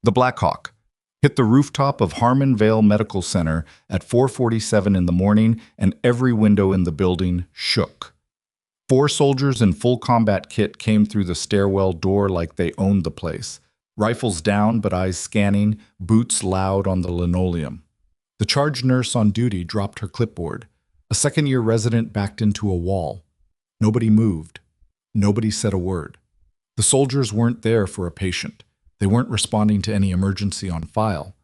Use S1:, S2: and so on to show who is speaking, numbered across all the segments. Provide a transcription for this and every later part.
S1: The Black Hawk hit the rooftop of Harmon Vale Medical Center at 4:47 in the morning, and every window in the building shook. Four soldiers in full combat kit came through the stairwell door like they owned the place. Rifles down, but eyes scanning, boots loud on the linoleum. The charge nurse on duty dropped her clipboard. A second-year resident backed into a wall. Nobody moved. Nobody said a word. The soldiers weren't there for a patient. They weren't responding to any emergency on file.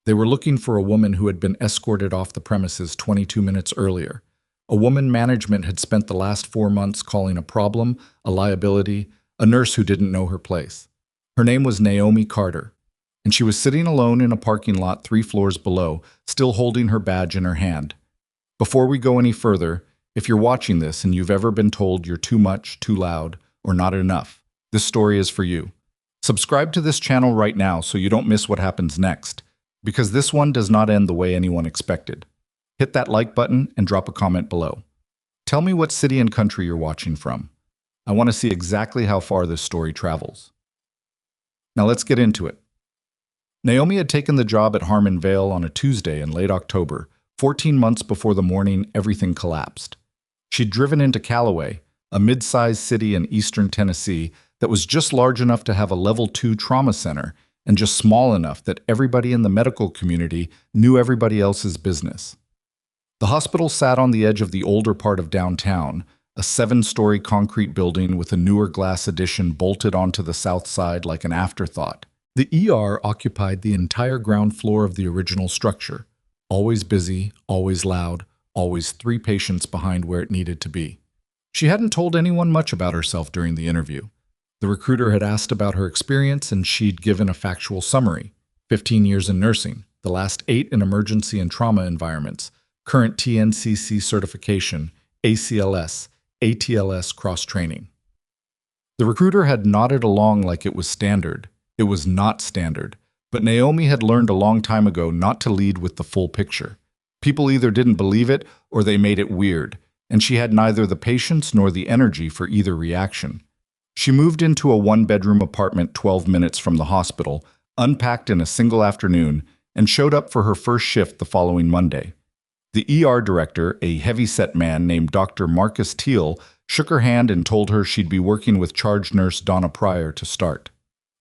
S1: They were looking for a woman who had been escorted off the premises 22 minutes earlier. A woman management had spent the last 4 months calling a problem, a liability, a nurse who didn't know her place. Her name was Naomi Carter, and she was sitting alone in a parking lot 3 floors below, still holding her badge in her hand. Before we go any further, if you're watching this and you've ever been told you're too much, too loud, or not enough, this story is for you. Subscribe to this channel right now so you don't miss what happens next, because this one does not end the way anyone expected. Hit that like button and drop a comment below. Tell me what city and country you're watching from. I want to see exactly how far this story travels. Now let's get into it. Naomi had taken the job at Harmon Vale on a Tuesday in late October, 14 months before the morning everything collapsed. She'd driven into Callaway, a mid-sized city in eastern Tennessee that was just large enough to have a level 2 trauma center and just small enough that everybody in the medical community knew everybody else's business. The hospital sat on the edge of the older part of downtown, a 7-story concrete building with a newer glass addition bolted onto the south side like an afterthought. The ER occupied the entire ground floor of the original structure. Always busy, always loud, always 3 patients behind where it needed to be. She hadn't told anyone much about herself during the interview. The recruiter had asked about her experience, and she'd given a factual summary. 15 years in nursing, the last 8 in emergency and trauma environments, current TNCC certification, ACLS, ATLS cross-training. The recruiter had nodded along like it was standard. It was not standard, but Naomi had learned a long time ago not to lead with the full picture. People either didn't believe it or they made it weird, and she had neither the patience nor the energy for either reaction. She moved into a 1-bedroom apartment 12 minutes from the hospital, unpacked in a single afternoon, and showed up for her first shift the following Monday. The ER director, a heavy-set man named Dr. Marcus Teal, shook her hand and told her she'd be working with charge nurse Donna Pryor to start.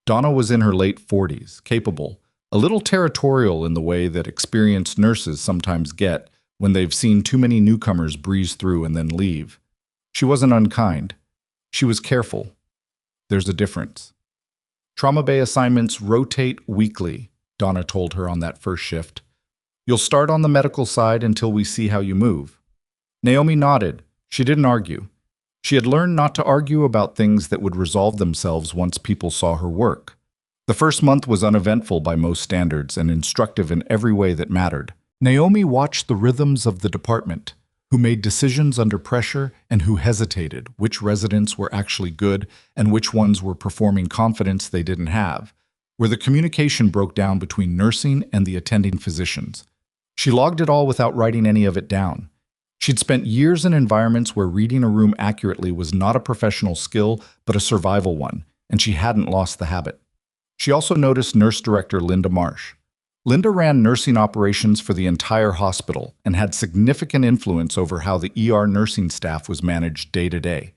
S1: Donna was in her late 40s, capable, a little territorial in the way that experienced nurses sometimes get when they've seen too many newcomers breeze through and then leave. She wasn't unkind. She was careful. There's a difference. Trauma bay assignments rotate weekly, Donna told her on that first shift. You'll start on the medical side until we see how you move. Naomi nodded. She didn't argue. She had learned not to argue about things that would resolve themselves once people saw her work. The first month was uneventful by most standards and instructive in every way that mattered. Naomi watched the rhythms of the department, who made decisions under pressure and who hesitated, which residents were actually good and which ones were performing confidence they didn't have, where the communication broke down between nursing and the attending physicians. She logged it all without writing any of it down. She'd spent years in environments where reading a room accurately was not a professional skill, but a survival one, and she hadn't lost the habit. She also noticed nurse director Linda Marsh. Linda ran nursing operations for the entire hospital and had significant influence over how the ER nursing staff was managed day to day.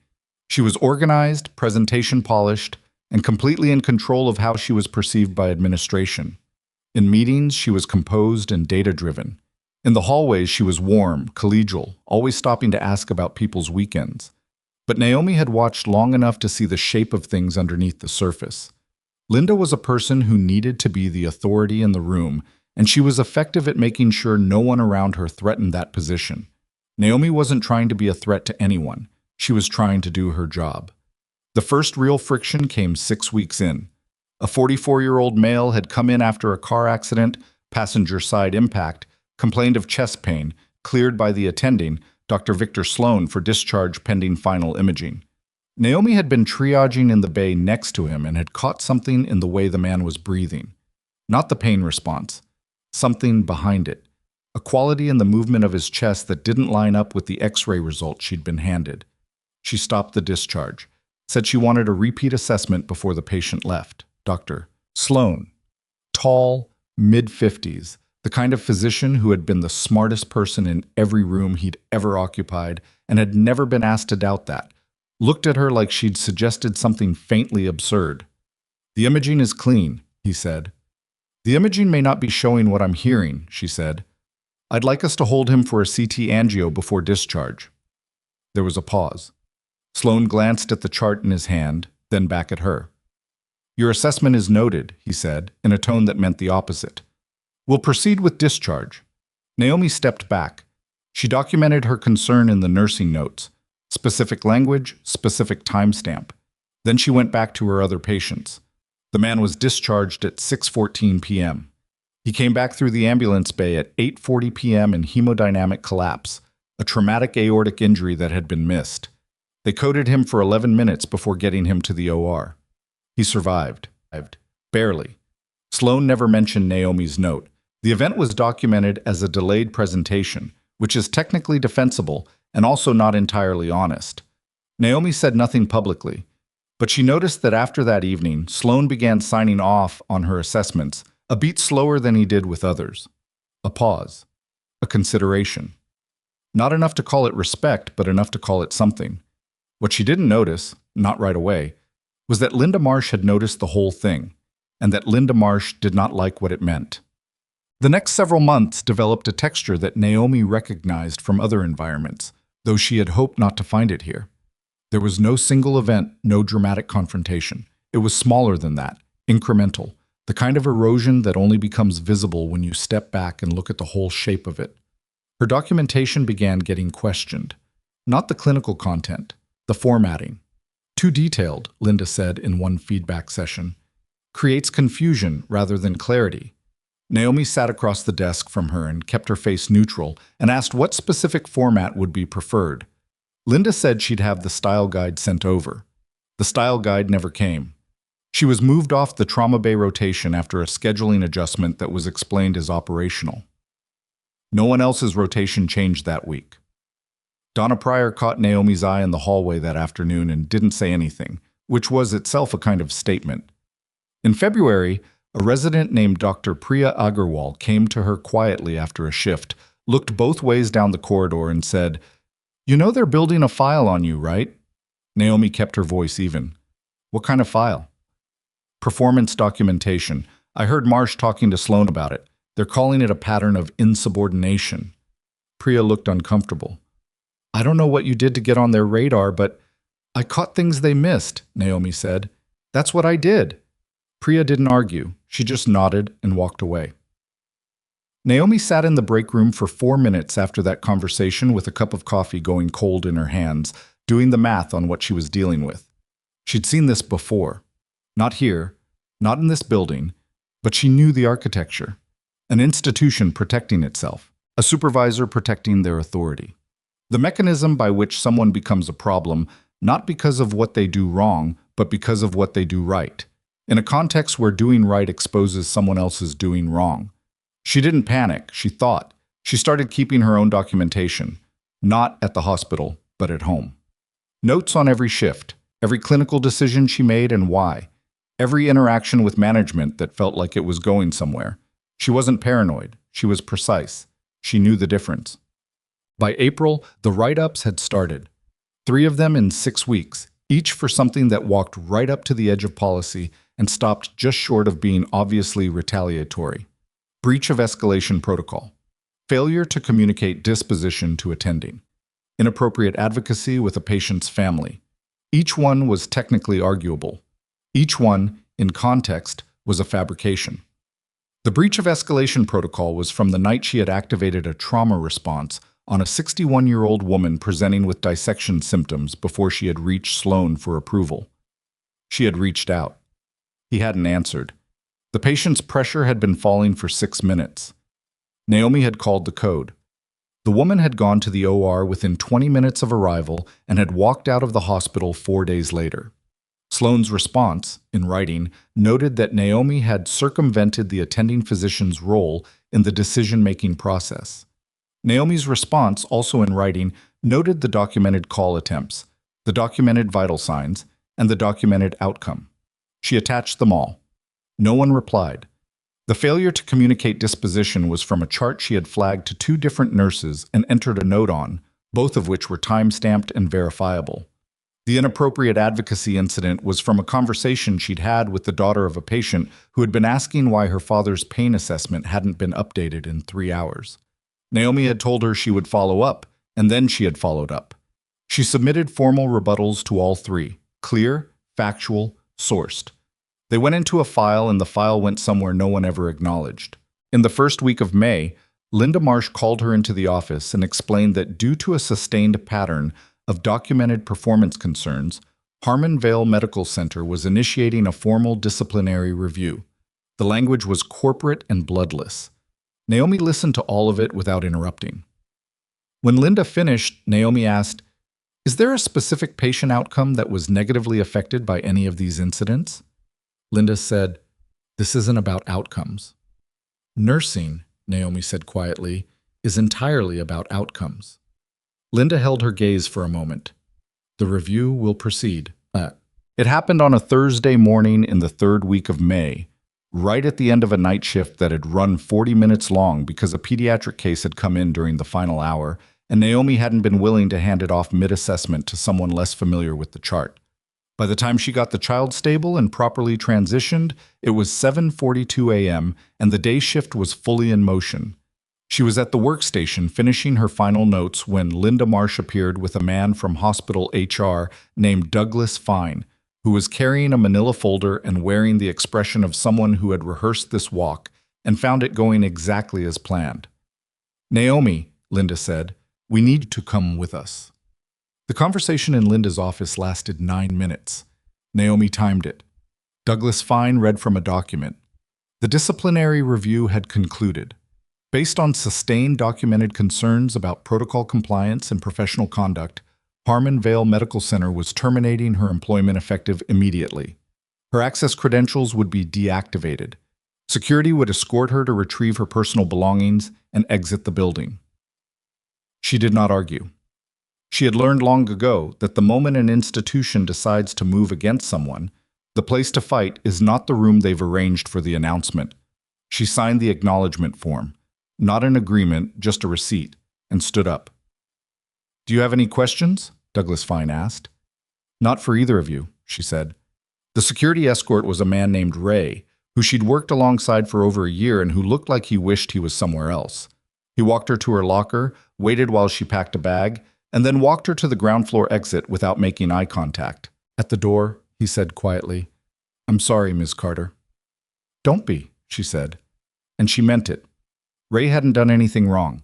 S1: She was organized, presentation polished, and completely in control of how she was perceived by administration. In meetings, she was composed and data-driven. In the hallways, she was warm, collegial, always stopping to ask about people's weekends. But Naomi had watched long enough to see the shape of things underneath the surface. Linda was a person who needed to be the authority in the room, and she was effective at making sure no one around her threatened that position. Naomi wasn't trying to be a threat to anyone. She was trying to do her job. The first real friction came 6 weeks in. A 44-year-old male had come in after a car accident, passenger side impact, complained of chest pain, cleared by the attending, Dr. Victor Sloan, for discharge pending final imaging. Naomi had been triaging in the bay next to him and had caught something in the way the man was breathing. Not the pain response. Something behind it. A quality in the movement of his chest that didn't line up with the X-ray results she'd been handed. She stopped the discharge. Said she wanted a repeat assessment before the patient left. Dr. Sloan Tall, mid-50s, the kind of physician who had been the smartest person in every room he'd ever occupied and had never been asked to doubt that, looked at her like she'd suggested something faintly absurd. "The imaging is clean," he said. "The imaging may not be showing what I'm hearing," she said. "I'd like us to hold him for a CT angio before discharge." There was a pause. Sloan glanced at the chart in his hand, then back at her. "Your assessment is noted," he said, in a tone that meant the opposite. "We'll proceed with discharge." Naomi stepped back. She documented her concern in the nursing notes. Specific language, specific timestamp. Then she went back to her other patients. The man was discharged at 6:14 p.m. He came back through the ambulance bay at 8:40 p.m. in hemodynamic collapse, a traumatic aortic injury that had been missed. They coded him for 11 minutes before getting him to the OR. He survived. Barely. Sloan never mentioned Naomi's note. The event was documented as a delayed presentation, which is technically defensible and also not entirely honest. Naomi said nothing publicly, but she noticed that after that evening, Sloan began signing off on her assessments, a beat slower than he did with others. A pause. A consideration. Not enough to call it respect, but enough to call it something. What she didn't notice, not right away, was that Linda Marsh had noticed the whole thing, and that Linda Marsh did not like what it meant. The next several months developed a texture that Naomi recognized from other environments, though she had hoped not to find it here. There was no single event, no dramatic confrontation. It was smaller than that, incremental, the kind of erosion that only becomes visible when you step back and look at the whole shape of it. Her documentation began getting questioned. Not the clinical content, the formatting. "Too detailed," Linda said in one feedback session. "Creates confusion rather than clarity." Naomi sat across the desk from her and kept her face neutral and asked what specific format would be preferred. Linda said she'd have the style guide sent over. The style guide never came. She was moved off the trauma bay rotation after a scheduling adjustment that was explained as operational. No one else's rotation changed that week. Donna Pryor caught Naomi's eye in the hallway that afternoon and didn't say anything, which was itself a kind of statement. In February, a resident named Dr. Priya Agarwal came to her quietly after a shift, looked both ways down the corridor and said, "You know they're building a file on you, right?" Naomi kept her voice even. "What kind of file?" "Performance documentation. I heard Marsh talking to Sloan about it. They're calling it a pattern of insubordination." Priya looked uncomfortable. "I don't know what you did to get on their radar, but I caught things they missed," Naomi said. "That's what I did." Priya didn't argue. She just nodded and walked away. Naomi sat in the break room for 4 minutes after that conversation with a cup of coffee going cold in her hands, doing the math on what she was dealing with. She'd seen this before. Not here, not in this building, but she knew the architecture. An institution protecting itself, a supervisor protecting their authority. The mechanism by which someone becomes a problem, not because of what they do wrong, but because of what they do right. In a context where doing right exposes someone else's doing wrong. She didn't panic, she thought. She started keeping her own documentation, not at the hospital, but at home. Notes on every shift, every clinical decision she made and why. Every interaction with management that felt like it was going somewhere. She wasn't paranoid, she was precise. She knew the difference. By April, the write-ups had started. 3 of them in 6 weeks, each for something that walked right up to the edge of policy and stopped just short of being obviously retaliatory. Breach of escalation protocol. Failure to communicate disposition to attending. Inappropriate advocacy with a patient's family. Each one was technically arguable. Each one, in context, was a fabrication. The breach of escalation protocol was from the night she had activated a trauma response on a 61-year-old woman presenting with dissection symptoms before she had reached Sloan for approval. She had reached out. He hadn't answered. The patient's pressure had been falling for 6 minutes. Naomi had called the code. The woman had gone to the OR within 20 minutes of arrival and had walked out of the hospital 4 days later. Sloan's response, in writing, noted that Naomi had circumvented the attending physician's role in the decision-making process. Naomi's response, also in writing, noted the documented call attempts, the documented vital signs, and the documented outcome. She attached them all. No one replied. The failure to communicate disposition was from a chart she had flagged to 2 different nurses and entered a note on, both of which were time-stamped and verifiable. The inappropriate advocacy incident was from a conversation she'd had with the daughter of a patient who had been asking why her father's pain assessment hadn't been updated in 3 hours. Naomi had told her she would follow up, and then she had followed up. She submitted formal rebuttals to all 3, clear, factual, sourced. They went into a file, and the file went somewhere no one ever acknowledged. In the first week of May, Linda Marsh called her into the office and explained that due to a sustained pattern of documented performance concerns, Harmon Vale Medical Center was initiating a formal disciplinary review. The language was corporate and bloodless. Naomi listened to all of it without interrupting. When Linda finished, Naomi asked, "Is there a specific patient outcome that was negatively affected by any of these incidents?" Linda said, "This isn't about outcomes." "Nursing," Naomi said quietly, "is entirely about outcomes." Linda held her gaze for a moment. "The review will proceed." It happened on a Thursday morning in the 3rd week of May, right at the end of a night shift that had run 40 minutes long because a pediatric case had come in during the final hour, and Naomi hadn't been willing to hand it off mid-assessment to someone less familiar with the chart. By the time she got the child stable and properly transitioned, it was 7:42 a.m., and the day shift was fully in motion. She was at the workstation finishing her final notes when Linda Marsh appeared with a man from hospital HR named Douglas Fine, who was carrying a manila folder and wearing the expression of someone who had rehearsed this walk and found it going exactly as planned. "Naomi," Linda said, "we need to come with us." The conversation in Linda's office lasted 9 minutes. Naomi timed it. Douglas Fine read from a document. The disciplinary review had concluded. Based on sustained documented concerns about protocol compliance and professional conduct, Harmon Vale Medical Center was terminating her employment effective immediately. Her access credentials would be deactivated. Security would escort her to retrieve her personal belongings and exit the building. She did not argue. She had learned long ago that the moment an institution decides to move against someone, the place to fight is not the room they've arranged for the announcement. She signed the acknowledgement form. Not an agreement, just a receipt, and stood up. "Do you have any questions?" Douglas Fine asked. "Not for either of you," she said. The security escort was a man named Ray, who she'd worked alongside for over a year and who looked like he wished he was somewhere else. He walked her to her locker, waited while she packed a bag, and then walked her to the ground floor exit without making eye contact. At the door, he said quietly, "I'm sorry, Ms. Carter." "Don't be," she said. And she meant it. Ray hadn't done anything wrong.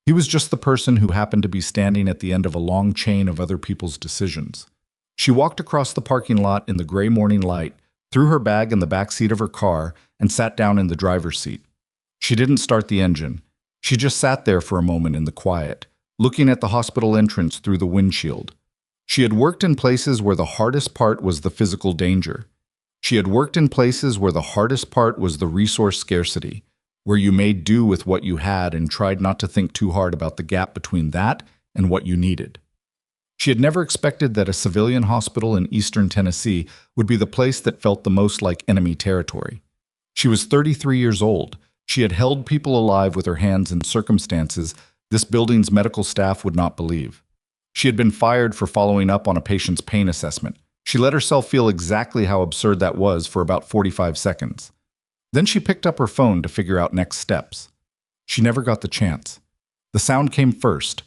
S1: He was just the person who happened to be standing at the end of a long chain of other people's decisions. She walked across the parking lot in the gray morning light, threw her bag in the back seat of her car, and sat down in the driver's seat. She didn't start the engine. She just sat there for a moment in the quiet, looking at the hospital entrance through the windshield. She had worked in places where the hardest part was the physical danger. She had worked in places where the hardest part was the resource scarcity, where you made do with what you had and tried not to think too hard about the gap between that and what you needed. She had never expected that a civilian hospital in eastern Tennessee would be the place that felt the most like enemy territory. She was 33 years old. She had held people alive with her hands in circumstances this building's medical staff would not believe. She had been fired for following up on a patient's pain assessment. She let herself feel exactly how absurd that was for about 45 seconds. Then she picked up her phone to figure out next steps. She never got the chance. The sound came first,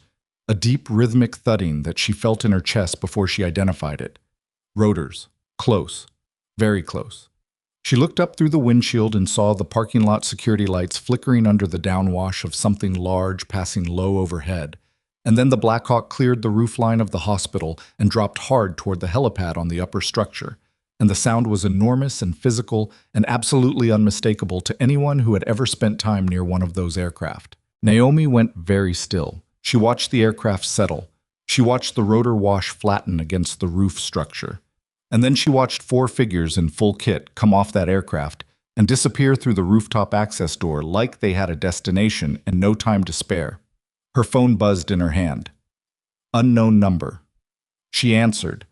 S1: a deep rhythmic thudding that she felt in her chest before she identified it. Rotors. Close. Very close. She looked up through the windshield and saw the parking lot security lights flickering under the downwash of something large passing low overhead. And then the Blackhawk cleared the roofline of the hospital and dropped hard toward the helipad on the upper structure. And the sound was enormous and physical and absolutely unmistakable to anyone who had ever spent time near one of those aircraft. Naomi went very still. She watched the aircraft settle. She watched the rotor wash flatten against the roof structure. And then she watched 4 figures in full kit come off that aircraft and disappear through the rooftop access door like they had a destination and no time to spare. Her phone buzzed in her hand. Unknown number. She answered.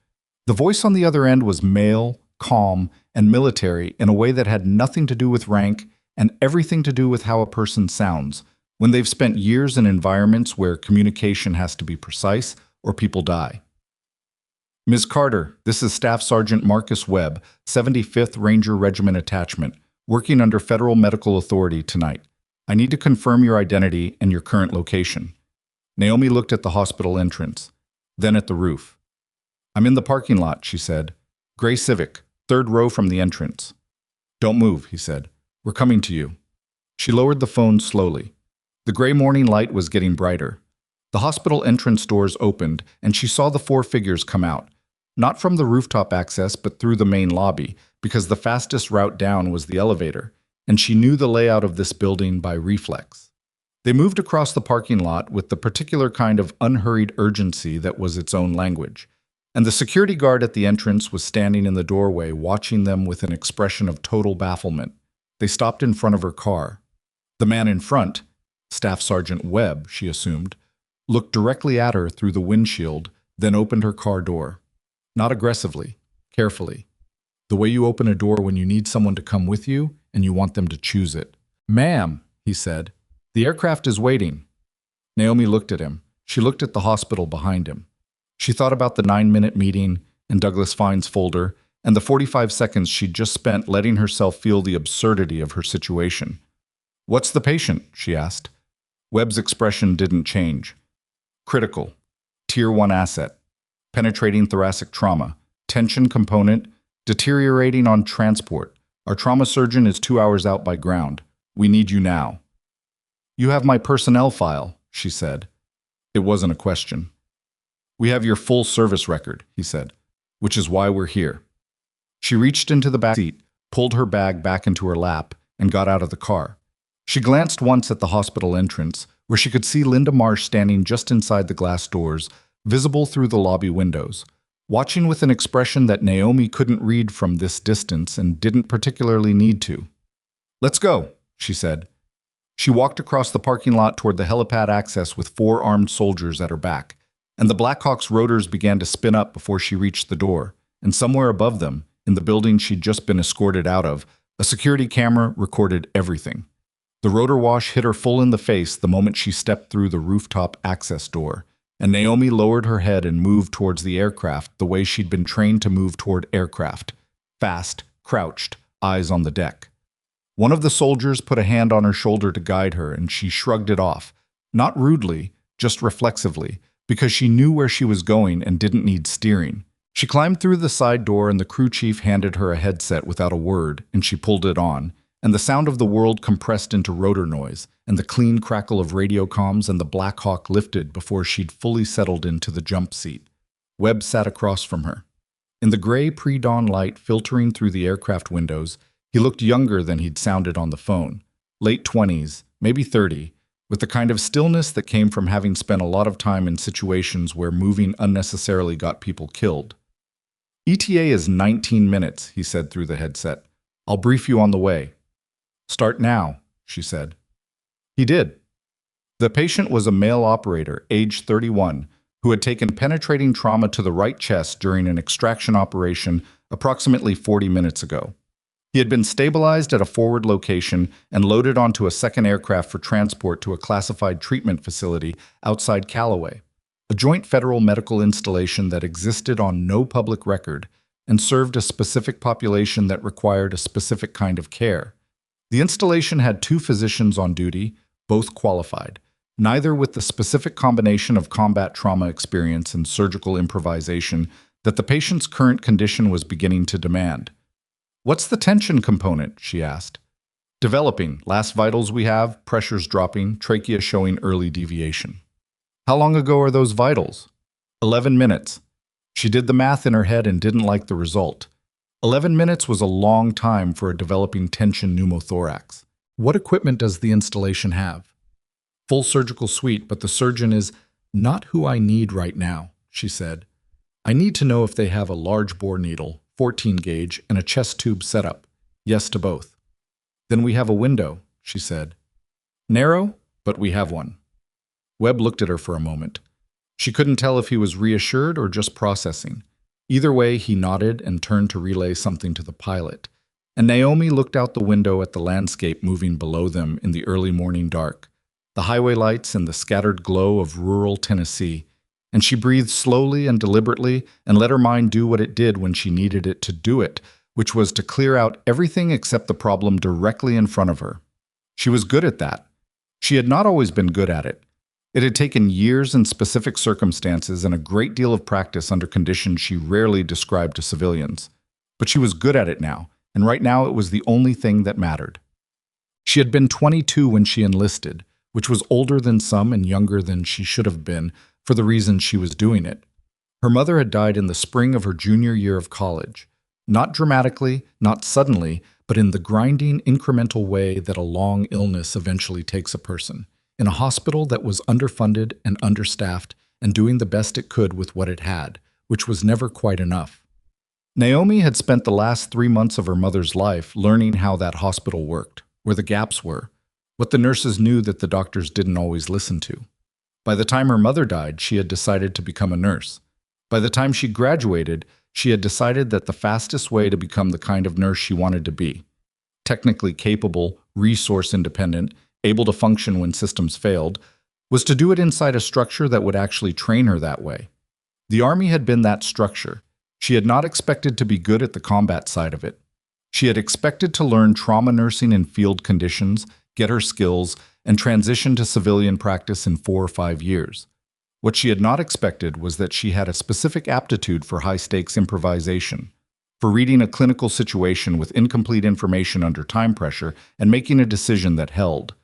S1: The voice on the other end was male, calm, and military in a way that had nothing to do with rank and everything to do with how a person sounds when they've spent years in environments where communication has to be precise or people die. Ms. Carter, this is Staff Sergeant Marcus Webb, 75th Ranger Regiment Attachment, working under Federal Medical Authority tonight. I need to confirm your identity and your current location. Naomi looked at the hospital entrance, then at the roof. I'm in the parking lot, she said. Gray Civic, third row from the entrance. Don't move, he said. We're coming to you. She lowered the phone slowly. The gray morning light was getting brighter. The hospital entrance doors opened, and she saw the four figures come out. Not from the rooftop access, but through the main lobby, because the fastest route down was the elevator, and she knew the layout of this building by reflex. They moved across the parking lot with the particular kind of unhurried urgency that was its own language, and the security guard at the entrance was standing in the doorway watching them with an expression of total bafflement. They stopped in front of her car. The man in front, Staff Sergeant Webb, she assumed, looked directly at her through the windshield, then opened her car door. Not aggressively, carefully. The way you open a door when you need someone to come with you and you want them to choose it. Ma'am, he said, the aircraft is waiting. Naomi looked at him. She looked at the hospital behind him. She thought about the 9-minute meeting and Douglas Fine's folder and the 45 seconds she'd just spent letting herself feel the absurdity of her situation. What's the patient? She asked. Webb's expression didn't change. Critical. Tier 1 asset. Penetrating thoracic trauma. Tension component. Deteriorating on transport. Our trauma surgeon is 2 hours out by ground. We need you now. You have my personnel file, she said. It wasn't a question. We have your full service record, he said, which is why we're here. She reached into the back seat, pulled her bag back into her lap, and got out of the car. She glanced once at the hospital entrance, where she could see Linda Marsh standing just inside the glass doors, visible through the lobby windows, watching with an expression that Naomi couldn't read from this distance and didn't particularly need to. Let's go, she said. She walked across the parking lot toward the helipad access with 4 armed soldiers at her back, and the Blackhawk's rotors began to spin up before she reached the door, and somewhere above them, in the building she'd just been escorted out of, a security camera recorded everything. The rotor wash hit her full in the face the moment she stepped through the rooftop access door, and Naomi lowered her head and moved towards the aircraft the way she'd been trained to move toward aircraft. Fast, crouched, eyes on the deck. One of the soldiers put a hand on her shoulder to guide her, and she shrugged it off, not rudely, just reflexively, because she knew where she was going and didn't need steering. She climbed through the side door, and the crew chief handed her a headset without a word, and she pulled it on, and the sound of the world compressed into rotor noise, and the clean crackle of radio comms, and the Black Hawk lifted before she'd fully settled into the jump seat. Webb sat across from her. In the gray pre-dawn light filtering through the aircraft windows, he looked younger than he'd sounded on the phone. Late 20s, maybe 30, with the kind of stillness that came from having spent a lot of time in situations where moving unnecessarily got people killed. ETA is 19 minutes, he said through the headset. I'll brief you on the way. Start now, she said. He did. The patient was a male operator, age 31, who had taken penetrating trauma to the right chest during an extraction operation approximately 40 minutes ago. He had been stabilized at a forward location and loaded onto a second aircraft for transport to a classified treatment facility outside Callaway, a joint federal medical installation that existed on no public record and served a specific population that required a specific kind of care. The installation had 2 physicians on duty, both qualified, neither with the specific combination of combat trauma experience and surgical improvisation that the patient's current condition was beginning to demand. What's the tension component? She asked. Developing. Last vitals we have, pressures dropping, trachea showing early deviation. How long ago are those vitals? 11 minutes. She did the math in her head and didn't like the result. 11 minutes was a long time for a developing tension pneumothorax. What equipment does the installation have? Full surgical suite, but the surgeon is not who I need right now, she said. I need to know if they have a large bore needle, 14 gauge, and a chest tube setup. Yes to both. Then we have a window, she said. Narrow, but we have one. Webb looked at her for a moment. She couldn't tell if he was reassured or just processing. Either way, he nodded and turned to relay something to the pilot. and Naomi looked out the window at the landscape moving below them in the early morning dark, the highway lights and the scattered glow of rural Tennessee, and she breathed slowly and deliberately and let her mind do what it did when she needed it to do it, which was to clear out everything except the problem directly in front of her. She was good at that. She had not always been good at it. It had taken years and specific circumstances and a great deal of practice under conditions she rarely described to civilians. But she was good at it now, and right now it was the only thing that mattered. She had been 22 when she enlisted, which was older than some and younger than she should have been for the reason she was doing it. Her mother had died in the spring of her junior year of college. Not dramatically, not suddenly, but in the grinding, incremental way that a long illness eventually takes a person, in a hospital that was underfunded and understaffed and doing the best it could with what it had, which was never quite enough. Naomi had spent the last 3 months of her mother's life learning how that hospital worked, where the gaps were, what the nurses knew that the doctors didn't always listen to. By the time her mother died, she had decided to become a nurse. By the time she graduated, she had decided that the fastest way to become the kind of nurse she wanted to be, technically capable, resource-independent, able to function when systems failed, was to do it inside a structure that would actually train her that way. The Army had been that structure. She had not expected to be good at the combat side of it. She had expected to learn trauma nursing in field conditions, get her skills, and transition to civilian practice in 4 or 5 years. What she had not expected was that she had a specific aptitude for high-stakes improvisation, for reading a clinical situation with incomplete information under time pressure and making a decision that held.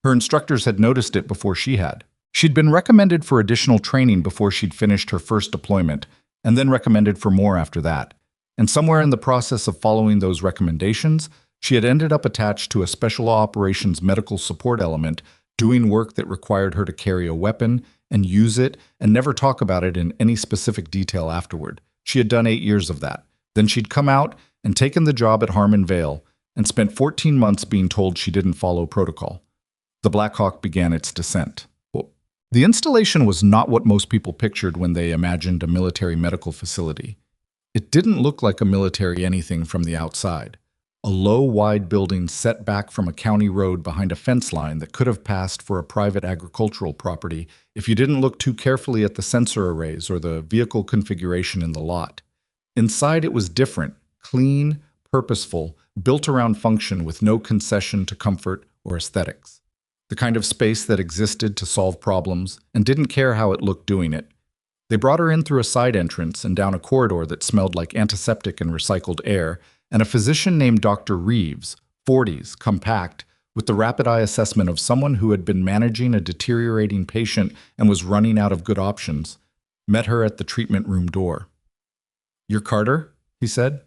S1: Her instructors had noticed it before she had. She'd been recommended for additional training before she'd finished her first deployment, and then recommended for more after that. And somewhere in the process of following those recommendations, she had ended up attached to a special operations medical support element, doing work that required her to carry a weapon and use it and never talk about it in any specific detail afterward. She had done 8 years of that. Then she'd come out and taken the job at Harmon Vale and spent 14 months being told she didn't follow protocol. The Black Hawk began its descent. The installation was not what most people pictured when they imagined a military medical facility. It didn't look like a military anything from the outside. A low, wide building set back from a county road behind a fence line that could have passed for a private agricultural property if you didn't look too carefully at the sensor arrays or the vehicle configuration in the lot. Inside it was different, clean, purposeful, built around function with no concession to comfort or aesthetics. The kind of space that existed to solve problems and didn't care how it looked doing it. They brought her in through a side entrance and down a corridor that smelled like antiseptic and recycled air, and a physician named Dr. Reeves, 40s, compact, with the rapid eye assessment of someone who had been managing a deteriorating patient and was running out of good options, met her at the treatment room door. "You're Carter?" he said.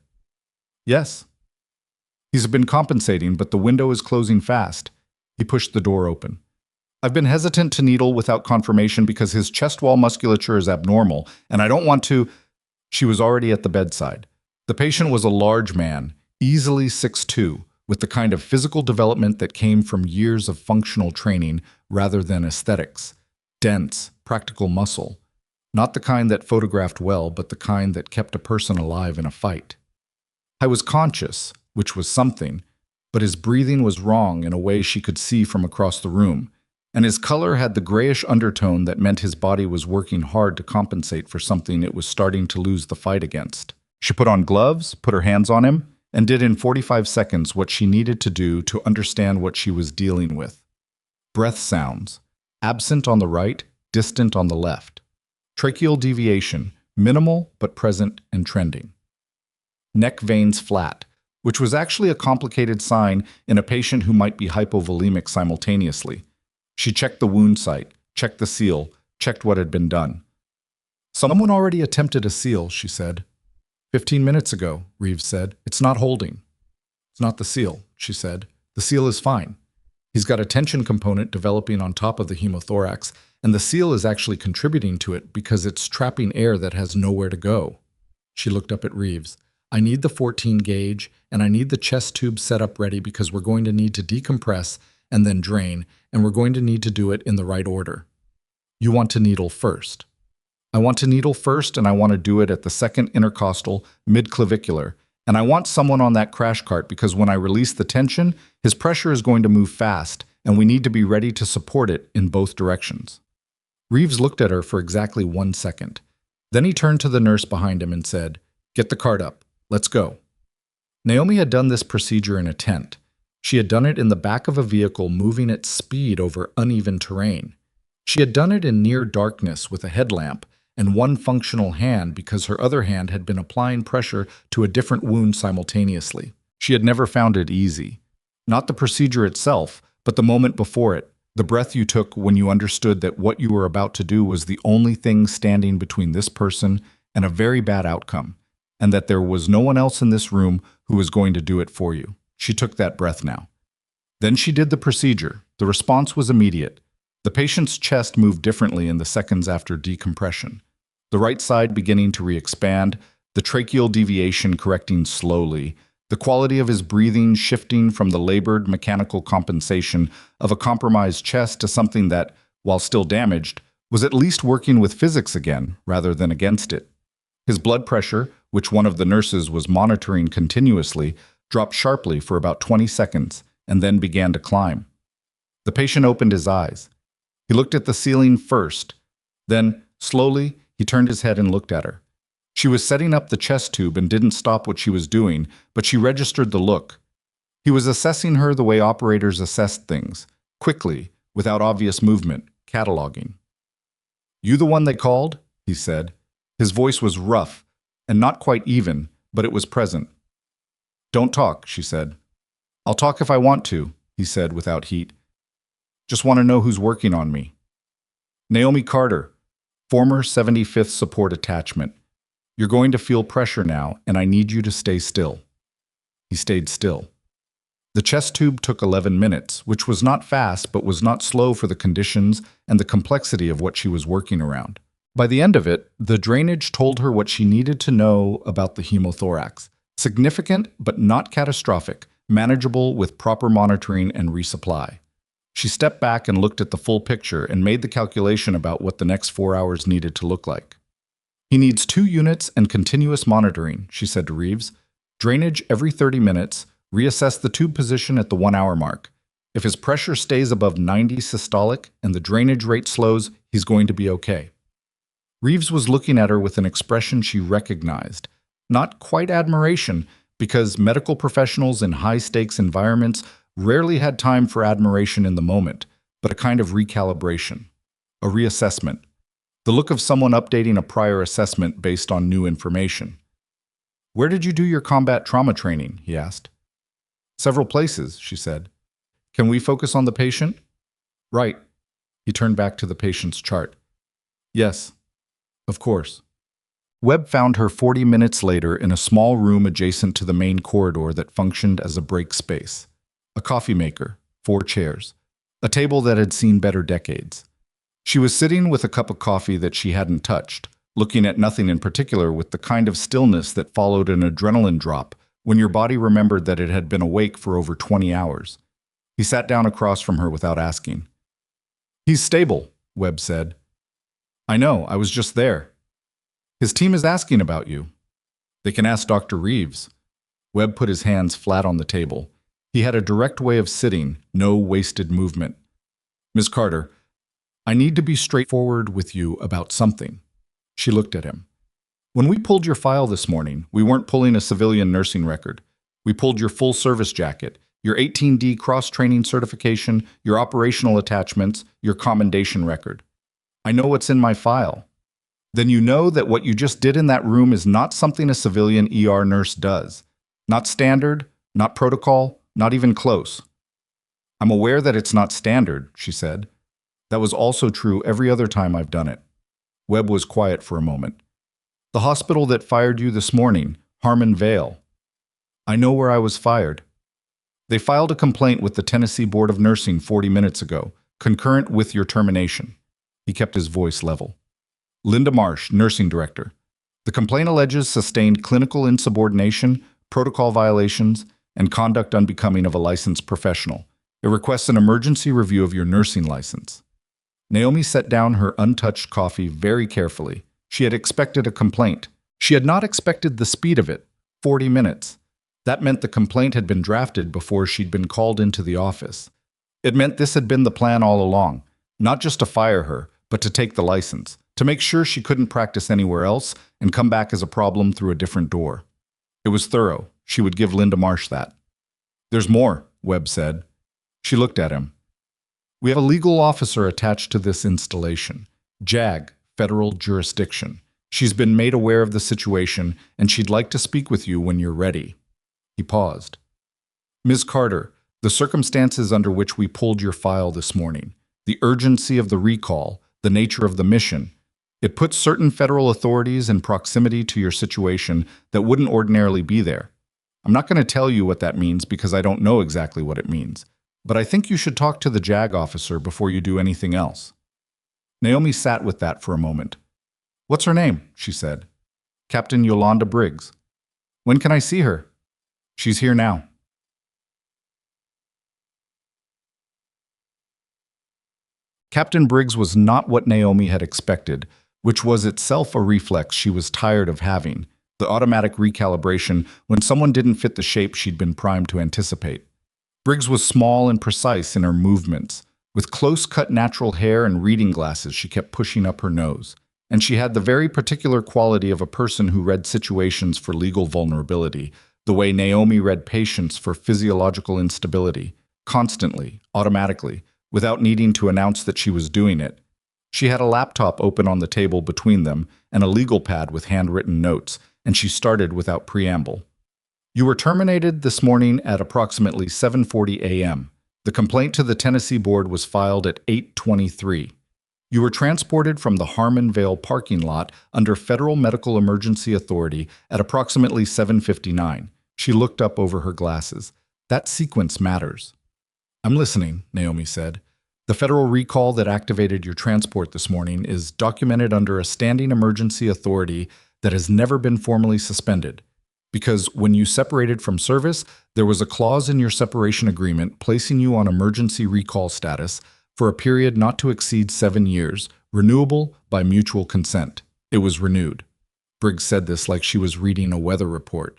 S1: "Yes." "He's been compensating, but the window is closing fast." He pushed the door open. "I've been hesitant to needle without confirmation because his chest wall musculature is abnormal, and I don't want to—" She was already at the bedside. The patient was a large man, easily 6'2", with the kind of physical development that came from years of functional training rather than aesthetics. Dense, practical muscle. Not the kind that photographed well, but the kind that kept a person alive in a fight. I was conscious, which was something, but his breathing was wrong in a way she could see from across the room, and his color had the grayish undertone that meant his body was working hard to compensate for something it was starting to lose the fight against. She put on gloves, put her hands on him, and did in 45 seconds what she needed to do to understand what she was dealing with. Breath sounds, absent on the right, distant on the left. Tracheal deviation, minimal but present and trending. Neck veins flat, which was actually a complicated sign in a patient who might be hypovolemic simultaneously. She checked the wound site, checked the seal, checked what had been done. "Someone already attempted a seal," she said. 15 minutes ago, Reeves said. "It's not holding." "It's not the seal," she said. "The seal is fine. He's got a tension component developing on top of the hemothorax, and the seal is actually contributing to it because it's trapping air that has nowhere to go." She looked up at Reeves. "I need the 14 gauge, and I need the chest tube set up ready because we're going to need to decompress and then drain, and we're going to need to do it in the right order. You want to needle first." "I want to needle first, and I want to do it at the second intercostal, mid-clavicular, And I want someone on that crash cart because when I release the tension, his pressure is going to move fast, and we need to be ready to support it in both directions." Reeves looked at her for exactly 1 second. Then he turned to the nurse behind him and said, "Get the cart up. Let's go." Naomi had done this procedure in a tent. She had done it in the back of a vehicle moving at speed over uneven terrain. She had done it in near darkness with a headlamp and one functional hand because her other hand had been applying pressure to a different wound simultaneously. She had never found it easy. Not the procedure itself, but the moment before it, the breath you took when you understood that what you were about to do was the only thing standing between this person and a very bad outcome, and that there was no one else in this room who was going to do it for you. She took that breath now. Then she did the procedure. The response was immediate. The patient's chest moved differently in the seconds after decompression. The right side beginning to re-expand, the tracheal deviation correcting slowly, the quality of his breathing shifting from the labored mechanical compensation of a compromised chest to something that, while still damaged, was at least working with physics again rather than against it. His blood pressure, which one of the nurses was monitoring continuously, dropped sharply for about 20 seconds and then began to climb. The patient opened his eyes. He looked at the ceiling first. Then, slowly, he turned his head and looked at her. She was setting up the chest tube and didn't stop what she was doing, but she registered the look. He was assessing her the way operators assessed things, quickly, without obvious movement, cataloging. "You the one they called?" he said. His voice was rough and not quite even, but it was present. "Don't talk," she said. "I'll talk if I want to," he said without heat. "Just want to know who's working on me." "Naomi Carter, former 75th Support Attachment. You're going to feel pressure now, and I need you to stay still." He stayed still. The chest tube took 11 minutes, which was not fast but was not slow for the conditions and the complexity of what she was working around. By the end of it, the drainage told her what she needed to know about the hemothorax. Significant but not catastrophic, manageable with proper monitoring and resupply. She stepped back and looked at the full picture and made the calculation about what the next 4 hours needed to look like. "He needs 2 units and continuous monitoring," she said to Reeves. "Drainage every 30 minutes, reassess the tube position at the 1-hour mark. If his pressure stays above 90 systolic and the drainage rate slows, he's going to be okay." Reeves was looking at her with an expression she recognized. Not quite admiration, because medical professionals in high-stakes environments rarely had time for admiration in the moment, but a kind of recalibration, a reassessment. The look of someone updating a prior assessment based on new information. "Where did you do your combat trauma training?" he asked. "Several places," she said. "Can we focus on the patient?" "Right." He turned back to the patient's chart. "Yes, of course." Webb found her 40 minutes later in a small room adjacent to the main corridor that functioned as a break space. A coffee maker, 4 chairs, a table that had seen better decades. She was sitting with a cup of coffee that she hadn't touched, looking at nothing in particular with the kind of stillness that followed an adrenaline drop when your body remembered that it had been awake for over 20 hours. He sat down across from her without asking. "He's stable," Webb said. "I know, I was just there. His team is asking about you." "They can ask Dr. Reeves." Webb put his hands flat on the table. He had a direct way of sitting, no wasted movement. "Ms. Carter, I need to be straightforward with you about something." She looked at him. "When we pulled your file this morning, we weren't pulling a civilian nursing record. We pulled your full service jacket, your 18D cross-training certification, your operational attachments, your commendation record. I know what's in my file. Then you know that what you just did in that room is not something a civilian ER nurse does. Not standard, not protocol, not even close." "I'm aware that it's not standard," she said. "That was also true every other time I've done it." Webb was quiet for a moment. "The hospital that fired you this morning, Harmon Vale. I know where I was fired. They filed a complaint with the Tennessee Board of Nursing 40 minutes ago, concurrent with your termination." He kept his voice level. "Linda Marsh, nursing director. The complaint alleges sustained clinical insubordination, protocol violations, and conduct unbecoming of a licensed professional. It requests an emergency review of your nursing license." Naomi set down her untouched coffee very carefully. She had expected a complaint. She had not expected the speed of it. 40 minutes. That meant the complaint had been drafted before she'd been called into the office. It meant this had been the plan all along, not just to fire her, but to take the license, to make sure she couldn't practice anywhere else and come back as a problem through a different door. It was thorough. She would give Linda Marsh that. "There's more," Webb said. She looked at him. "We have a legal officer attached to this installation. JAG, Federal Jurisdiction. She's been made aware of the situation, and she'd like to speak with you when you're ready." He paused. "Ms. Carter, the circumstances under which we pulled your file this morning, the urgency of the recall, the nature of the mission, it puts certain federal authorities in proximity to your situation that wouldn't ordinarily be there. I'm not going to tell you what that means because I don't know exactly what it means, but I think you should talk to the JAG officer before you do anything else." Naomi sat with that for a moment. "What's her name?" she said. "Captain Yolanda Briggs." "When can I see her?" "She's here now." Captain Briggs was not what Naomi had expected, which was itself a reflex she was tired of having, the automatic recalibration when someone didn't fit the shape she'd been primed to anticipate. Briggs was small and precise in her movements. With close-cut natural hair and reading glasses she kept pushing up her nose, and she had the very particular quality of a person who read situations for legal vulnerability, the way Naomi read patients for physiological instability, constantly, automatically, without needing to announce that she was doing it. She had a laptop open on the table between them and a legal pad with handwritten notes, and she started without preamble. "You were terminated this morning at approximately 7:40 a.m. The complaint to the Tennessee board was filed at 8:23. You were transported from the Harmon Vale parking lot under Federal Medical Emergency Authority at approximately 7:59. She looked up over her glasses. "That sequence matters." "I'm listening," Naomi said. "The federal recall that activated your transport this morning is documented under a standing emergency authority that has never been formally suspended. Because when you separated from service, there was a clause in your separation agreement placing you on emergency recall status for a period not to exceed 7 years, renewable by mutual consent. It was renewed." Briggs said this like she was reading a weather report.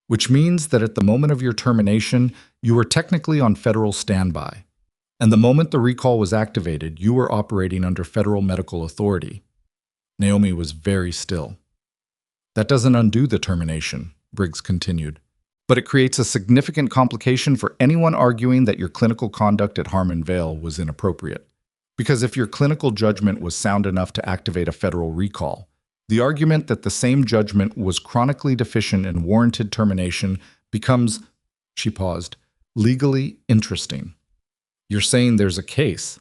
S1: "Which means that at the moment of your termination, you were technically on federal standby. And the moment the recall was activated, you were operating under federal medical authority." Naomi was very still. "That doesn't undo the termination," Briggs continued. "But it creates a significant complication for anyone arguing that your clinical conduct at Harmon Vale was inappropriate. Because if your clinical judgment was sound enough to activate a federal recall, the argument that the same judgment was chronically deficient and warranted termination becomes," she paused, "legally interesting." "You're saying there's a case."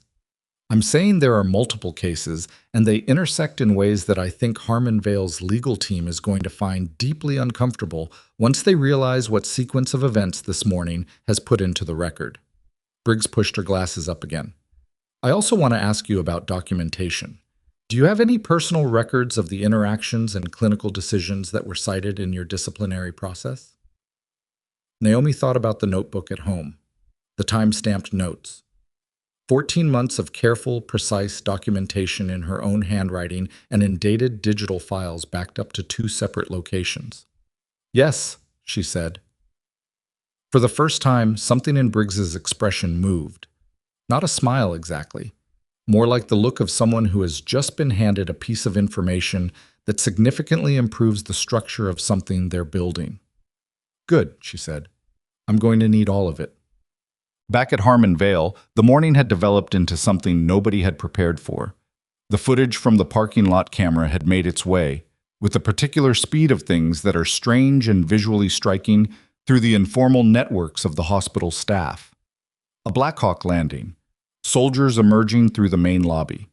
S1: "I'm saying there are multiple cases, and they intersect in ways that I think Harmon Vale's legal team is going to find deeply uncomfortable once they realize what sequence of events this morning has put into the record." Briggs pushed her glasses up again. "I also want to ask you about documentation. Do you have any personal records of the interactions and clinical decisions that were cited in your disciplinary process?" Naomi thought about the notebook at home, the time-stamped notes. 14 months of careful, precise documentation in her own handwriting and in dated digital files backed up to 2 separate locations. "Yes," she said. For the first time, something in Briggs's expression moved. Not a smile exactly, more like the look of someone who has just been handed a piece of information that significantly improves the structure of something they're building. "Good," she said. "I'm going to need all of it." Back at Harmon Vale, the morning had developed into something nobody had prepared for. The footage from the parking lot camera had made its way, with the particular speed of things that are strange and visually striking, through the informal networks of the hospital staff. A Black Hawk landing. Soldiers emerging through the main lobby.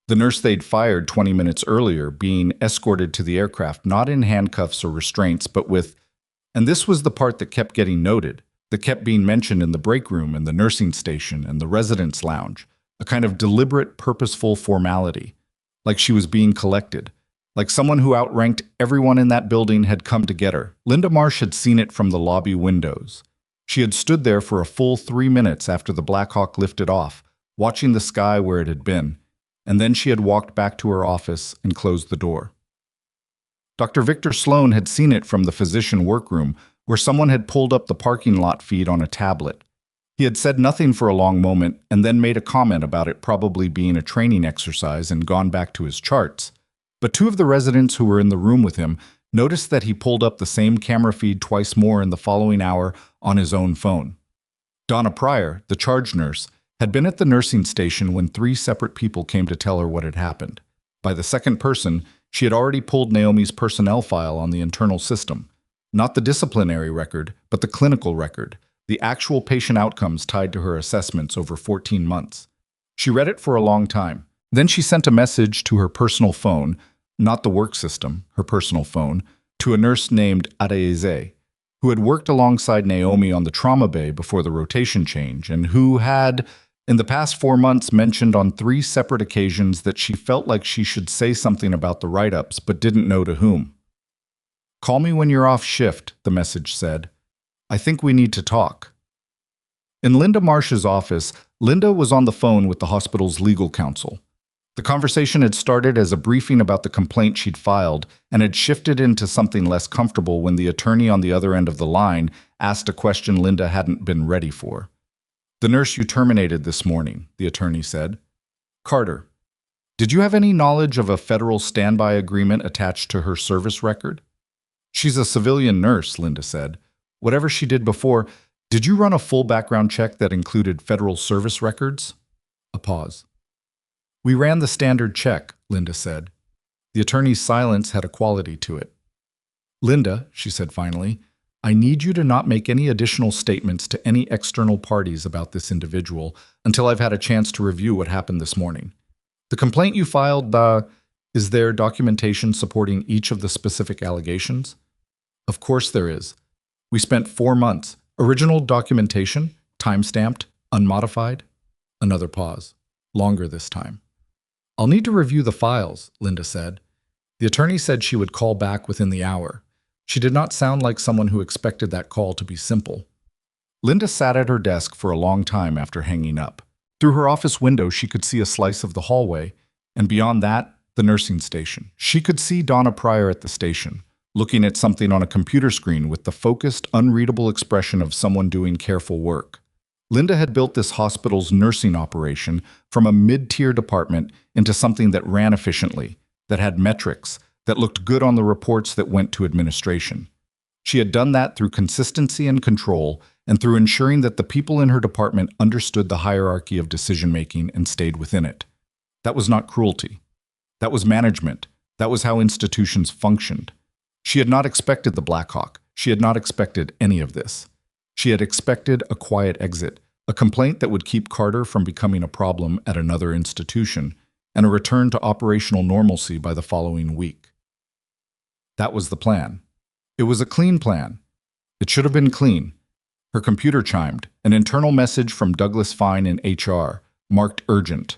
S1: The nurse they'd fired 20 minutes earlier being escorted to the aircraft not in handcuffs or restraints, but with... And this was the part that kept getting noted, that kept being mentioned in the break room and the nursing station and the residence lounge, a kind of deliberate, purposeful formality, like she was being collected, like someone who outranked everyone in that building had come to get her. Linda Marsh had seen it from the lobby windows. She had stood there for a full 3 minutes after the Black Hawk lifted off, watching the sky where it had been, and then she had walked back to her office and closed the door. Dr. Victor Sloan had seen it from the physician workroom, where someone had pulled up the parking lot feed on a tablet. He had said nothing for a long moment and then made a comment about it probably being a training exercise and gone back to his charts. But two of the residents who were in the room with him noticed that he pulled up the same camera feed twice more in the following hour on his own phone. Donna Pryor, the charge nurse, had been at the nursing station when three separate people came to tell her what had happened. By the second person, she had already pulled Naomi's personnel file on the internal system. Not the disciplinary record, but the clinical record, the actual patient outcomes tied to her assessments over 14 months. She read it for a long time. Then she sent a message to her personal phone, not the work system, her personal phone, to a nurse named Adeze, who had worked alongside Naomi on the trauma bay before the rotation change and who had, in the past 4 months, mentioned on 3 separate occasions that she felt like she should say something about the write-ups but didn't know to whom. "Call me when you're off shift," the message said. "I think we need to talk." In Linda Marsh's office, Linda was on the phone with the hospital's legal counsel. The conversation had started as a briefing about the complaint she'd filed and had shifted into something less comfortable when the attorney on the other end of the line asked a question Linda hadn't been ready for. "The nurse you terminated this morning," the attorney said. "Carter, did you have any knowledge of a federal standby agreement attached to her service record?" "She's a civilian nurse," Linda said. "Whatever she did before, did you run a full background check that included federal service records?" A pause. "We ran the standard check," Linda said. The attorney's silence had a quality to it. "Linda," she said finally, "I need you to not make any additional statements to any external parties about this individual until I've had a chance to review what happened this morning. The complaint you filed, is there documentation supporting each of the specific allegations?" "Of course there is. We spent 4 months. Original documentation, time-stamped, unmodified." Another pause. Longer this time. "I'll need to review the files," Linda said. The attorney said she would call back within the hour. She did not sound like someone who expected that call to be simple. Linda sat at her desk for a long time after hanging up. Through her office window, she could see a slice of the hallway, and beyond that, the nursing station. She could see Donna Pryor at the station, looking at something on a computer screen with the focused, unreadable expression of someone doing careful work. Linda had built this hospital's nursing operation from a mid-tier department into something that ran efficiently, that had metrics, that looked good on the reports that went to administration. She had done that through consistency and control, and through ensuring that the people in her department understood the hierarchy of decision-making and stayed within it. That was not cruelty. That was management. That was how institutions functioned. She had not expected the Black Hawk. She had not expected any of this. She had expected a quiet exit, a complaint that would keep Carter from becoming a problem at another institution, and a return to operational normalcy by the following week. That was the plan. It was a clean plan. It should have been clean. Her computer chimed, an internal message from Douglas Fine in HR, marked urgent.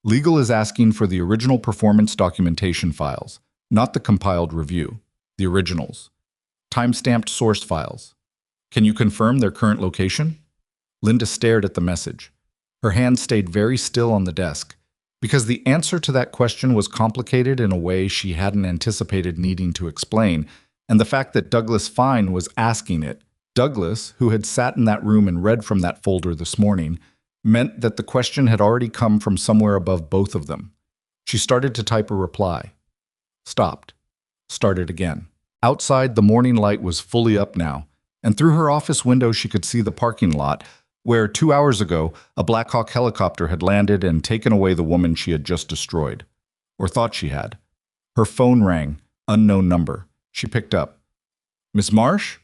S1: Legal is asking for the original performance documentation files, not the compiled review, the originals. Time-stamped source files. Can you confirm their current location? Linda stared at the message. Her hand stayed very still on the desk, because the answer to that question was complicated in a way she hadn't anticipated needing to explain, and the fact that Douglas Fine was asking it, Douglas, who had sat in that room and read from that folder this morning, meant that the question had already come from somewhere above both of them. She started to type a reply. Stopped. Started again. Outside, the morning light was fully up now, and through her office window she could see the parking lot, where 2 hours ago a Black Hawk helicopter had landed and taken away the woman she had just destroyed. Or thought she had. Her phone rang, unknown number. She picked up. "Miss Marsh?"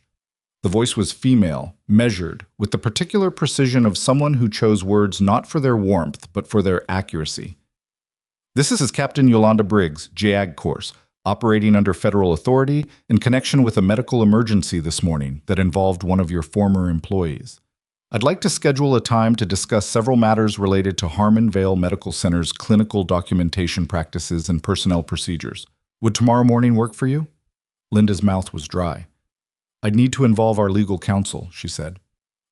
S1: The voice was female, measured, with the particular precision of someone who chose words not for their warmth, but for their accuracy. "This is Captain Yolanda Briggs, JAG course, operating under federal authority in connection with a medical emergency this morning that involved one of your former employees. I'd like to schedule a time to discuss several matters related to Harmon Vale Medical Center's clinical documentation practices and personnel procedures. Would tomorrow morning work for you?" Linda's mouth was dry. "I'd need to involve our legal counsel," she said.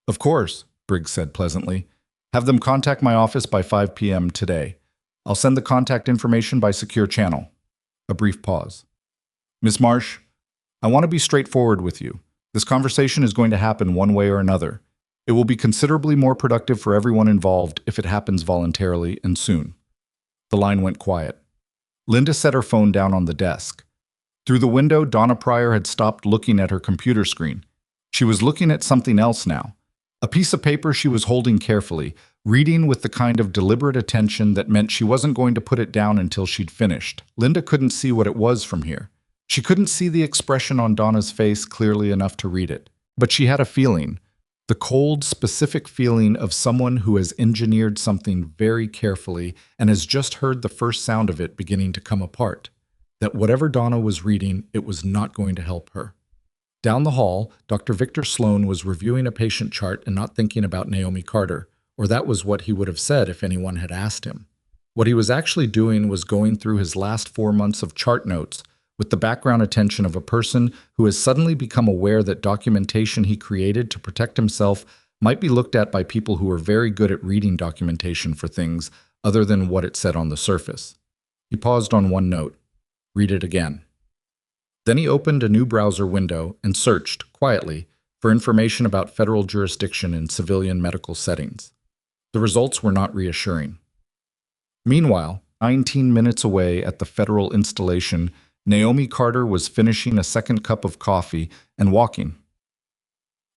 S1: "Of course," Briggs said pleasantly. "Have them contact my office by 5 p.m. today. I'll send the contact information by secure channel." A brief pause. Miss Marsh, I want to be straightforward with you. This conversation is going to happen one way or another. It will be considerably more productive for everyone involved if it happens voluntarily and soon. The line went quiet. Linda set her phone down on the desk. Through the window, Donna Pryor had stopped looking at her computer screen. She was looking at something else now. A piece of paper she was holding carefully, reading with the kind of deliberate attention that meant she wasn't going to put it down until she'd finished. Linda couldn't see what it was from here. She couldn't see the expression on Donna's face clearly enough to read it. But she had a feeling. The cold, specific feeling of someone who has engineered something very carefully and has just heard the first sound of it beginning to come apart. That whatever Donna was reading, it was not going to help her. Down the hall, Dr. Victor Sloan was reviewing a patient chart and not thinking about Naomi Carter, or that was what he would have said if anyone had asked him. What he was actually doing was going through his last 4 months of chart notes with the background attention of a person who has suddenly become aware that documentation he created to protect himself might be looked at by people who are very good at reading documentation for things other than what it said on the surface. He paused on one note. Read it again. Then he opened a new browser window and searched, quietly, for information about federal jurisdiction in civilian medical settings. The results were not reassuring. Meanwhile, 19 minutes away at the federal installation, Naomi Carter was finishing a second cup of coffee and walking.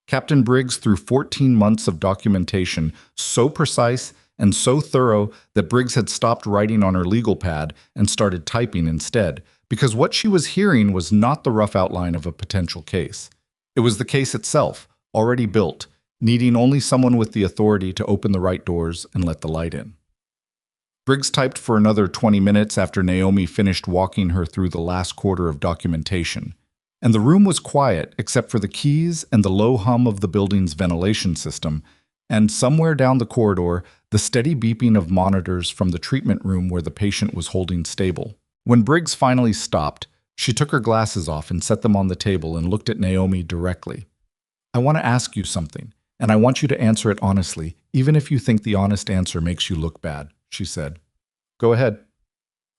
S1: Captain Briggs threw 14 months of documentation so precise and so thorough that Briggs had stopped writing on her legal pad and started typing instead, because what she was hearing was not the rough outline of a potential case. It was the case itself, already built, needing only someone with the authority to open the right doors and let the light in. Briggs typed for another 20 minutes after Naomi finished walking her through the last quarter of documentation, and the room was quiet except for the keys and the low hum of the building's ventilation system, and somewhere down the corridor, the steady beeping of monitors from the treatment room where the patient was holding stable. When Briggs finally stopped, she took her glasses off and set them on the table and looked at Naomi directly. I want to ask you something, and I want you to answer it honestly, even if you think the honest answer makes you look bad, she said. Go ahead.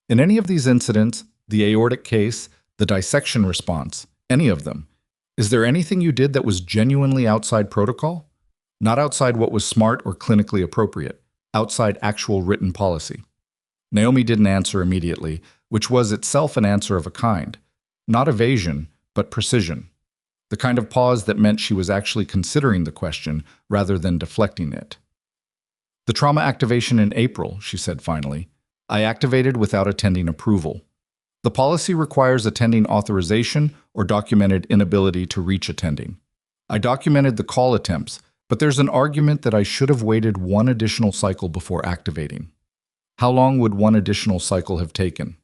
S1: In any of these incidents, the aortic case, the dissection response, any of them, is there anything you did that was genuinely outside protocol? Not outside what was smart or clinically appropriate, outside actual written policy. Naomi didn't answer immediately, which was itself an answer of a kind. Not evasion, but precision. The kind of pause that meant she was actually considering the question rather than deflecting it. The trauma activation in April, she said finally, I activated without attending approval. The policy requires attending authorization or documented inability to reach attending. I documented the call attempts, but there's an argument that I should have waited one additional cycle before activating. How long would one additional cycle have taken?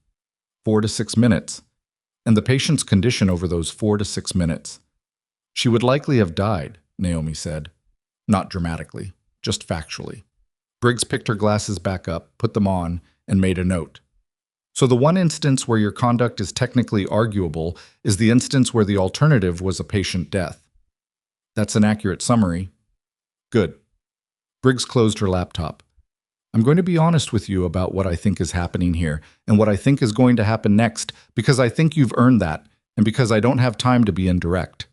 S1: 4 to 6 minutes. And the patient's condition over those 4 to 6 minutes. She would likely have died, Naomi said. Not dramatically, just factually. Briggs picked her glasses back up, put them on, and made a note. So the one instance where your conduct is technically arguable is the instance where the alternative was a patient death. That's an accurate summary. Good. Briggs closed her laptop. I'm going to be honest with you about what I think is happening here and what I think is going to happen next because I think you've earned that and because I don't have time to be indirect.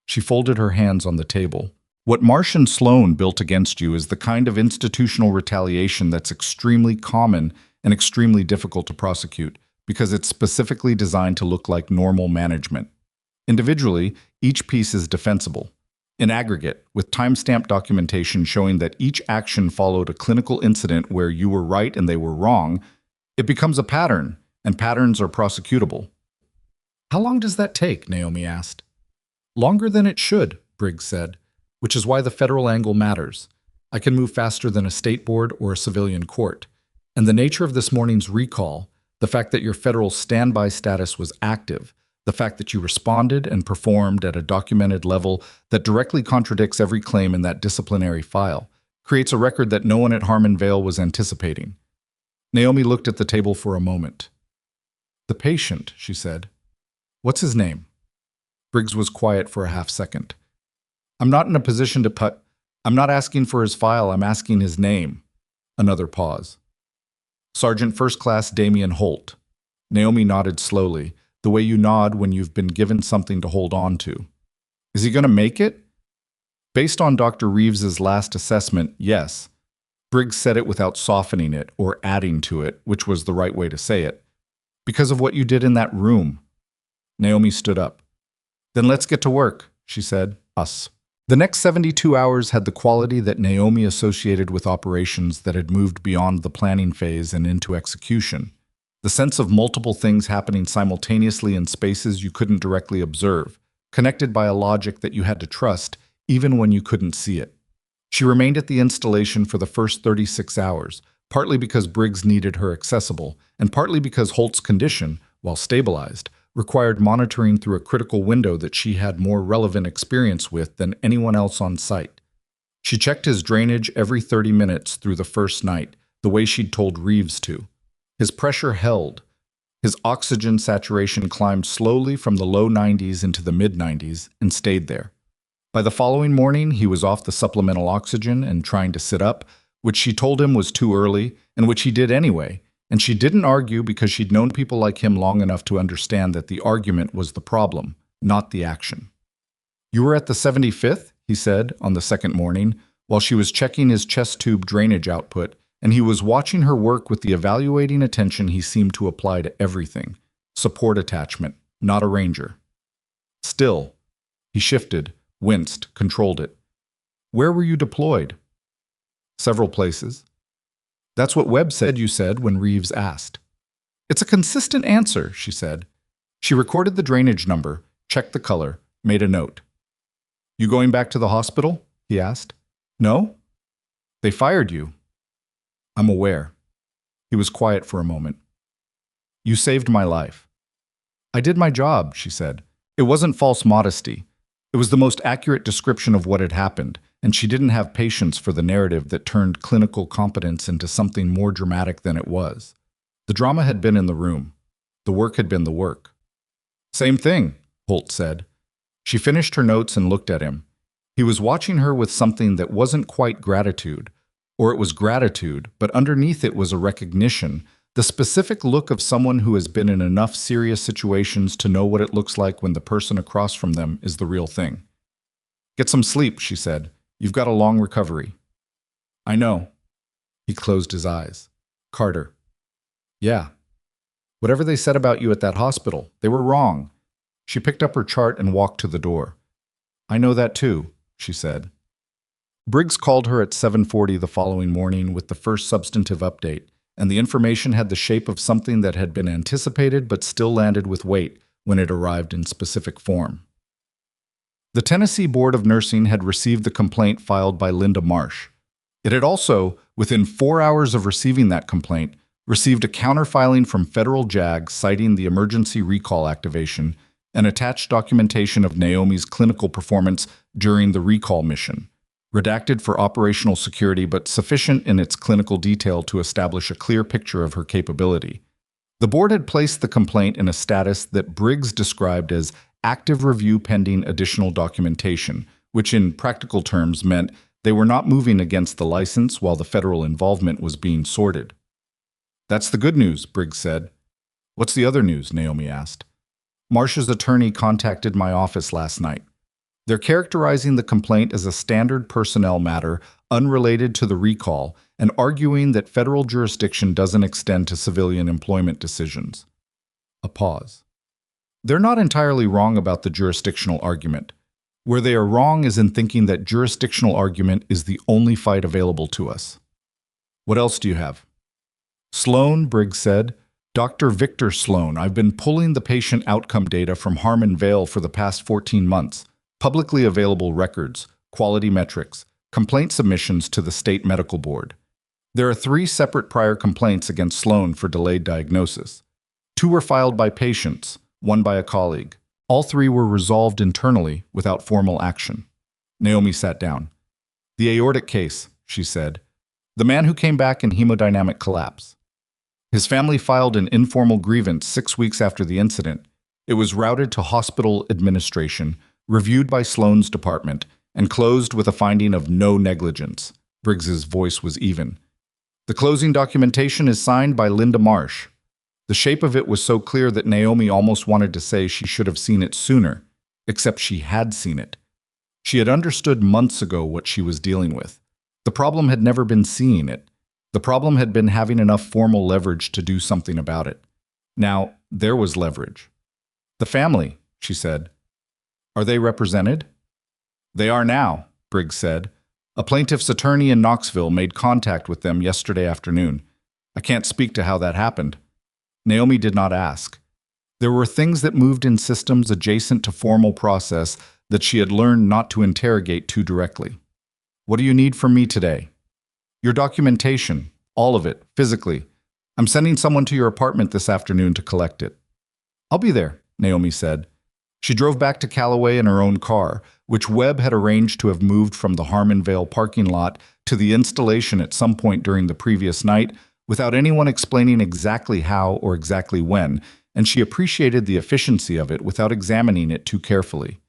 S1: She folded her hands on the table. What Marsh and Sloan built against you is the kind of institutional retaliation that's extremely common and extremely difficult to prosecute because it's specifically designed to look like normal management. Individually, each piece is defensible. In aggregate, with timestamp documentation showing that each action followed a clinical incident where you were right and they were wrong, it becomes a pattern, and patterns are prosecutable. How long does that take? Naomi asked. Longer than it should, Briggs said, which is why the federal angle matters. I can move faster than a state board or a civilian court. And the nature of this morning's recall, the fact that your federal standby status was active, the fact that you responded and performed at a documented level that directly contradicts every claim in that disciplinary file, creates a record that no one at Harmon Vale was anticipating. Naomi looked at the table for a moment. The patient, she said. What's his name? Briggs was quiet for a half second. I'm not in a position to I'm not asking for his file, I'm asking his name. Another pause. Sergeant First Class Damian Holt. Naomi nodded slowly. the way you nod when you've been given something to hold on to. Is he going to make it? Based on Dr. Reeves's last assessment, yes. Briggs said it without softening it or adding to it, which was the right way to say it. Because of what you did in that room. Naomi stood up. Then let's get to work, she said. Us. The next 72 hours had the quality that Naomi associated with operations that had moved beyond the planning phase and into execution. The sense of multiple things happening simultaneously in spaces you couldn't directly observe, connected by a logic that you had to trust, even when you couldn't see it. She remained at the installation for the first 36 hours, partly because Briggs needed her accessible, and partly because Holt's condition, while stabilized, required monitoring through a critical window that she had more relevant experience with than anyone else on site. She checked his drainage every 30 minutes through the first night, the way she'd told Reeves to. His pressure held. His oxygen saturation climbed slowly from the low 90s into the mid-90s and stayed there. By the following morning, he was off the supplemental oxygen and trying to sit up, which she told him was too early, and which he did anyway. And she didn't argue because she'd known people like him long enough to understand that the argument was the problem, not the action. You were at the 75th, he said on the second morning, while she was checking his chest tube drainage output, and he was watching her work with the evaluating attention he seemed to apply to everything. Support attachment, not a ranger. Still, he shifted, winced, controlled it. Where were you deployed? Several places. That's what Webb said you said when Reeves asked. It's a consistent answer, she said. She recorded the drainage number, checked the color, made a note. You going back to the hospital? He asked. No? They fired you. I'm aware. He was quiet for a moment. You saved my life. I did my job, she said. It wasn't false modesty. It was the most accurate description of what had happened, and she didn't have patience for the narrative that turned clinical competence into something more dramatic than it was. The drama had been in the room. The work had been the work. Same thing, Holt said. She finished her notes and looked at him. He was watching her with something that wasn't quite gratitude, or it was gratitude, but underneath it was a recognition, the specific look of someone who has been in enough serious situations to know what it looks like when the person across from them is the real thing. Get some sleep, she said. You've got a long recovery. I know. He closed his eyes. Carter. Yeah. Whatever they said about you at that hospital, they were wrong. She picked up her chart and walked to the door. I know that too, she said. Briggs called her at 7:40 the following morning with the first substantive update, and the information had the shape of something that had been anticipated but still landed with weight when it arrived in specific form. The Tennessee Board of Nursing had received the complaint filed by Linda Marsh. It had also, within 4 hours of receiving that complaint, received a counterfiling from federal JAG citing the emergency recall activation and attached documentation of Naomi's clinical performance during the recall mission, redacted for operational security but sufficient in its clinical detail to establish a clear picture of her capability. The board had placed the complaint in a status that Briggs described as active review pending additional documentation, which in practical terms meant they were not moving against the license while the federal involvement was being sorted. That's the good news, Briggs said. What's the other news? Naomi asked. Marsh's attorney contacted my office last night. They're characterizing the complaint as a standard personnel matter unrelated to the recall and arguing that federal jurisdiction doesn't extend to civilian employment decisions. A pause. They're not entirely wrong about the jurisdictional argument. Where they are wrong is in thinking that jurisdictional argument is the only fight available to us. What else do you have? Sloan, Briggs said. Dr. Victor Sloan. I've been pulling the patient outcome data from Harmon Vale for the past 14 months. Publicly available records, quality metrics, complaint submissions to the state medical board. There are 3 separate prior complaints against Sloan for delayed diagnosis. 2 were filed by patients, 1 by a colleague. All 3 were resolved internally without formal action. Naomi sat down. The aortic case, she said. The man who came back in hemodynamic collapse. His family filed an informal grievance 6 weeks after the incident. It was routed to hospital administration, reviewed by Sloan's department, and closed with a finding of no negligence. Briggs's voice was even. The closing documentation is signed by Linda Marsh. The shape of it was so clear that Naomi almost wanted to say she should have seen it sooner, except she had seen it. She had understood months ago what she was dealing with. The problem had never been seeing it. The problem had been having enough formal leverage to do something about it. Now, there was leverage. "The family," she said. "Are they represented?" "They are now," Briggs said. "A plaintiff's attorney in Knoxville made contact with them yesterday afternoon. I can't speak to how that happened." Naomi did not ask. There were things that moved in systems adjacent to formal process that she had learned not to interrogate too directly. "What do you need from me today?" "Your documentation, all of it, physically. I'm sending someone to your apartment this afternoon to collect it." "I'll be there," Naomi said. She drove back to Callaway in her own car, which Webb had arranged to have moved from the Harmonvale parking lot to the installation at some point during the previous night, without anyone explaining exactly how or exactly when, and she appreciated the efficiency of it without examining it too carefully.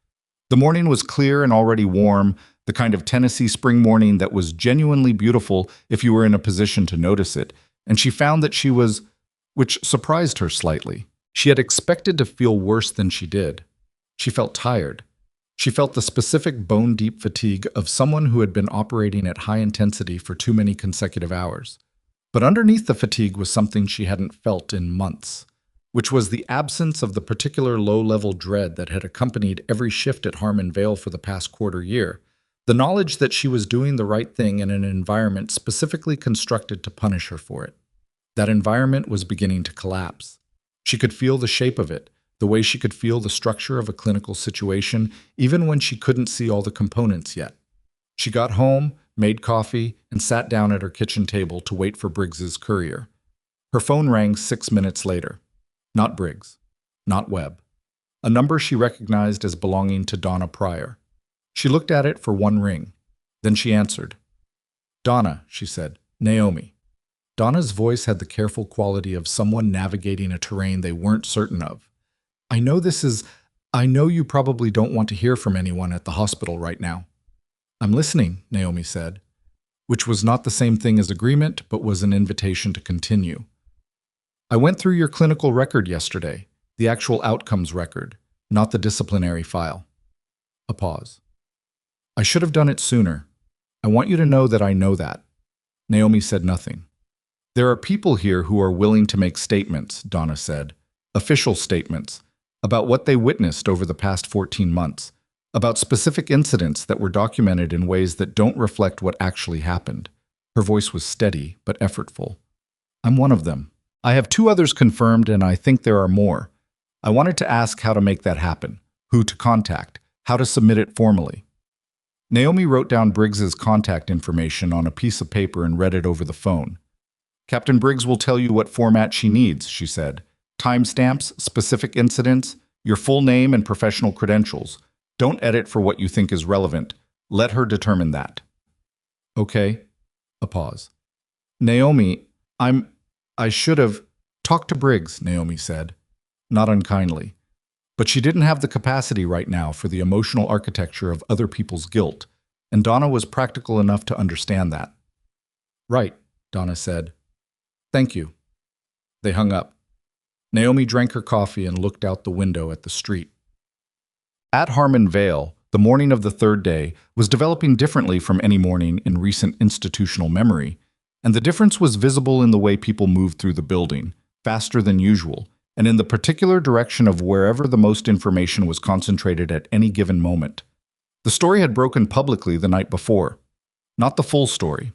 S1: The morning was clear and already warm, the kind of Tennessee spring morning that was genuinely beautiful if you were in a position to notice it, and she found that she was, which surprised her slightly. She had expected to feel worse than she did. She felt tired. She felt the specific bone-deep fatigue of someone who had been operating at high intensity for too many consecutive hours. But underneath the fatigue was something she hadn't felt in months, which was the absence of the particular low-level dread that had accompanied every shift at Harmonvale for the past quarter year, the knowledge that she was doing the right thing in an environment specifically constructed to punish her for it. That environment was beginning to collapse. She could feel the shape of it, the way she could feel the structure of a clinical situation, even when she couldn't see all the components yet. She got home, made coffee, and sat down at her kitchen table to wait for Briggs's courier. Her phone rang 6 minutes later. Not Briggs. Not Webb. A number she recognized as belonging to Donna Pryor. She looked at it for one ring. Then she answered. "Donna," she said. "Naomi." Donna's voice had the careful quality of someone navigating a terrain they weren't certain of. I know you probably don't want to hear from anyone at the hospital right now." "I'm listening," Naomi said, which was not the same thing as agreement, but was an invitation to continue. "I went through your clinical record yesterday, the actual outcomes record, not the disciplinary file." A pause. "I should have done it sooner. I want you to know that I know that." Naomi said nothing. "There are people here who are willing to make statements," Donna said, "official statements, about what they witnessed over the past 14 months, about specific incidents that were documented in ways that don't reflect what actually happened." Her voice was steady, but effortful. "I'm one of them. I have 2 others confirmed, and I think there are more. I wanted to ask how to make that happen, who to contact, how to submit it formally." Naomi wrote down Briggs's contact information on a piece of paper and read it over the phone. "Captain Briggs will tell you what format she needs," she said. "Timestamps, specific incidents, your full name and professional credentials. Don't edit for what you think is relevant. Let her determine that." "Okay." A pause. "Naomi, I should have talked to Briggs," Naomi said, not unkindly. But she didn't have the capacity right now for the emotional architecture of other people's guilt, and Donna was practical enough to understand that. "Right," Donna said. "Thank you." They hung up. Naomi drank her coffee and looked out the window at the street. At Harmonvale, the morning of the 3rd day was developing differently from any morning in recent institutional memory, and the difference was visible in the way people moved through the building, faster than usual, and in the particular direction of wherever the most information was concentrated at any given moment. The story had broken publicly the night before. Not the full story,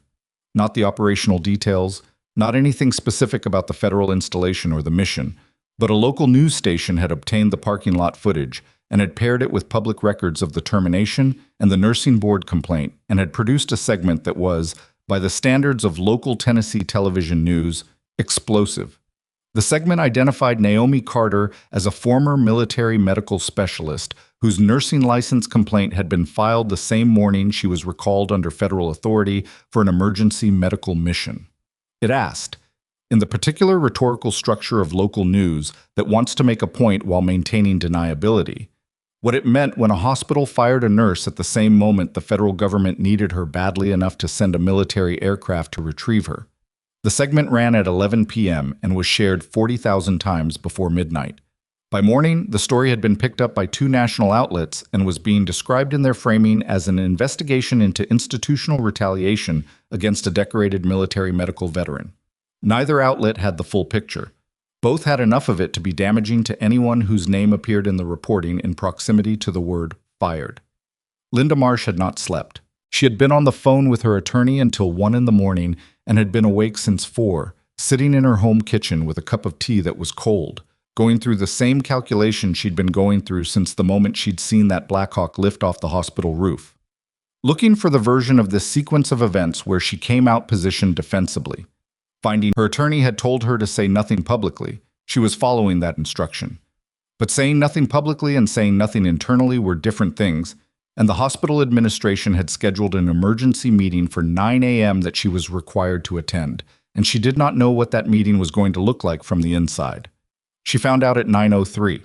S1: not the operational details, not anything specific about the federal installation or the mission, but a local news station had obtained the parking lot footage and had paired it with public records of the termination and the nursing board complaint and had produced a segment that was, by the standards of local Tennessee television news, explosive. The segment identified Naomi Carter as a former military medical specialist whose nursing license complaint had been filed the same morning she was recalled under federal authority for an emergency medical mission. It asked, in the particular rhetorical structure of local news that wants to make a point while maintaining deniability, what it meant when a hospital fired a nurse at the same moment the federal government needed her badly enough to send a military aircraft to retrieve her. The segment ran at 11 p.m. and was shared 40,000 times before midnight. By morning, the story had been picked up by 2 national outlets and was being described in their framing as an investigation into institutional retaliation against a decorated military medical veteran. Neither outlet had the full picture. Both had enough of it to be damaging to anyone whose name appeared in the reporting in proximity to the word fired. Linda Marsh had not slept. She had been on the phone with her attorney until 1 in the morning and had been awake since 4, sitting in her home kitchen with a cup of tea that was cold, going through the same calculation she'd been going through since the moment she'd seen that Blackhawk lift off the hospital roof. Looking for the version of this sequence of events where she came out positioned defensively. Finding her attorney had told her to say nothing publicly, she was following that instruction. But saying nothing publicly and saying nothing internally were different things, and the hospital administration had scheduled an emergency meeting for 9 a.m. that she was required to attend, and she did not know what that meeting was going to look like from the inside. She found out at 9:03.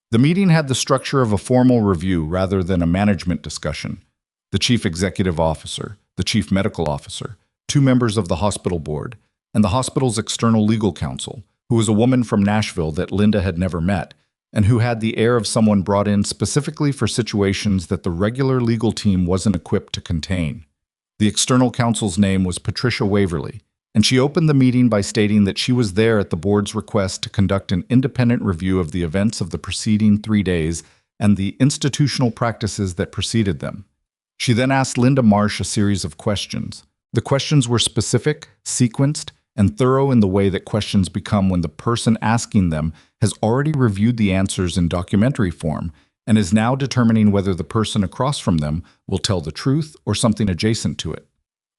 S1: The meeting had the structure of a formal review rather than a management discussion. The chief executive officer, the chief medical officer, 2 members of the hospital board, and the hospital's external legal counsel, who was a woman from Nashville that Linda had never met, and who had the air of someone brought in specifically for situations that the regular legal team wasn't equipped to contain. The external counsel's name was Patricia Waverly, and she opened the meeting by stating that she was there at the board's request to conduct an independent review of the events of the preceding 3 days and the institutional practices that preceded them. She then asked Linda Marsh a series of questions. The questions were specific, sequenced, and thorough in the way that questions become when the person asking them has already reviewed the answers in documentary form and is now determining whether the person across from them will tell the truth or something adjacent to it.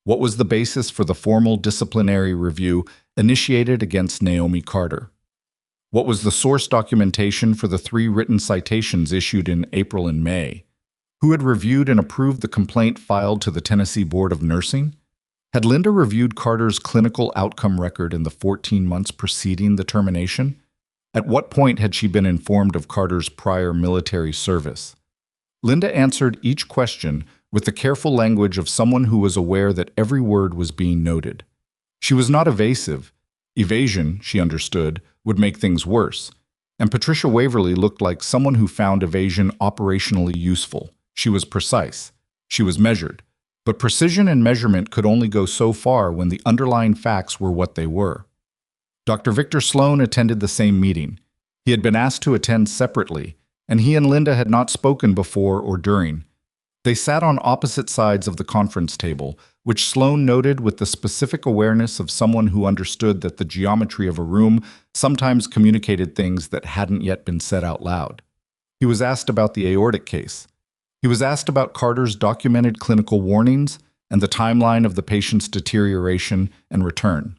S1: What was the basis for the formal disciplinary review initiated against Naomi Carter? What was the source documentation for the 3 written citations issued in April and May? Who had reviewed and approved the complaint filed to the Tennessee Board of Nursing? Had Linda reviewed Carter's clinical outcome record in the 14 months preceding the termination? At what point had she been informed of Carter's prior military service? Linda answered each question with the careful language of someone who was aware that every word was being noted. She was not evasive. Evasion, she understood, would make things worse. And Patricia Waverly looked like someone who found evasion operationally useful. She was precise. She was measured. But precision and measurement could only go so far when the underlying facts were what they were. Dr. Victor Sloan attended the same meeting. He had been asked to attend separately, and he and Linda had not spoken before or during. They sat on opposite sides of the conference table, which Sloan noted with the specific awareness of someone who understood that the geometry of a room sometimes communicated things that hadn't yet been said out loud. He was asked about the aortic case. He was asked about Carter's documented clinical warnings and the timeline of the patient's deterioration and return.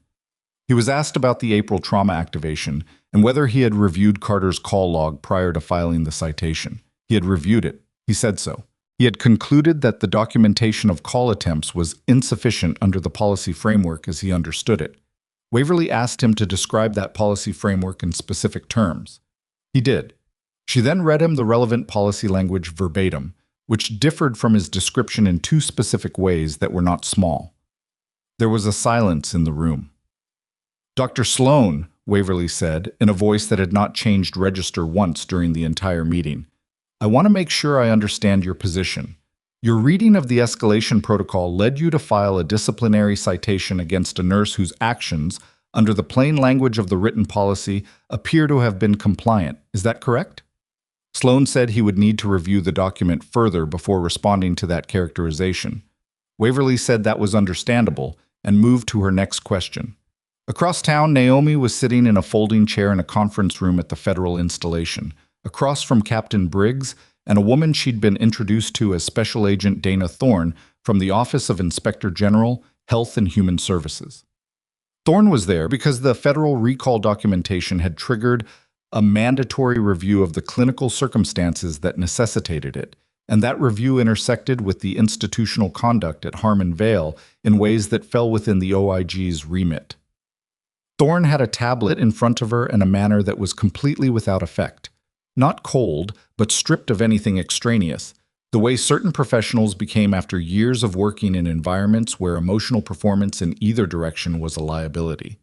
S1: He was asked about the April trauma activation and whether he had reviewed Carter's call log prior to filing the citation. He had reviewed it. He said so. He had concluded that the documentation of call attempts was insufficient under the policy framework as he understood it. Waverly asked him to describe that policy framework in specific terms. He did. She then read him the relevant policy language verbatim, which differed from his description in 2 specific ways that were not small. There was a silence in the room. "Dr. Sloan," Waverly said, in a voice that had not changed register once during the entire meeting, "I want to make sure I understand your position. Your reading of the escalation protocol led you to file a disciplinary citation against a nurse whose actions, under the plain language of the written policy, appear to have been compliant. Is that correct?" Sloan said he would need to review the document further before responding to that characterization. Waverly said that was understandable and moved to her next question. Across town, Naomi was sitting in a folding chair in a conference room at the federal installation, across from Captain Briggs and a woman she'd been introduced to as Special Agent Dana Thorne from the Office of Inspector General, Health and Human Services. Thorne was there because the federal recall documentation had triggered a mandatory review of the clinical circumstances that necessitated it, and that review intersected with the institutional conduct at Harmon Vale in ways that fell within the OIG's remit. Thorne had a tablet in front of her in a manner that was completely without effect. Not cold, but stripped of anything extraneous, the way certain professionals became after years of working in environments where emotional performance in either direction was a liability.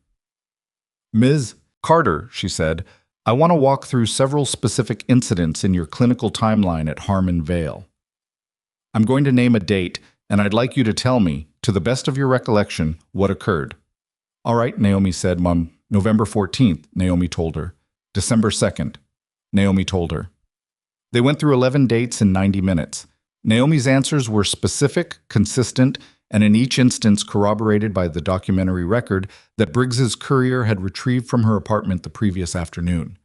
S1: Ms. Carter, she said, I want to walk through several specific incidents in your clinical timeline at Harmon Vale. I'm going to name a date, and I'd like you to tell me, to the best of your recollection, what occurred. All right, Naomi said, Mom. November 14th, Naomi told her. December 2nd, Naomi told her. They went through 11 dates in 90 minutes. Naomi's answers were specific, consistent, and in each instance corroborated by the documentary record that Briggs's courier had retrieved from her apartment the previous afternoon.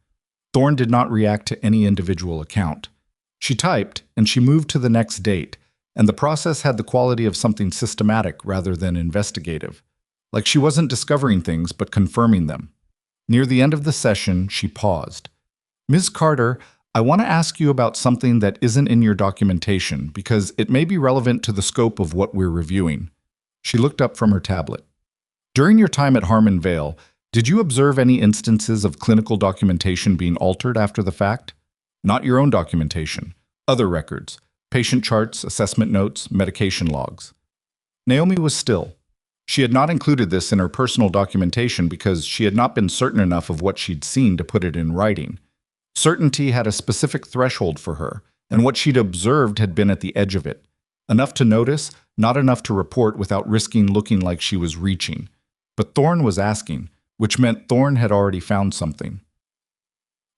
S1: Thorne did not react to any individual account. She typed, and she moved to the next date, and the process had the quality of something systematic rather than investigative. Like she wasn't discovering things, but confirming them. Near the end of the session, she paused. Ms. Carter, I want to ask you about something that isn't in your documentation because it may be relevant to the scope of what we're reviewing. She looked up from her tablet. During your time at Harmon Vale, did you observe any instances of clinical documentation being altered after the fact? Not your own documentation. Other records. Patient charts, assessment notes, medication logs. Naomi was still. She had not included this in her personal documentation because she had not been certain enough of what she'd seen to put it in writing. Certainty had a specific threshold for her, and what she'd observed had been at the edge of it. Enough to notice, not enough to report without risking looking like she was reaching. But Thorne was asking, which meant Thorne had already found something.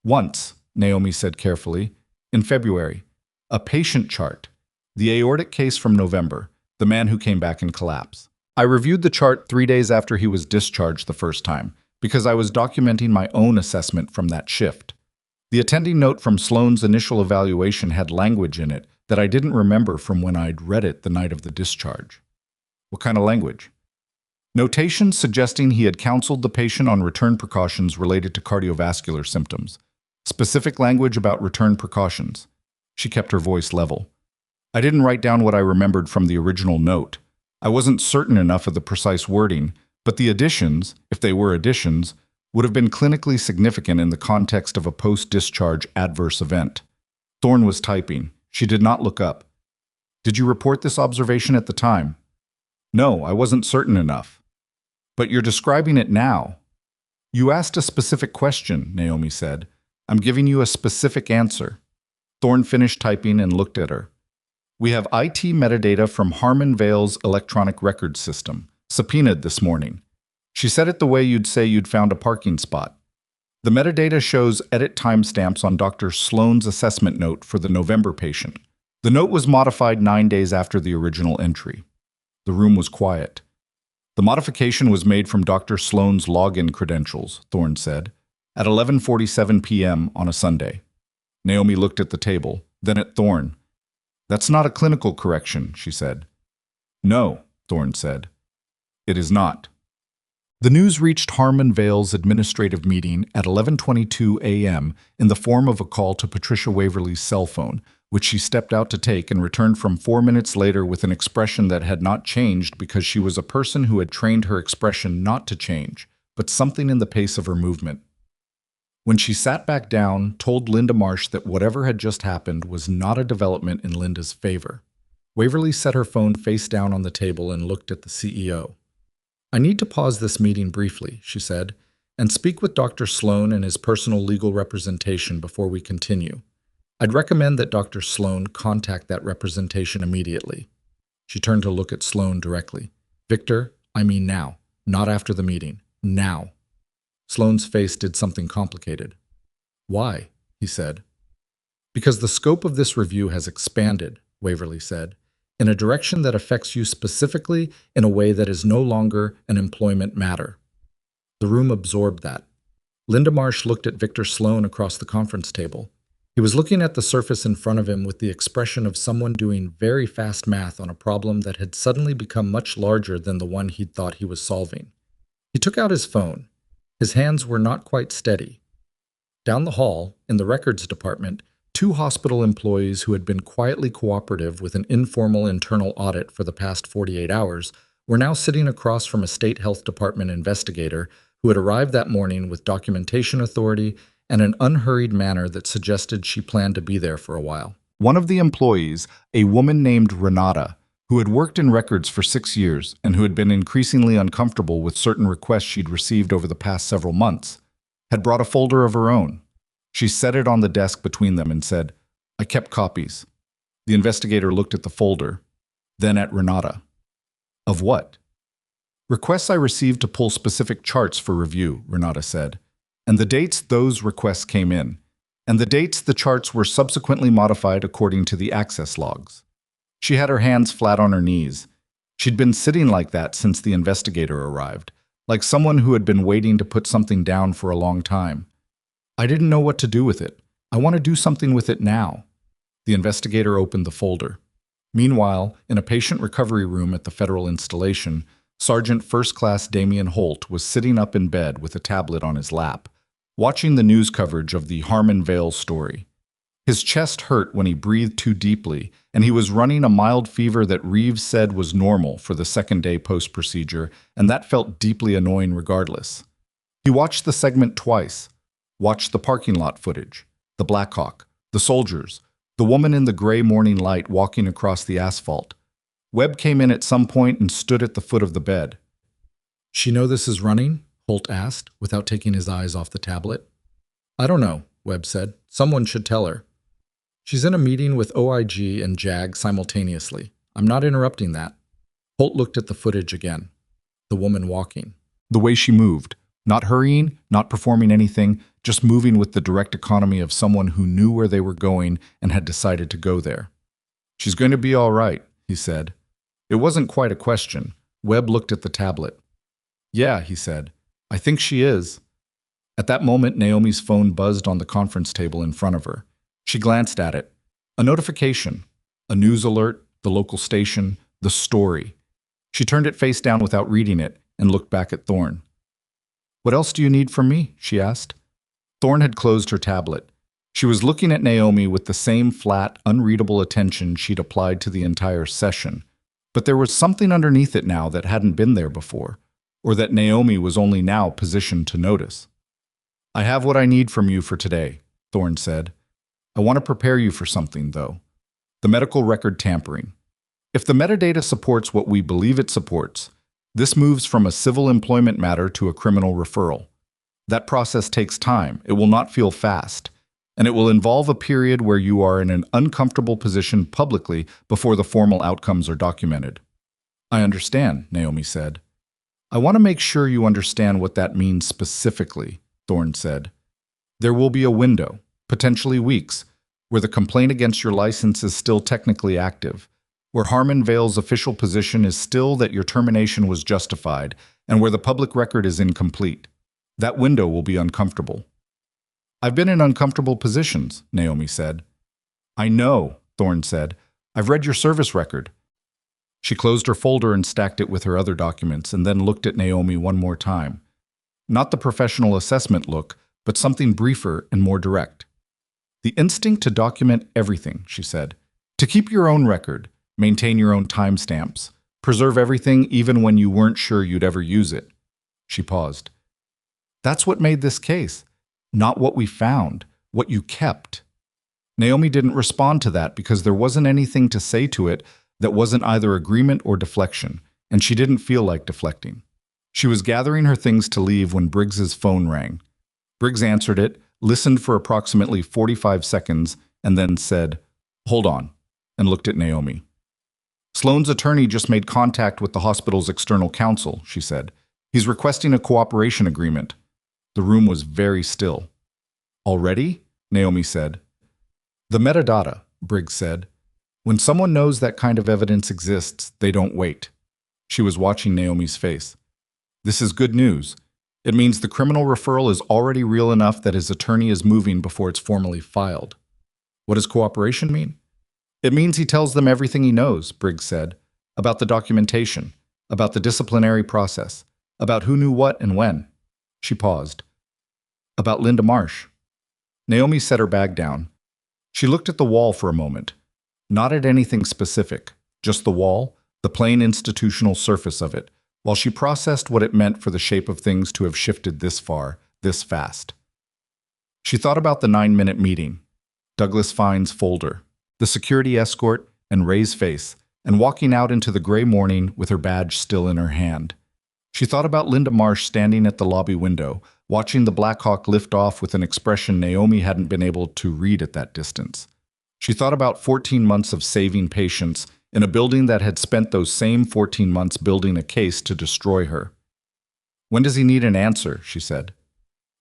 S1: Once, Naomi said carefully, in February, a patient chart, the aortic case from November, the man who came back in collapse. I reviewed the chart 3 days after he was discharged the first time, because I was documenting my own assessment from that shift. The attending note from Sloane's initial evaluation had language in it that I didn't remember from when I'd read it the night of the discharge. What kind of language? Notations suggesting he had counseled the patient on return precautions related to cardiovascular symptoms. Specific language about return precautions. She kept her voice level. I didn't write down what I remembered from the original note. I wasn't certain enough of the precise wording, but the additions, if they were additions, would have been clinically significant in the context of a post-discharge adverse event. Thorne was typing. She did not look up. Did you report this observation at the time? No, I wasn't certain enough. But you're describing it now. You asked a specific question, Naomi said. I'm giving you a specific answer. Thorne finished typing and looked at her. We have IT metadata from Harmon Vale's electronic records system, subpoenaed this morning. She said it the way you'd say you'd found a parking spot. The metadata shows edit timestamps on Dr. Sloane's assessment note for the November patient. The note was modified 9 days after the original entry. The room was quiet. The modification was made from Dr. Sloane's login credentials, Thorne said, at 11:47 p.m. on a Sunday. Naomi looked at the table, then at Thorne. That's not a clinical correction, she said. No, Thorne said. It is not. The news reached Harmon Vale's administrative meeting at 11:22 a.m. in the form of a call to Patricia Waverly's cell phone, which she stepped out to take and returned from 4 minutes later with an expression that had not changed because she was a person who had trained her expression not to change, but something in the pace of her movement. When she sat back down, told Linda Marsh that whatever had just happened was not a development in Linda's favor. Waverly set her phone face down on the table and looked at the CEO. I need to pause this meeting briefly, she said, and speak with Dr. Sloane and his personal legal representation before we continue. I'd recommend that Dr. Sloane contact that representation immediately. She turned to look at Sloane directly. Victor, I mean now, not after the meeting. Now. Sloane's face did something complicated. Why? He said. Because the scope of this review has expanded, Waverly said, in a direction that affects you specifically in a way that is no longer an employment matter. The room absorbed that. Linda Marsh looked at Victor Sloane across the conference table. He was looking at the surface in front of him with the expression of someone doing very fast math on a problem that had suddenly become much larger than the one he'd thought he was solving. He took out his phone. His hands were not quite steady. Down the hall, in the records department, 2 hospital employees who had been quietly cooperative with an informal internal audit for the past 48 hours were now sitting across from a state health department investigator who had arrived that morning with documentation authority and an unhurried manner that suggested she planned to be there for a while. One of the employees, a woman named Renata, who had worked in records for 6 years and who had been increasingly uncomfortable with certain requests she'd received over the past several months, had brought a folder of her own. She set it on the desk between them and said, "I kept copies." The investigator looked at the folder, then at Renata. "Of what?" "Requests I received to pull specific charts for review," Renata said, "and the dates those requests came in, and the dates the charts were subsequently modified according to the access logs." She had her hands flat on her knees. She'd been sitting like that since the investigator arrived, like someone who had been waiting to put something down for a long time. "I didn't know what to do with it. I want to do something with it now." The investigator opened the folder. Meanwhile, in a patient recovery room at the federal installation, Sergeant First Class Damian Holt was sitting up in bed with a tablet on his lap, watching the news coverage of the Harmon Vale story. His chest hurt when he breathed too deeply, and he was running a mild fever that Reeves said was normal for the second day post-procedure, and that felt deeply annoying regardless. He watched the segment twice, watched the parking lot footage, the Blackhawk, the soldiers, the woman in the gray morning light walking across the asphalt. Webb came in at some point and stood at the foot of the bed. "She know this is running?" Holt asked, without taking his eyes off the tablet. "I don't know," Webb said. "Someone should tell her." "She's in a meeting with OIG and JAG simultaneously. I'm not interrupting that." Holt looked at the footage again. The woman walking. The way she moved. Not hurrying, not performing anything, just moving with the direct economy of someone who knew where they were going and had decided to go there. "She's going to be all right," he said. It wasn't quite a question. Webb looked at the tablet. "Yeah," he said. "I think she is." At that moment, Naomi's phone buzzed on the conference table in front of her. She glanced at it. A notification. A news alert, the local station, the story. She turned it face down without reading it and looked back at Thorne. "What else do you need from me?" she asked. Thorne had closed her tablet. She was looking at Naomi with the same flat, unreadable attention she'd applied to the entire session. But there was something underneath it now that hadn't been there before, or that Naomi was only now positioned to notice. "I have what I need from you for today," Thorne said. "I want to prepare you for something, though. The medical record tampering. If the metadata supports what we believe it supports, this moves from a civil employment matter to a criminal referral. That process takes time, it will not feel fast, and it will involve a period where you are in an uncomfortable position publicly before the formal outcomes are documented." "I understand," Naomi said. "I want to make sure you understand what that means specifically," Thorne said. "There will be a window, potentially weeks, where the complaint against your license is still technically active, where Harmon Vale's official position is still that your termination was justified, and where the public record is incomplete. That window will be uncomfortable." "I've been in uncomfortable positions," Naomi said. "I know," Thorne said. "I've read your service record." She closed her folder and stacked it with her other documents, and then looked at Naomi one more time. Not the professional assessment look, but something briefer and more direct. "The instinct to document everything," she said. "To keep your own record, maintain your own timestamps, preserve everything even when you weren't sure you'd ever use it." She paused. "That's what made this case. Not what we found, what you kept." Naomi didn't respond to that because there wasn't anything to say to it that wasn't either agreement or deflection, and she didn't feel like deflecting. She was gathering her things to leave when Briggs's phone rang. Briggs answered it, listened for approximately 45 seconds, and then said, "Hold on," and looked at Naomi. "Sloan's attorney just made contact with the hospital's external counsel," she said. "He's requesting a cooperation agreement." The room was very still. "Already?" Naomi said. "The metadata," Briggs said. "When someone knows that kind of evidence exists, they don't wait." She was watching Naomi's face. "This is good news. It means the criminal referral is already real enough that his attorney is moving before it's formally filed." "What does cooperation mean?" "It means he tells them everything he knows," Briggs said, "about the documentation, about the disciplinary process, about who knew what and when." She paused. "About Linda Marsh." Naomi set her bag down. She looked at the wall for a moment. Not at anything specific, just the wall, the plain institutional surface of it, while she processed what it meant for the shape of things to have shifted this far, this fast. She thought about the 9-minute meeting, Douglas Fine's folder, the security escort, and Ray's face, and walking out into the gray morning with her badge still in her hand. She thought about Linda Marsh standing at the lobby window, watching the Black Hawk lift off with an expression Naomi hadn't been able to read at that distance. She thought about 14 months of saving patients in a building that had spent those same 14 months building a case to destroy her. "When does he need an answer?" she said.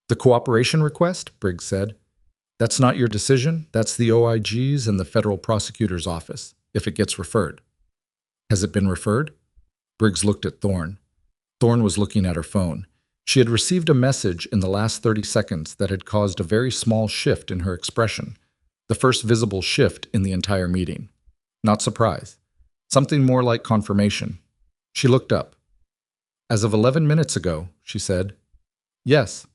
S1: "The cooperation request?" Briggs said. "That's not your decision. That's the OIG's and the federal prosecutor's office, if it gets referred." "Has it been referred?" Briggs looked at Thorne. Thorne was looking at her phone. She had received a message in the last 30 seconds that had caused a very small shift in her expression, the first visible shift in the entire meeting. Not surprise. Something more like confirmation. She looked up. "As of 11 minutes ago," she said. "Yes."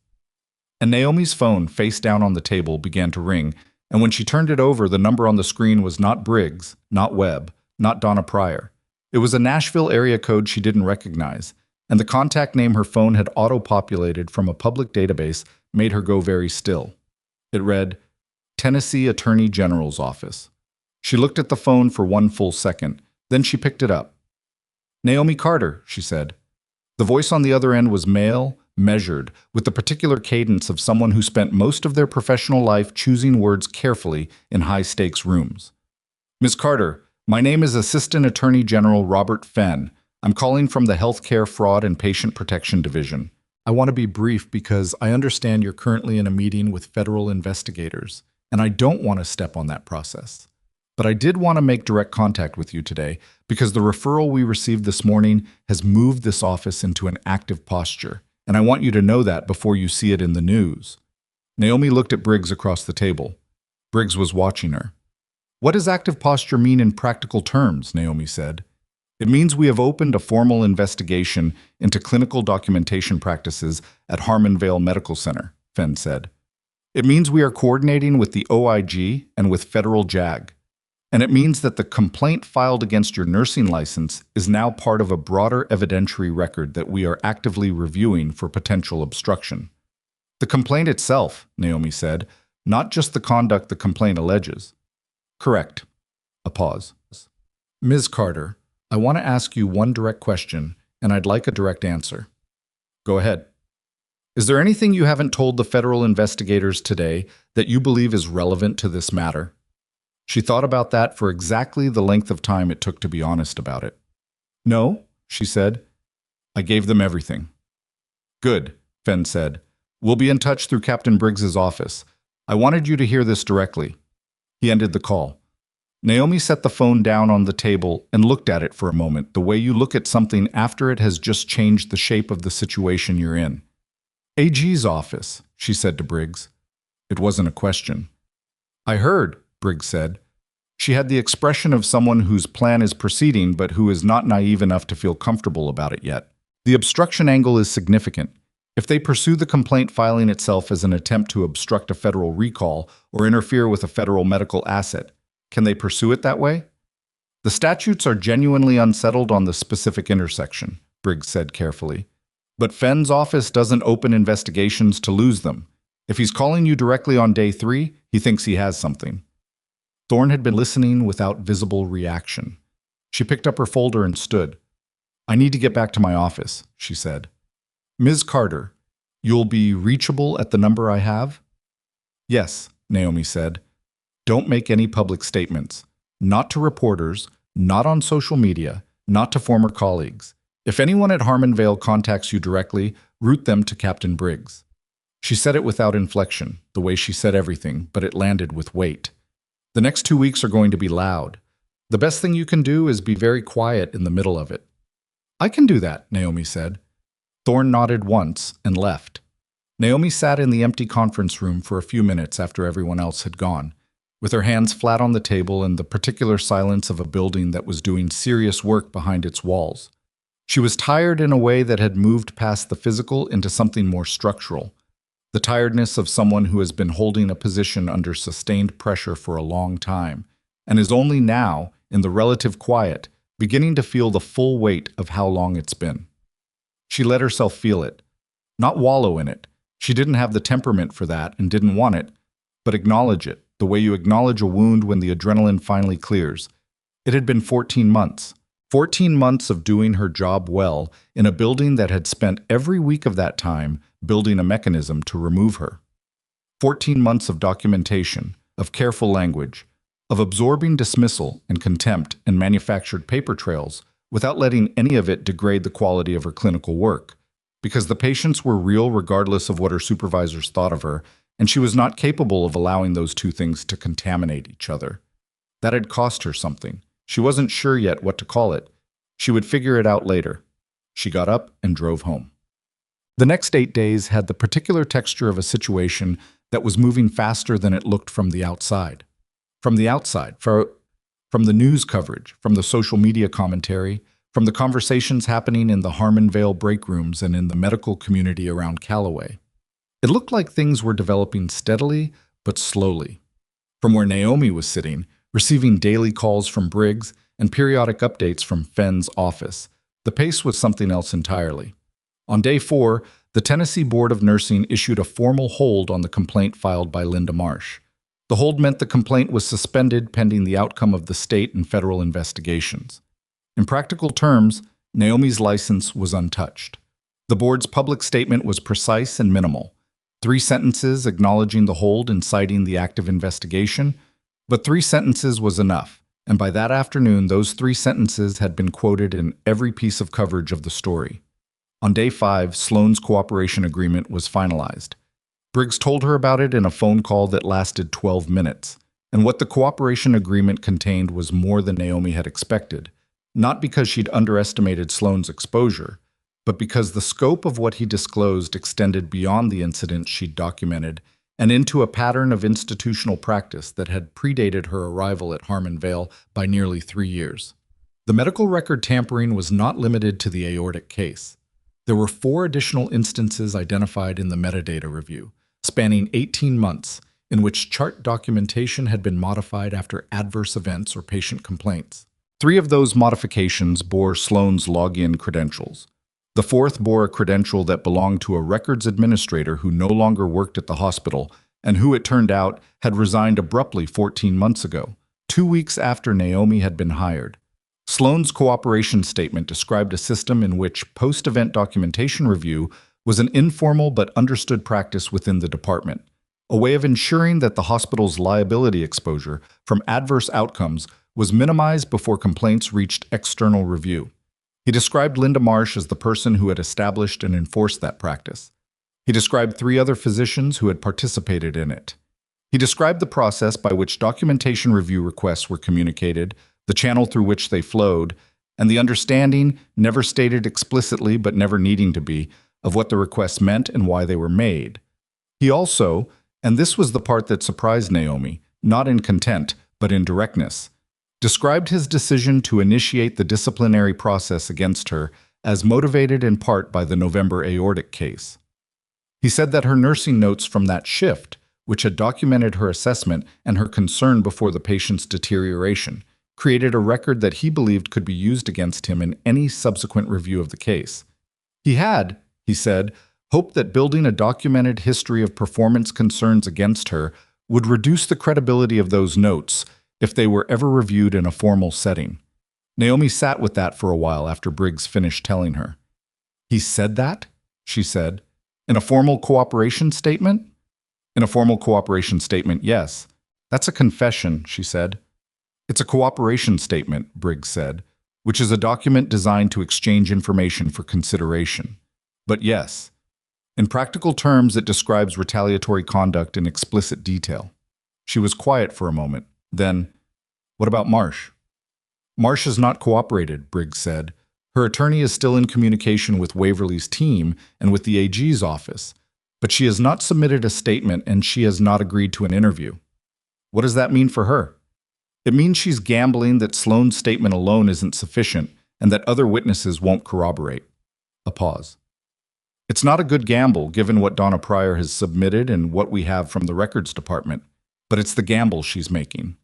S1: And Naomi's phone, face down on the table, began to ring, and when she turned it over, the number on the screen was not Briggs, not Webb, not Donna Pryor. It was a Nashville area code she didn't recognize, and the contact name her phone had auto-populated from a public database made her go very still. It read, Tennessee Attorney General's Office. She looked at the phone for one full second, then she picked it up. "Naomi Carter," she said. The voice on the other end was male, measured, with the particular cadence of someone who spent most of their professional life choosing words carefully in high-stakes rooms. "Ms. Carter, my name is Assistant Attorney General Robert Fenn. I'm calling from the Healthcare Fraud and Patient Protection Division. I want to be brief because I understand you're currently in a meeting with federal investigators, and I don't want to step on that process. But I did want to make direct contact with you today because the referral we received this morning has moved this office into an active posture, and I want you to know that before you see it in the news." Naomi looked at Briggs across the table. Briggs was watching her. "What does active posture mean in practical terms?" Naomi said. "It means we have opened a formal investigation into clinical documentation practices at Harmonvale Medical Center," Fenn said. "It means we are coordinating with the OIG and with federal JAG. And it means that the complaint filed against your nursing license is now part of a broader evidentiary record that we are actively reviewing for potential obstruction." "The complaint itself," Naomi said, "not just the conduct the complaint alleges." "Correct." A pause. "Ms. Carter, I want to ask you one direct question, and I'd like a direct answer." "Go ahead." "Is there anything you haven't told the federal investigators today that you believe is relevant to this matter?" She thought about that for exactly the length of time it took to be honest about it. "No," she said. "I gave them everything." "Good," Fenn said. "We'll be in touch through Captain Briggs's office. I wanted you to hear this directly." He ended the call. Naomi set the phone down on the table and looked at it for a moment, the way you look at something after it has just changed the shape of the situation you're in. "AG's office," she said to Briggs. It wasn't a question. "I heard," Briggs said. She had the expression of someone whose plan is proceeding but who is not naive enough to feel comfortable about it yet. "The obstruction angle is significant. If they pursue the complaint filing itself as an attempt to obstruct a federal recall or interfere with a federal medical asset, can they pursue it that way?" "The statutes are genuinely unsettled on the specific intersection," Briggs said carefully. "But Fenn's office doesn't open investigations to lose them. If he's calling you directly on day 3, he thinks he has something." Thorne had been listening without visible reaction. She picked up her folder and stood. "I need to get back to my office," she said. "Ms. Carter, you'll be reachable at the number I have?" "Yes," Naomi said. "Don't make any public statements. Not to reporters, not on social media, not to former colleagues. If anyone at Harmonvale contacts you directly, route them to Captain Briggs." She said it without inflection, the way she said everything, but it landed with weight. "The next 2 weeks are going to be loud. The best thing you can do is be very quiet in the middle of it." "I can do that," Naomi said. Thorne nodded once and left. Naomi sat in the empty conference room for a few minutes after everyone else had gone, with her hands flat on the table and the particular silence of a building that was doing serious work behind its walls. She was tired in a way that had moved past the physical into something more structural. The tiredness of someone who has been holding a position under sustained pressure for a long time, and is only now, in the relative quiet, beginning to feel the full weight of how long it's been. She let herself feel it. Not wallow in it. She didn't have the temperament for that and didn't want it, but acknowledge it, the way you acknowledge a wound when the adrenaline finally clears. It had been 14 months. 14 months of doing her job well in a building that had spent every week of that time building a mechanism to remove her. 14 months of documentation, of careful language, of absorbing dismissal and contempt and manufactured paper trails without letting any of it degrade the quality of her clinical work. Because the patients were real regardless of what her supervisors thought of her, and she was not capable of allowing those two things to contaminate each other. That had cost her something. She wasn't sure yet what to call it. She would figure it out later. She got up and drove home. The next 8 days had the particular texture of a situation that was moving faster than it looked from the outside. From the outside, from the news coverage, from the social media commentary, from the conversations happening in the Harmonvale break rooms and in the medical community around Callaway. It looked like things were developing steadily but slowly. From where Naomi was sitting, receiving daily calls from Briggs and periodic updates from Fenn's office, the pace was something else entirely. On day 4, the Tennessee Board of Nursing issued a formal hold on the complaint filed by Linda Marsh. The hold meant the complaint was suspended pending the outcome of the state and federal investigations. In practical terms, Naomi's license was untouched. The board's public statement was precise and minimal. 3 sentences acknowledging the hold and citing the active investigation, but 3 sentences was enough, and by that afternoon, those 3 sentences had been quoted in every piece of coverage of the story. On day 5, Sloan's cooperation agreement was finalized. Briggs told her about it in a phone call that lasted 12 minutes, and what the cooperation agreement contained was more than Naomi had expected, not because she'd underestimated Sloan's exposure, but because the scope of what he disclosed extended beyond the incidents she'd documented and into a pattern of institutional practice that had predated her arrival at Harmonvale by nearly 3 years. The medical record tampering was not limited to the aortic case. There were 4 additional instances identified in the metadata review, spanning 18 months, in which chart documentation had been modified after adverse events or patient complaints. 3 of those modifications bore Sloan's login credentials. The 4th bore a credential that belonged to a records administrator who no longer worked at the hospital and who, it turned out, had resigned abruptly 14 months ago, 2 weeks after Naomi had been hired. Sloan's cooperation statement described a system in which post-event documentation review was an informal but understood practice within the department, a way of ensuring that the hospital's liability exposure from adverse outcomes was minimized before complaints reached external review. He described Linda Marsh as the person who had established and enforced that practice. He described 3 other physicians who had participated in it. He described the process by which documentation review requests were communicated, the channel through which they flowed, and the understanding, never stated explicitly but never needing to be, of what the requests meant and why they were made. He also, and this was the part that surprised Naomi, not in contempt, but in directness, described his decision to initiate the disciplinary process against her as motivated in part by the November aortic case. He said that her nursing notes from that shift, which had documented her assessment and her concern before the patient's deterioration, created a record that he believed could be used against him in any subsequent review of the case. He had, he said, hoped that building a documented history of performance concerns against her would reduce the credibility of those notes if they were ever reviewed in a formal setting. Naomi sat with that for a while after Briggs finished telling her. "He said that?" she said. "In a formal cooperation statement?" "In a formal cooperation statement, yes. That's a confession," she said. "It's a cooperation statement," Briggs said, "which is a document designed to exchange information for consideration. But yes, in practical terms, it describes retaliatory conduct in explicit detail." She was quiet for a moment. Then, "What about Marsh?" "Marsh has not cooperated," Briggs said. "Her attorney is still in communication with Waverly's team and with the AG's office, but she has not submitted a statement and she has not agreed to an interview." "What does that mean for her?" "It means she's gambling that Sloan's statement alone isn't sufficient and that other witnesses won't corroborate." A pause. "It's not a good gamble given what Donna Pryor has submitted and what we have from the records department, but it's the gamble she's making."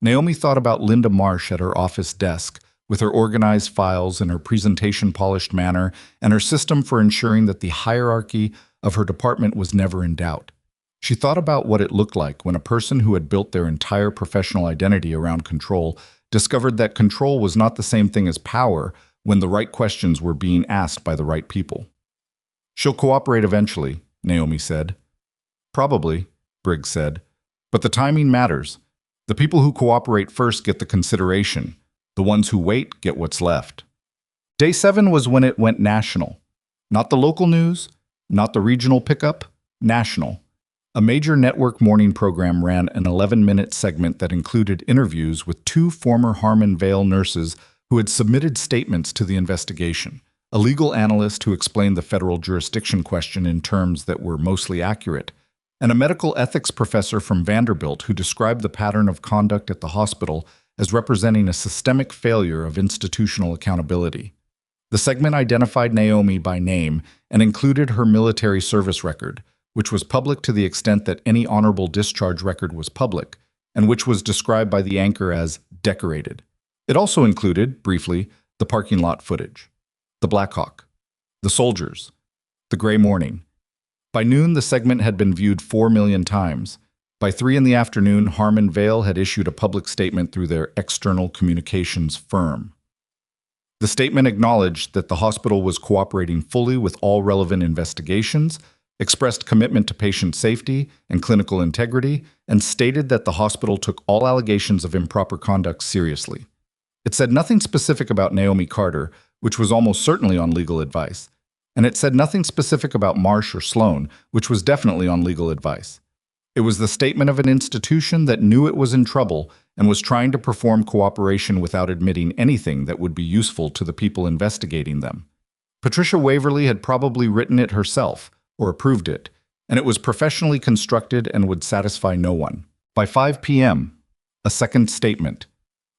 S1: Naomi thought about Linda Marsh at her office desk, with her organized files and her presentation-polished manner and her system for ensuring that the hierarchy of her department was never in doubt. She thought about what it looked like when a person who had built their entire professional identity around control discovered that control was not the same thing as power when the right questions were being asked by the right people. "She'll cooperate eventually," Naomi said. "Probably," Briggs said. "But the timing matters. The people who cooperate first get the consideration. The ones who wait get what's left." Day 7 was when it went national. Not the local news, not the regional pickup, national. A major network morning program ran an 11-minute segment that included interviews with 2 former Harmon Vale nurses who had submitted statements to the investigation, a legal analyst who explained the federal jurisdiction question in terms that were mostly accurate, and a medical ethics professor from Vanderbilt who described the pattern of conduct at the hospital as representing a systemic failure of institutional accountability. The segment identified Naomi by name and included her military service record, which was public to the extent that any honorable discharge record was public, and which was described by the anchor as decorated. It also included, briefly, the parking lot footage, the Black Hawk, the soldiers, the gray morning. By noon, the segment had been viewed 4 million times. By 3 in the afternoon, Harmon Vale had issued a public statement through their external communications firm. The statement acknowledged that the hospital was cooperating fully with all relevant investigations, expressed commitment to patient safety and clinical integrity, and stated that the hospital took all allegations of improper conduct seriously. It said nothing specific about Naomi Carter, which was almost certainly on legal advice, and it said nothing specific about Marsh or Sloan, which was definitely on legal advice. It was the statement of an institution that knew it was in trouble and was trying to perform cooperation without admitting anything that would be useful to the people investigating them. Patricia Waverly had probably written it herself, or approved it, and it was professionally constructed and would satisfy no one. By 5 p.m., a second statement,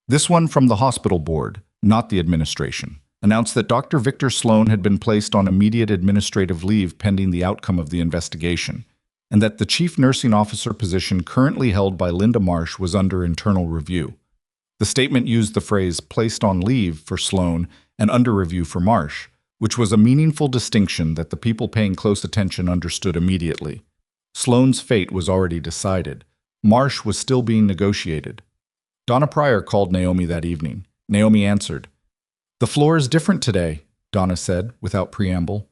S1: this one from the hospital board, not the administration, announced that Dr. Victor Sloan had been placed on immediate administrative leave pending the outcome of the investigation, and that the chief nursing officer position currently held by Linda Marsh was under internal review. The statement used the phrase "placed on leave" for Sloan and "under review" for Marsh, which was a meaningful distinction that the people paying close attention understood immediately. Sloan's fate was already decided. Marsh was still being negotiated. Donna Pryor called Naomi that evening. Naomi answered. "The floor is different today," Donna said, without preamble.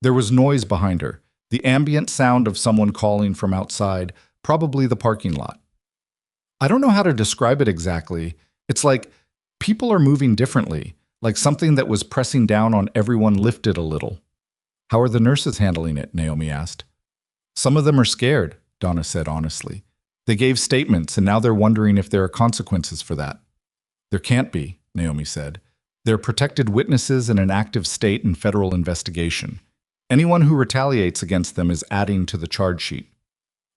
S1: There was noise behind her, the ambient sound of someone calling from outside, probably the parking lot. "I don't know how to describe it exactly. It's like people are moving differently, like something that was pressing down on everyone lifted a little." "How are the nurses handling it?" Naomi asked. "Some of them are scared," Donna said honestly. "They gave statements, and now they're wondering if there are consequences for that." "There can't be," Naomi said. "They're protected witnesses in an active state and federal investigation. Anyone who retaliates against them is adding to the charge sheet."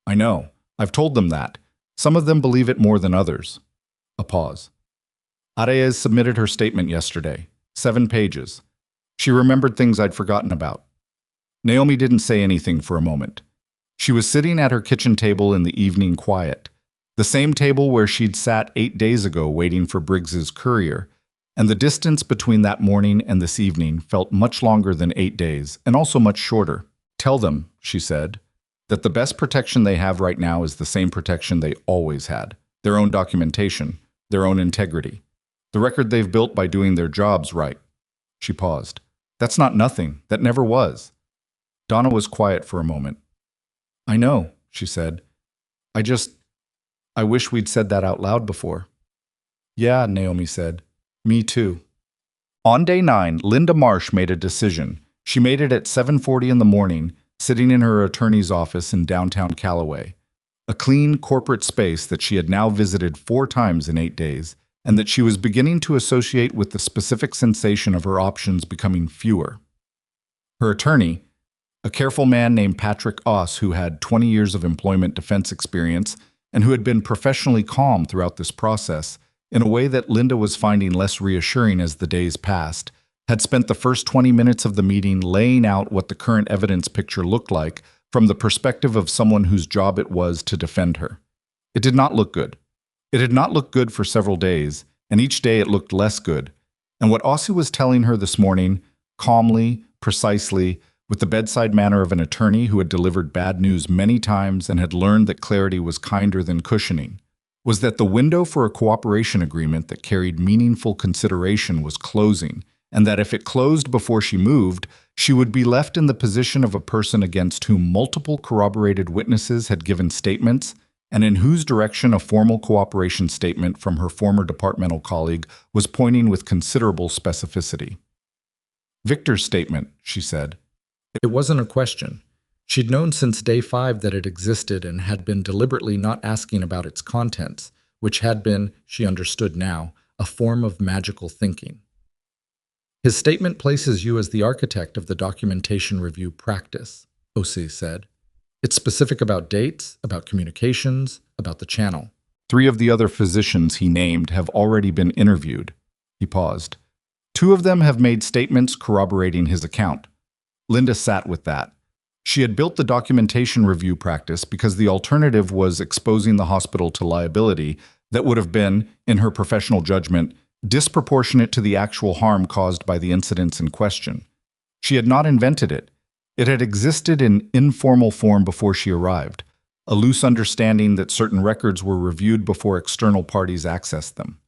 S1: "I know. I've told them that. Some of them believe it more than others." A pause. "Arayes submitted her statement yesterday. 7 pages. She remembered things I'd forgotten about." Naomi didn't say anything for a moment. She was sitting at her kitchen table in the evening quiet, the same table where she'd sat 8 days ago waiting for Briggs's courier, and the distance between that morning and this evening felt much longer than 8 days, and also much shorter. "Tell them," she said, "that the best protection they have right now is the same protection they always had. Their own documentation, their own integrity. The record they've built by doing their jobs right." She paused. "That's not nothing. That never was." Donna was quiet for a moment. "I know," she said. I wish we'd said that out loud before." "Yeah," Naomi said. "Me too." On day 9, Linda Marsh made a decision. She made it at 7:40 in the morning, sitting in her attorney's office in downtown Callaway, a clean corporate space that she had now visited 4 times in 8 days, and that she was beginning to associate with the specific sensation of her options becoming fewer. Her attorney, a careful man named Patrick Oss, who had 20 years of employment defense experience and who had been professionally calm throughout this process, in a way that Linda was finding less reassuring as the days passed, had spent the first 20 minutes of the meeting laying out what the current evidence picture looked like from the perspective of someone whose job it was to defend her. It did not look good. It had not looked good for several days, and each day it looked less good. And what Ossie was telling her this morning, calmly, precisely, with the bedside manner of an attorney who had delivered bad news many times and had learned that clarity was kinder than cushioning, was that the window for a cooperation agreement that carried meaningful consideration was closing, and that if it closed before she moved, she would be left in the position of a person against whom multiple corroborated witnesses had given statements, and in whose direction a formal cooperation statement from her former departmental colleague was pointing with considerable specificity. Victor's statement, she said. It wasn't a question. She'd known since day 5 that it existed and had been deliberately not asking about its contents, which had been, she understood now, a form of magical thinking. His statement places you as the architect of the documentation review practice, O.C. said. It's specific about dates, about communications, about the channel. 3 of the other physicians he named have already been interviewed. He paused. 2 of them have made statements corroborating his account. Linda sat with that. She had built the documentation review practice because the alternative was exposing the hospital to liability that would have been, in her professional judgment, disproportionate to the actual harm caused by the incidents in question. She had not invented it. It had existed in informal form before she arrived, a loose understanding that certain records were reviewed before external parties accessed them.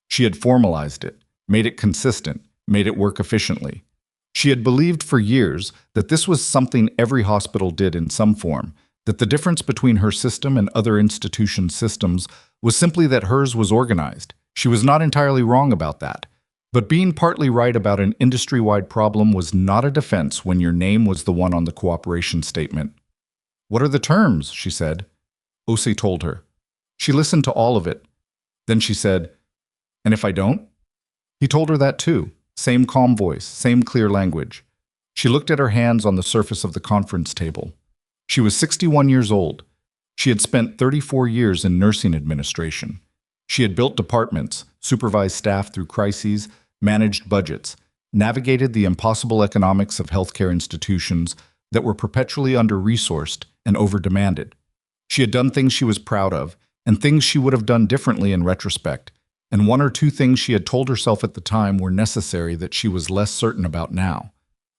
S1: She had formalized it, made it consistent, made it work efficiently. She had believed for years that this was something every hospital did in some form, that the difference between her system and other institutions' systems was simply that hers was organized. She was not entirely wrong about that. But being partly right about an industry-wide problem was not a defense when your name was the one on the cooperation statement. What are the terms? She said. O.C. told her. She listened to all of it. Then she said, and if I don't? He told her that too. Same calm voice, same clear language. She looked at her hands on the surface of the conference table. She was 61 years old. She had spent 34 years in nursing administration. She had built departments, supervised staff through crises, managed budgets, navigated the impossible economics of healthcare institutions that were perpetually under-resourced and over-demanded. She had done things she was proud of, and things she would have done differently in retrospect, and 1 or 2 things she had told herself at the time were necessary that she was less certain about now.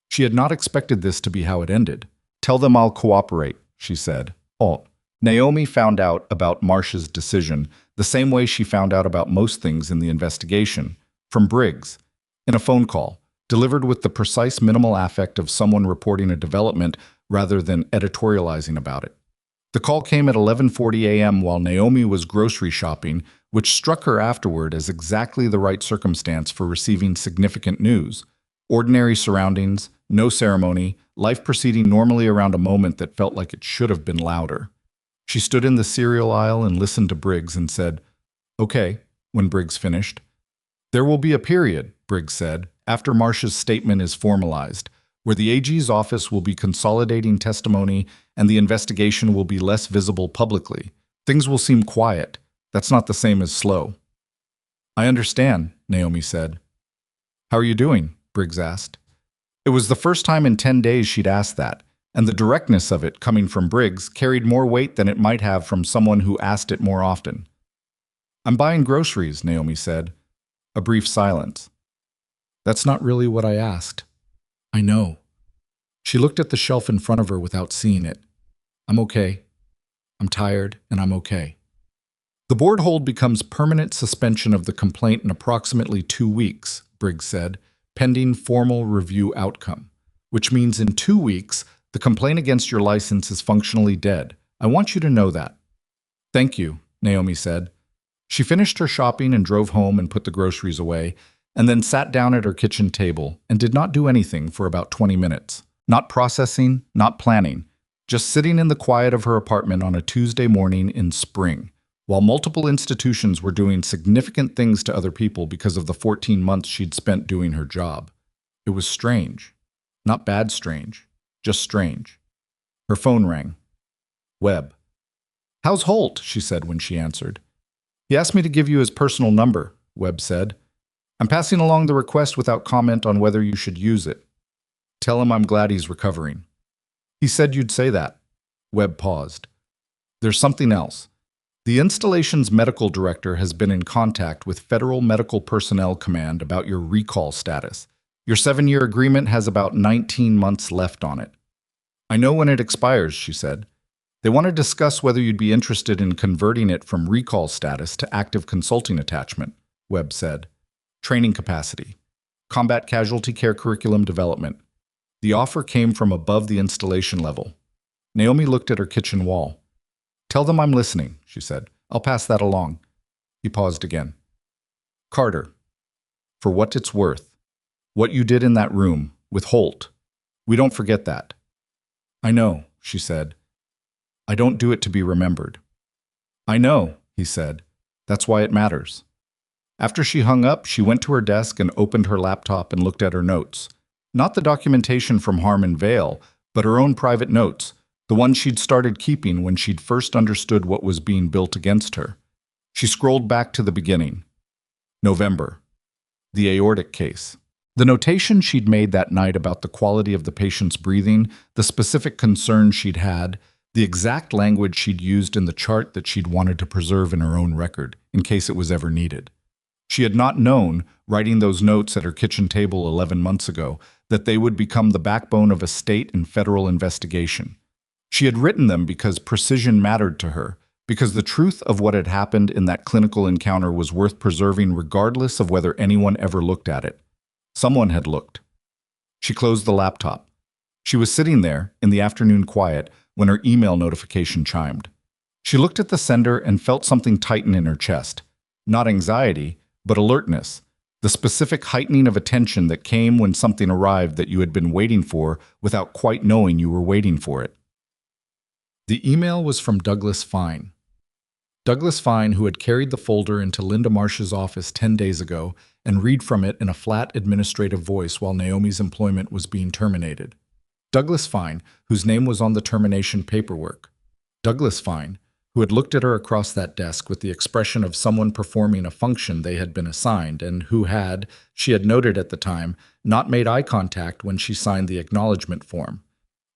S1: She had not expected this to be how it ended. Tell them I'll cooperate, she said. Oh. Naomi found out about Marcia's decision the same way she found out about most things in the investigation, from Briggs, in a phone call, delivered with the precise minimal affect of someone reporting a development rather than editorializing about it. The call came at 11:40 a.m. while Naomi was grocery shopping, which struck her afterward as exactly the right circumstance for receiving significant news. Ordinary surroundings, no ceremony, life proceeding normally around a moment that felt like it should have been louder. She stood in the cereal aisle and listened to Briggs and said, "Okay," when Briggs finished. "There will be a period," Briggs said, "after Marcia's statement is formalized, where the AG's office will be consolidating testimony and the investigation will be less visible publicly. Things will seem quiet. That's not the same as slow." "I understand," Naomi said. "How are you doing?" Briggs asked. It was the first time in 10 days she'd asked that, and the directness of it coming from Briggs carried more weight than it might have from someone who asked it more often. "I'm buying groceries," Naomi said. A brief silence. "That's not really what I asked." "I know." She looked at the shelf in front of her without seeing it. "I'm okay. I'm tired, and I'm okay." "The board hold becomes permanent suspension of the complaint in approximately 2 weeks," Briggs said, "pending formal review outcome, which means in 2 weeks, the complaint against your license is functionally dead. I want you to know that." "Thank you," Naomi said. She finished her shopping and drove home and put the groceries away, and then sat down at her kitchen table and did not do anything for about 20 minutes. Not processing, not planning, just sitting in the quiet of her apartment on a Tuesday morning in spring, while multiple institutions were doing significant things to other people because of the 14 months she'd spent doing her job. It was strange. Not bad strange, just strange. Her phone rang. Webb. "How's Holt?" she said when she answered. "He asked me to give you his personal number," Webb said. "I'm passing along the request without comment on whether you should use it. Tell him I'm glad he's recovering." "He said you'd say that." Webb paused. "There's something else. The installation's medical director has been in contact with Federal Medical Personnel Command about your recall status. Your 7-year agreement has about 19 months left on it. I know when it expires, she said. They want to discuss whether you'd be interested in converting it from recall status to active consulting attachment, Webb said. Training capacity. Combat casualty care curriculum development. The offer came from above the installation level. Naomi looked at her kitchen wall. Tell them I'm listening, she said. I'll pass that along. He paused again. Carter, for what it's worth, what you did in that room with Holt, we don't forget that. I know, she said. I don't do it to be remembered. I know, he said. That's why it matters. After she hung up, she went to her desk and opened her laptop and looked at her notes. Not the documentation from Harmon Vale, but her own private notes, the ones she'd started keeping when she'd first understood what was being built against her. She scrolled back to the beginning. November. The aortic case. The notation she'd made that night about the quality of the patient's breathing, the specific concerns she'd had, the exact language she'd used in the chart that she'd wanted to preserve in her own record, in case it was ever needed. She had not known, writing those notes at her kitchen table 11 months ago, that they would become the backbone of a state and federal investigation. She had written them because precision mattered to her, because the truth of what had happened in that clinical encounter was worth preserving regardless of whether anyone ever looked at it. Someone had looked. She closed the laptop. She was sitting there, in the afternoon quiet, when her email notification chimed. She looked at the sender and felt something tighten in her chest. Not anxiety, but alertness, the specific heightening of attention that came when something arrived that you had been waiting for without quite knowing you were waiting for it. The email was from Douglas Fine. Douglas Fine, who had carried the folder into Linda Marsh's office 10 days ago and read from it in a flat administrative voice while Naomi's employment was being terminated. Douglas Fine, whose name was on the termination paperwork. Douglas Fine, who had looked at her across that desk with the expression of someone performing a function they had been assigned and who had, she had noted at the time, not made eye contact when she signed the acknowledgement form.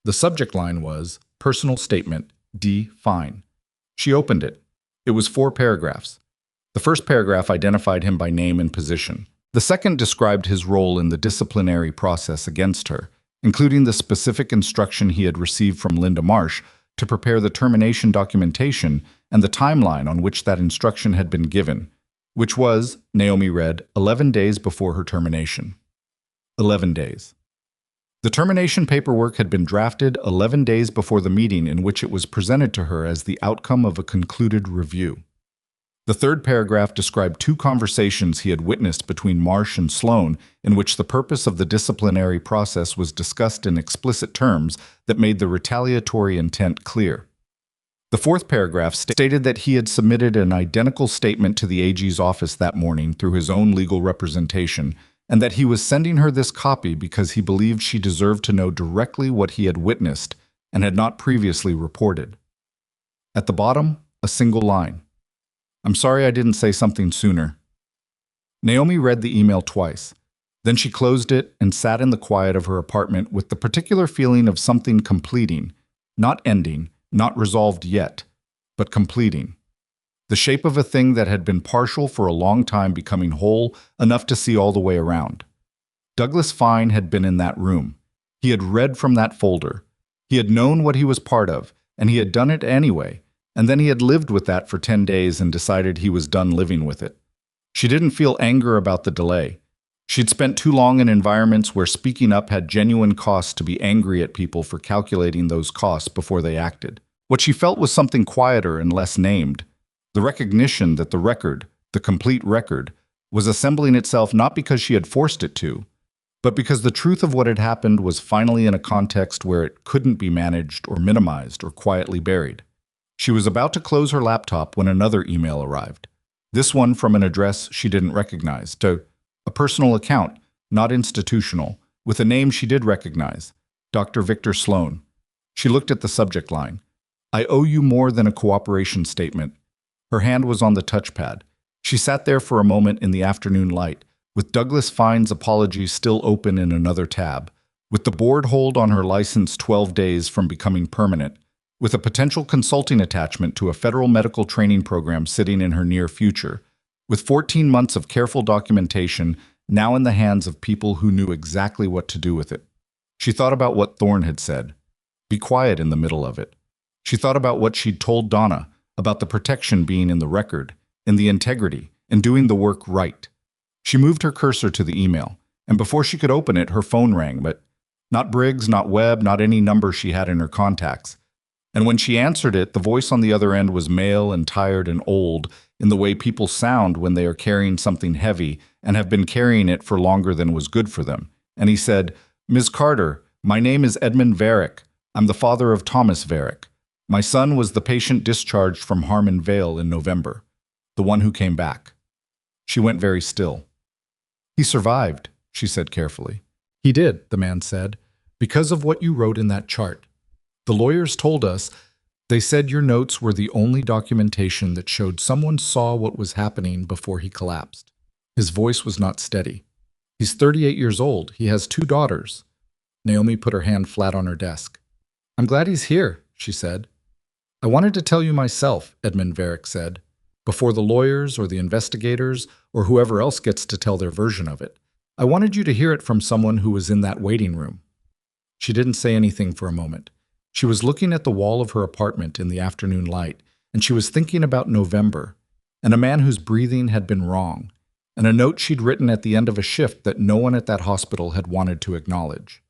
S1: The subject line was, Personal Statement, D. Fine. She opened it. It was 4 paragraphs. The first paragraph identified him by name and position. The second described his role in the disciplinary process against her, including the specific instruction he had received from Linda Marsh to prepare the termination documentation and the timeline on which that instruction had been given, which was, Naomi read, 11 days before her termination. 11 days. The termination paperwork had been drafted 11 days before the meeting in which it was presented to her as the outcome of a concluded review. The third paragraph described 2 conversations he had witnessed between Marsh and Sloan in which the purpose of the disciplinary process was discussed in explicit terms that made the retaliatory intent clear. The fourth paragraph stated that he had submitted an identical statement to the AG's office that morning through his own legal representation, and that he was sending her this copy because he believed she deserved to know directly what he had witnessed and had not previously reported. At the bottom, a single line. I'm sorry I didn't say something sooner. Naomi read the email twice. Then she closed it and sat in the quiet of her apartment with the particular feeling of something completing, not ending, not resolved yet, but completing. The shape of a thing that had been partial for a long time becoming whole enough to see all the way around. Douglas Fine had been in that room. He had read from that folder. He had known what he was part of, and he had done it anyway. And then he had lived with that for 10 days and decided he was done living with it. She didn't feel anger about the delay. She'd spent too long in environments where speaking up had genuine costs to be angry at people for calculating those costs before they acted. What she felt was something quieter and less named. The recognition that the record, the complete record, was assembling itself not because she had forced it to, but because the truth of what had happened was finally in a context where it couldn't be managed or minimized or quietly buried. She was about to close her laptop when another email arrived. This one from an address she didn't recognize, to a personal account, not institutional, with a name she did recognize, Dr. Victor Sloan. She looked at the subject line. I owe you more than a cooperation statement. Her hand was on the touchpad. She sat there for a moment in the afternoon light, with Douglas Fine's apologies still open in another tab, with the board hold on her license 12 days from becoming permanent, with a potential consulting attachment to a federal medical training program sitting in her near future, with 14 months of careful documentation, now in the hands of people who knew exactly what to do with it. She thought about what Thorne had said. Be quiet in the middle of it. She thought about what she'd told Donna, about the protection being in the record, in the integrity, in doing the work right. She moved her cursor to the email, and before she could open it, her phone rang, but not Briggs, not Webb, not any number she had in her contacts. And when she answered it, the voice on the other end was male and tired and old, in the way people sound when they are carrying something heavy and have been carrying it for longer than was good for them. And he said, Ms. Carter, my name is Edmund Varick. I'm the father of Thomas Varick. My son was the patient discharged from Harmon Vale in November, the one who came back. She went very still. He survived, she said carefully. He did, the man said, because of what you wrote in that chart. The lawyers told us, they said your notes were the only documentation that showed someone saw what was happening before he collapsed. His voice was not steady. He's 38 years old. He has 2 daughters. Naomi put her hand flat on her desk. I'm glad he's here, she said. I wanted to tell you myself, Edmund Varick said, before the lawyers or the investigators or whoever else gets to tell their version of it. I wanted you to hear it from someone who was in that waiting room. She didn't say anything for a moment. She was looking at the wall of her apartment in the afternoon light, and she was thinking about November, and a man whose breathing had been wrong, and a note she'd written at the end of a shift that no one at that hospital had wanted to acknowledge.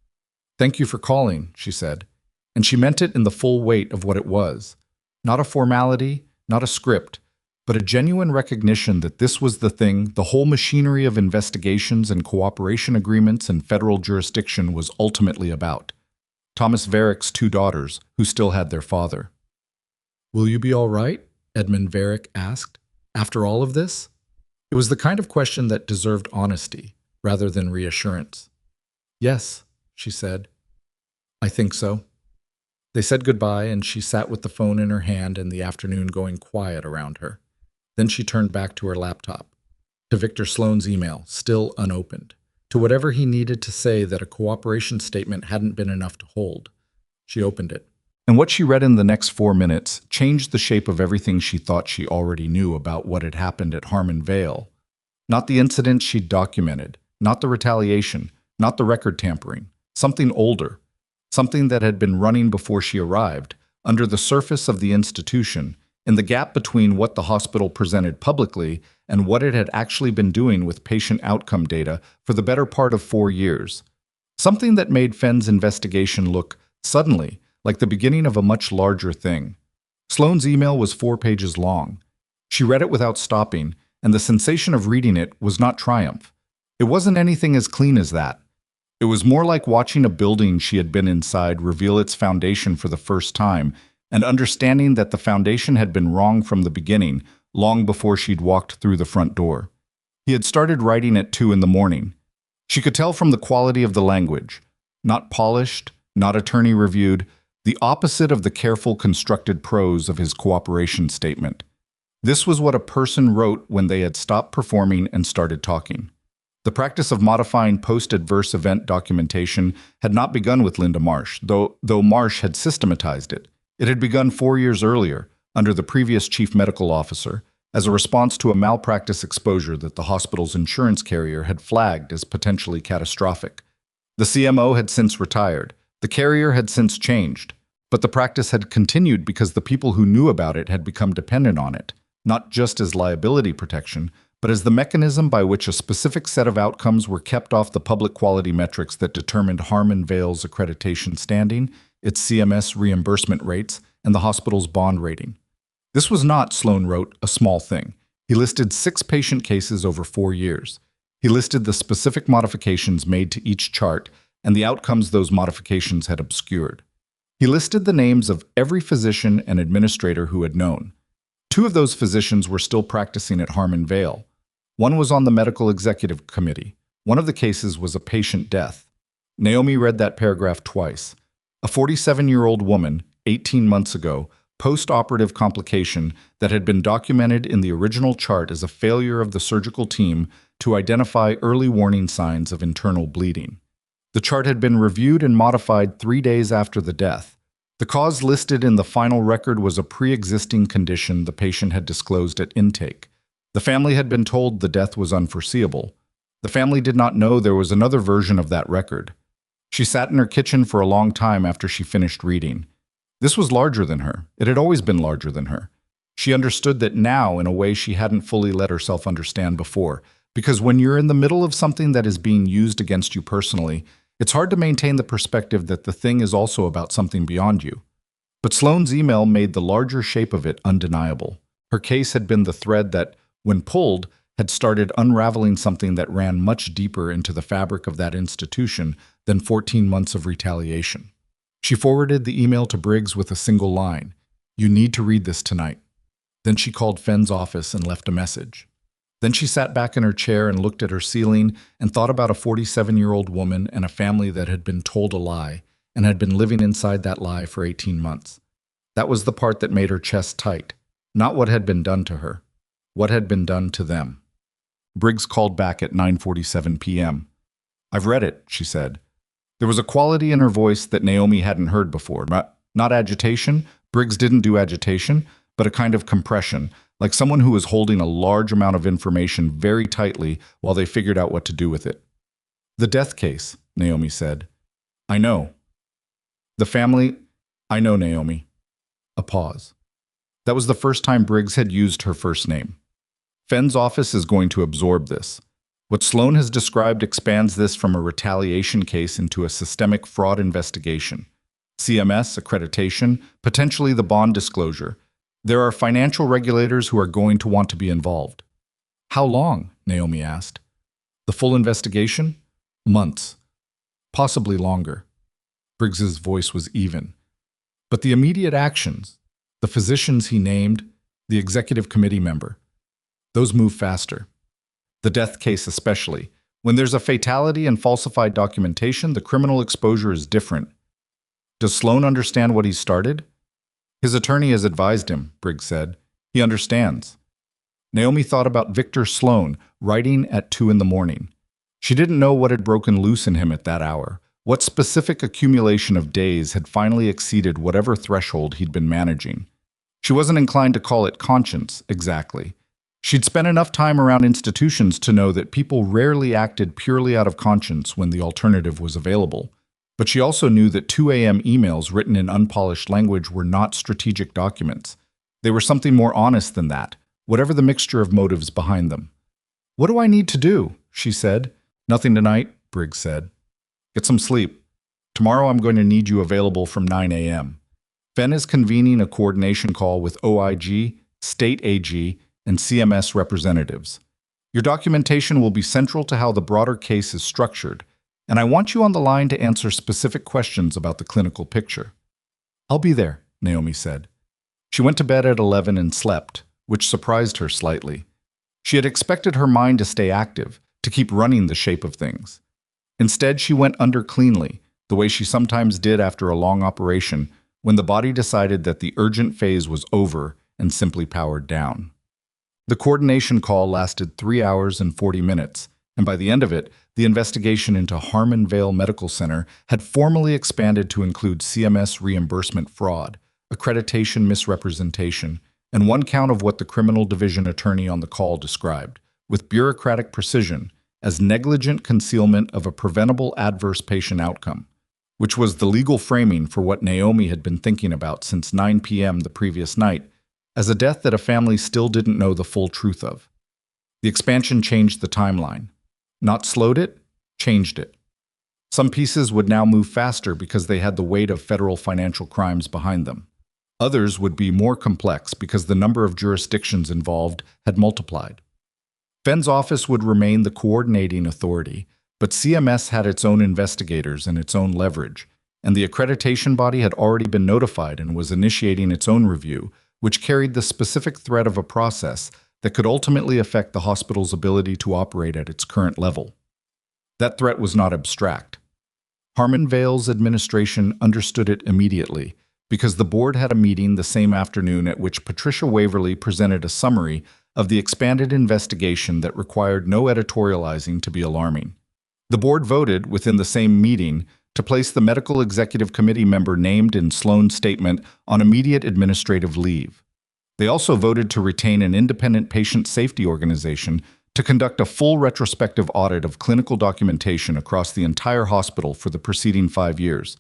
S1: Thank you for calling, she said, and she meant it in the full weight of what it was. Not a formality, not a script, but a genuine recognition that this was the thing the whole machinery of investigations and cooperation agreements and federal jurisdiction was ultimately about. Thomas Varick's 2 daughters, who still had their father. Will you be all right? Edmund Varick asked. After all of this? It was the kind of question that deserved honesty, rather than reassurance. Yes, she said. I think so. They said goodbye, and she sat with the phone in her hand and the afternoon going quiet around her. Then she turned back to her laptop, to Victor Sloan's email, still unopened, to whatever he needed to say that a cooperation statement hadn't been enough to hold. She opened it. And what she read in the next 4 minutes changed the shape of everything she thought she already knew about what had happened at Harmon Vale. Not the incident she'd documented, not the retaliation, not the record tampering, something older, something that had been running before she arrived, under the surface of the institution, in the gap between what the hospital presented publicly and what it had actually been doing with patient outcome data for the better part of 4 years. Something that made Fenn's investigation look, suddenly, like the beginning of a much larger thing. Sloan's email was 4 pages long. She read it without stopping, and the sensation of reading it was not triumph. It wasn't anything as clean as that. It was more like watching a building she had been inside reveal its foundation for the first time, and understanding that the foundation had been wrong from the beginning, long before she'd walked through the front door. He had started writing at 2 a.m. She could tell from the quality of the language. Not polished, not attorney-reviewed, the opposite of the careful constructed prose of his cooperation statement. This was what a person wrote when they had stopped performing and started talking. The practice of modifying post-adverse event documentation had not begun with Linda Marsh, though Marsh had systematized it. It had begun 4 years earlier, under the previous chief medical officer, as a response to a malpractice exposure that the hospital's insurance carrier had flagged as potentially catastrophic. The CMO had since retired. The carrier had since changed. But the practice had continued because the people who knew about it had become dependent on it, not just as liability protection, but as the mechanism by which a specific set of outcomes were kept off the public quality metrics that determined Harmon Vale's accreditation standing, its CMS reimbursement rates, and the hospital's bond rating. This was not, Sloan wrote, a small thing. He listed 6 patient cases over 4 years. He listed the specific modifications made to each chart and the outcomes those modifications had obscured. He listed the names of every physician and administrator who had known. 2 of those physicians were still practicing at Harmon Vale. One was on the medical executive committee. One of the cases was a patient death. Naomi read that paragraph twice. A 47-year-old woman, 18 months ago, post-operative complication that had been documented in the original chart as a failure of the surgical team to identify early warning signs of internal bleeding. The chart had been reviewed and modified 3 days after the death. The cause listed in the final record was a pre-existing condition the patient had disclosed at intake. The family had been told the death was unforeseeable. The family did not know there was another version of that record. She sat in her kitchen for a long time after she finished reading. This was larger than her. It had always been larger than her. She understood that now in a way she hadn't fully let herself understand before, because when you're in the middle of something that is being used against you personally, it's hard to maintain the perspective that the thing is also about something beyond you. But Sloane's email made the larger shape of it undeniable. Her case had been the thread that, when pulled, had started unraveling something that ran much deeper into the fabric of that institution than 14 months of retaliation. She forwarded the email to Briggs with a single line, "You need to read this tonight." Then she called Fenn's office and left a message. Then she sat back in her chair and looked at her ceiling and thought about a 47-year-old woman and a family that had been told a lie and had been living inside that lie for 18 months. That was the part that made her chest tight, not what had been done to her, what had been done to them. Briggs called back at 9:47 p.m. "I've read it," she said. There was a quality in her voice that Naomi hadn't heard before. Not agitation. Briggs didn't do agitation, but a kind of compression, like someone who was holding a large amount of information very tightly while they figured out what to do with it. "The death case," Naomi said. "I know." "The family?" "I know, Naomi." A pause. That was the first time Briggs had used her first name. Fenn's office is going to absorb this. What Sloane has described expands this from a retaliation case into a systemic fraud investigation. CMS, accreditation, potentially the bond disclosure. There are financial regulators who are going to want to be involved. "How long?" Naomi asked. "The full investigation? Months. Possibly longer." Briggs's voice was even. "But the immediate actions, the physicians he named, the executive committee member, those move faster. The death case especially. When there's a fatality and falsified documentation, the criminal exposure is different. Does Sloane understand what he started?" "His attorney has advised him," Briggs said. "He understands." Naomi thought about Victor Sloane writing at 2 in the morning. She didn't know what had broken loose in him at that hour. What specific accumulation of days had finally exceeded whatever threshold he'd been managing? She wasn't inclined to call it conscience, exactly. She'd spent enough time around institutions to know that people rarely acted purely out of conscience when the alternative was available. But she also knew that 2 a.m. emails written in unpolished language were not strategic documents. They were something more honest than that, whatever the mixture of motives behind them. "What do I need to do?" she said. "Nothing tonight," Briggs said. "Get some sleep. Tomorrow I'm going to need you available from 9 a.m. Fenn is convening a coordination call with OIG, State AG, and CMS representatives. Your documentation will be central to how the broader case is structured, and I want you on the line to answer specific questions about the clinical picture." "I'll be there," Naomi said. She went to bed at 11 and slept, which surprised her slightly. She had expected her mind to stay active, to keep running the shape of things. Instead, she went under cleanly, the way she sometimes did after a long operation, when the body decided that the urgent phase was over and simply powered down. The coordination call lasted 3 hours and 40 minutes, and by the end of it, the investigation into Harmon Vale Medical Center had formally expanded to include CMS reimbursement fraud, accreditation misrepresentation, and one count of what the criminal division attorney on the call described, with bureaucratic precision, as negligent concealment of a preventable adverse patient outcome, which was the legal framing for what Naomi had been thinking about since 9 p.m. the previous night, as a death that a family still didn't know the full truth of. The expansion changed the timeline. Not slowed it, changed it. Some pieces would now move faster because they had the weight of federal financial crimes behind them. Others would be more complex because the number of jurisdictions involved had multiplied. Fenn's office would remain the coordinating authority, but CMS had its own investigators and its own leverage, and the accreditation body had already been notified and was initiating its own review, which carried the specific threat of a process that could ultimately affect the hospital's ability to operate at its current level. That threat was not abstract. Harmon Vale's administration understood it immediately, because the board had a meeting the same afternoon at which Patricia Waverly presented a summary of the expanded investigation that required no editorializing to be alarming. The board voted, within the same meeting, to place the medical executive committee member named in Sloane's statement on immediate administrative leave. They also voted to retain an independent patient safety organization to to conduct a full retrospective audit of clinical documentation across the entire hospital for the preceding 5 years.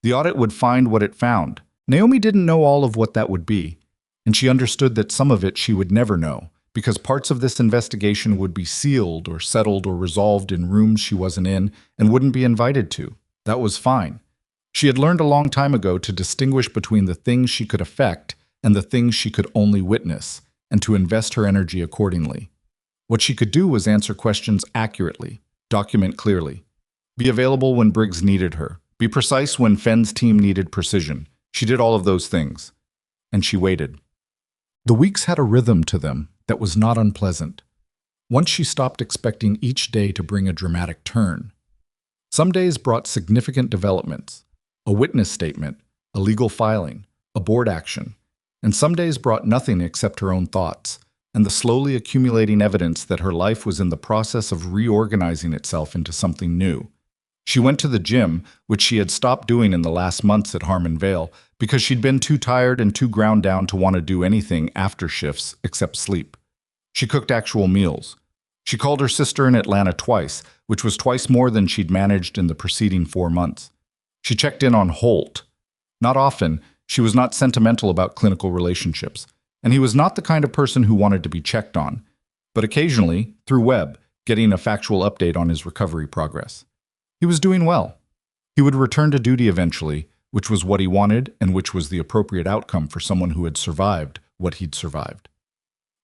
S1: The audit would find what it found. Naomi didn't know all of what that would be, and she understood that some of it she would never know, because parts of this investigation would be sealed or settled or resolved in rooms she wasn't in and wouldn't be invited to. That was fine. She had learned a long time ago to distinguish between the things she could affect and the things she could only witness, and to invest her energy accordingly. What she could do was answer questions accurately, document clearly, be available when Briggs needed her, be precise when Fenn's team needed precision. She did all of those things, and she waited. The weeks had a rhythm to them that was not unpleasant. Once she stopped expecting each day to bring a dramatic turn. Some days brought significant developments, a witness statement, a legal filing, a board action, and some days brought nothing except her own thoughts, and the slowly accumulating evidence that her life was in the process of reorganizing itself into something new. She went to the gym, which she had stopped doing in the last months at Harmon Vale, because she'd been too tired and too ground down to want to do anything after shifts except sleep. She cooked actual meals. She called her sister in Atlanta twice, which was twice more than she'd managed in the preceding 4 months. She checked in on Holt. Not often. She was not sentimental about clinical relationships, and he was not the kind of person who wanted to be checked on, but occasionally, through web, getting a factual update on his recovery progress. He was doing well. He would return to duty eventually, which was what he wanted and which was the appropriate outcome for someone who had survived what he'd survived.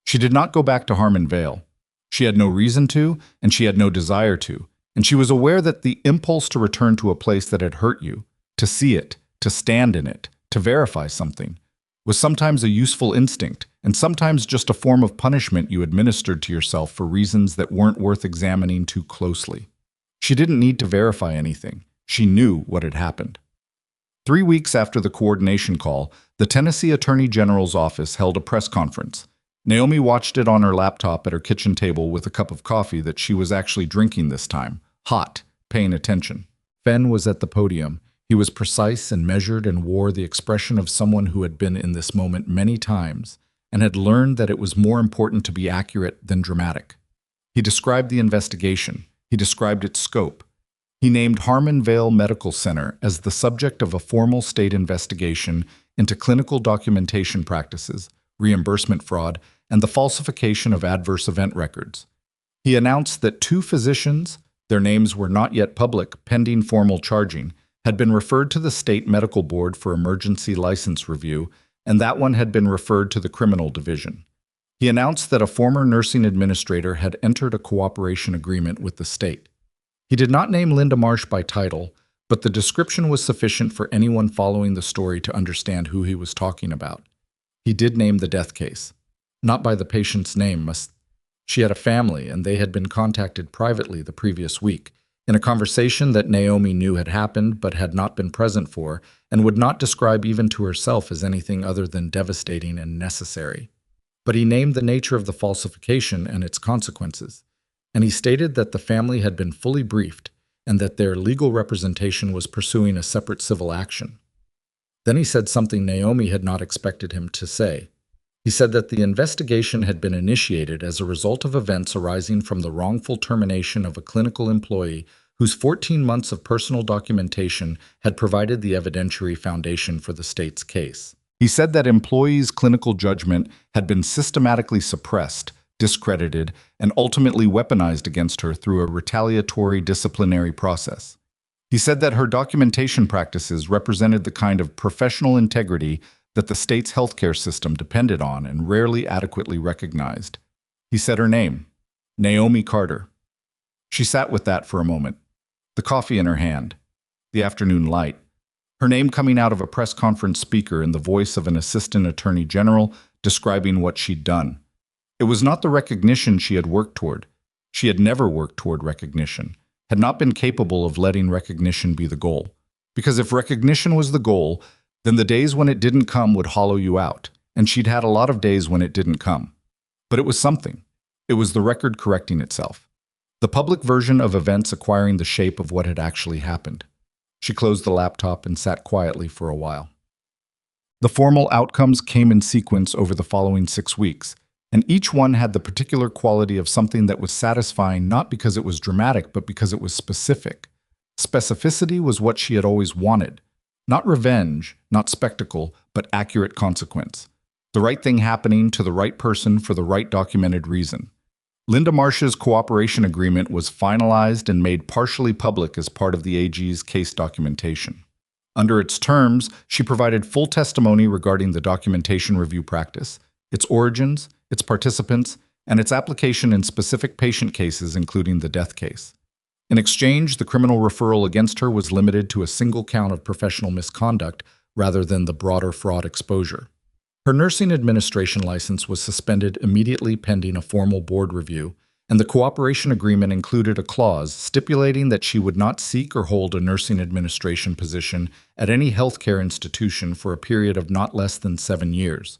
S1: She did not go back to Harmon Vale. She had no reason to, and she had no desire to, and she was aware that the impulse to return to a place that had hurt you, to see it, to stand in it, to verify something, was sometimes a useful instinct, and sometimes just a form of punishment you administered to yourself for reasons that weren't worth examining too closely. She didn't need to verify anything. She knew what had happened. 3 weeks after the coordination call, the Tennessee Attorney General's office held a press conference. Naomi watched it on her laptop at her kitchen table with a cup of coffee that she was actually drinking this time, hot, paying attention. Fenn was at the podium. He was precise and measured and wore the expression of someone who had been in this moment many times and had learned that it was more important to be accurate than dramatic. He described the investigation. He described its scope. He named Harmon Vale Medical Center as the subject of a formal state investigation into clinical documentation practices, reimbursement fraud, and the falsification of adverse event records. He announced that 2 physicians, their names were not yet public pending formal charging, had been referred to the state medical board for emergency license review, and that one had been referred to the criminal division. He announced that a former nursing administrator had entered a cooperation agreement with the state. He did not name Linda Marsh by title, but the description was sufficient for anyone following the story to understand who he was talking about. He did name the death case. Not by the patient's name. She had a family, and they had been contacted privately the previous week, in a conversation that Naomi knew had happened but had not been present for, and would not describe even to herself as anything other than devastating and necessary. But he named the nature of the falsification and its consequences, and he stated that the family had been fully briefed and that their legal representation was pursuing a separate civil action. Then he said something Naomi had not expected him to say. He said that the investigation had been initiated as a result of events arising from the wrongful termination of a clinical employee whose 14 months of personal documentation had provided the evidentiary foundation for the state's case. He said that employees' clinical judgment had been systematically suppressed, discredited, and ultimately weaponized against her through a retaliatory disciplinary process. He said that her documentation practices represented the kind of professional integrity that the state's healthcare system depended on and rarely adequately recognized. He said her name, Naomi Carter. She sat with that for a moment, the coffee in her hand, the afternoon light, her name coming out of a press conference speaker in the voice of an assistant attorney general describing what she'd done. It was not the recognition she had worked toward. She had never worked toward recognition, had not been capable of letting recognition be the goal. Because if recognition was the goal, then the days when it didn't come would hollow you out, and she'd had a lot of days when it didn't come. But it was something. It was the record correcting itself. The public version of events acquiring the shape of what had actually happened. She closed the laptop and sat quietly for a while. The formal outcomes came in sequence over the following 6 weeks. And each one had the particular quality of something that was satisfying not because it was dramatic, but because it was specific. Specificity was what she had always wanted. Not revenge, not spectacle, but accurate consequence. The right thing happening to the right person for the right documented reason. Linda Marsh's cooperation agreement was finalized and made partially public as part of the AG's case documentation. Under its terms, she provided full testimony regarding the documentation review practice, its origins, its participants, and its application in specific patient cases, including the death case. In exchange, the criminal referral against her was limited to a single count of professional misconduct rather than the broader fraud exposure. Her nursing administration license was suspended immediately pending a formal board review, and the cooperation agreement included a clause stipulating that she would not seek or hold a nursing administration position at any healthcare institution for a period of not less than 7 years.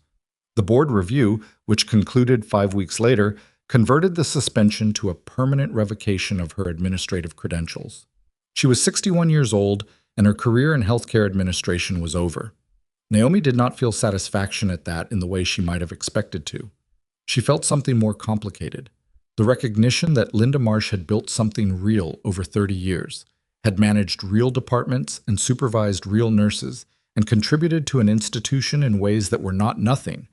S1: The board review, which concluded 5 weeks later, converted the suspension to a permanent revocation of her administrative credentials. She was 61 years old, and her career in healthcare administration was over. Naomi did not feel satisfaction at that in the way she might have expected to. She felt something more complicated. The recognition that Linda Marsh had built something real over 30 years, had managed real departments and supervised real nurses, and contributed to an institution in ways that were not nothing,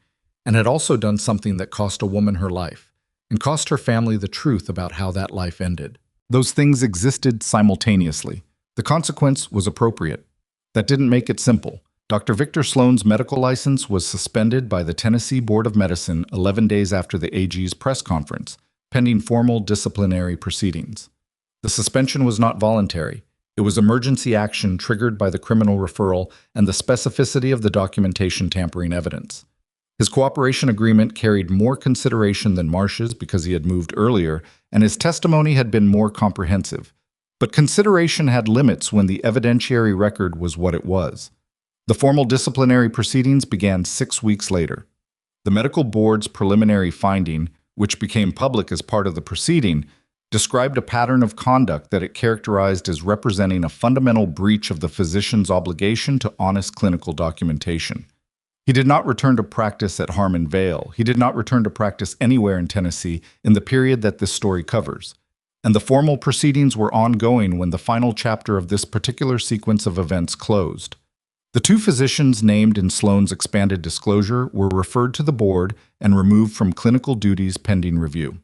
S1: and had also done something that cost a woman her life, and cost her family the truth about how that life ended. Those things existed simultaneously. The consequence was appropriate. That didn't make it simple. Dr. Victor Sloan's medical license was suspended by the Tennessee Board of Medicine 11 days after the AG's press conference, pending formal disciplinary proceedings. The suspension was not voluntary. It was emergency action triggered by the criminal referral and the specificity of the documentation tampering evidence. His cooperation agreement carried more consideration than Marsh's because he had moved earlier, and his testimony had been more comprehensive. But consideration had limits when the evidentiary record was what it was. The formal disciplinary proceedings began 6 weeks later. The medical board's preliminary finding, which became public as part of the proceeding, described a pattern of conduct that it characterized as representing a fundamental breach of the physician's obligation to honest clinical documentation. He did not return to practice at Harmon Vale. He did not return to practice anywhere in Tennessee in the period that this story covers. And the formal proceedings were ongoing when the final chapter of this particular sequence of events closed. The 2 physicians named in Sloan's expanded disclosure were referred to the board and removed from clinical duties pending review.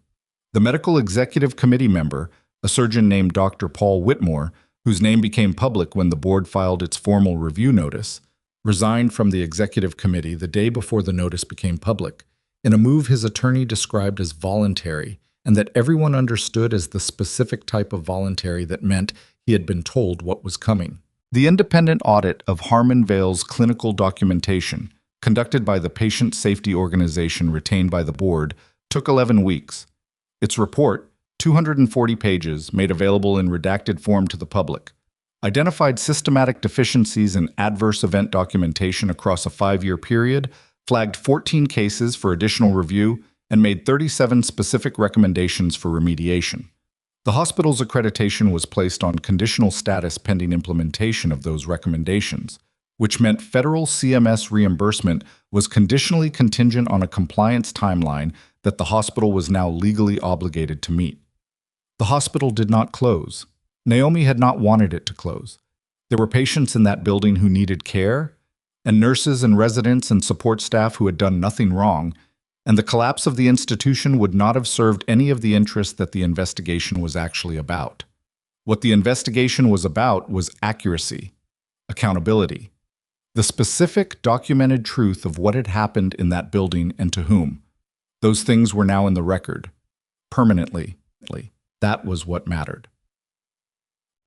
S1: The medical executive committee member, a surgeon named Dr. Paul Whitmore, whose name became public when the board filed its formal review notice, resigned from the executive committee the day before the notice became public, in a move his attorney described as voluntary, and that everyone understood as the specific type of voluntary that meant he had been told what was coming. The independent audit of Harmon Vale's clinical documentation, conducted by the patient safety organization retained by the board, took 11 weeks. Its report, 240 pages, made available in redacted form to the public, identified systematic deficiencies in adverse event documentation across a 5-year period, flagged 14 cases for additional review, and made 37 specific recommendations for remediation. The hospital's accreditation was placed on conditional status pending implementation of those recommendations, which meant federal CMS reimbursement was conditionally contingent on a compliance timeline that the hospital was now legally obligated to meet. The hospital did not close. Naomi had not wanted it to close. There were patients in that building who needed care, and nurses and residents and support staff who had done nothing wrong, and the collapse of the institution would not have served any of the interests that the investigation was actually about. What the investigation was about was accuracy, accountability, the specific documented truth of what had happened in that building and to whom. Those things were now in the record, permanently. That was what mattered.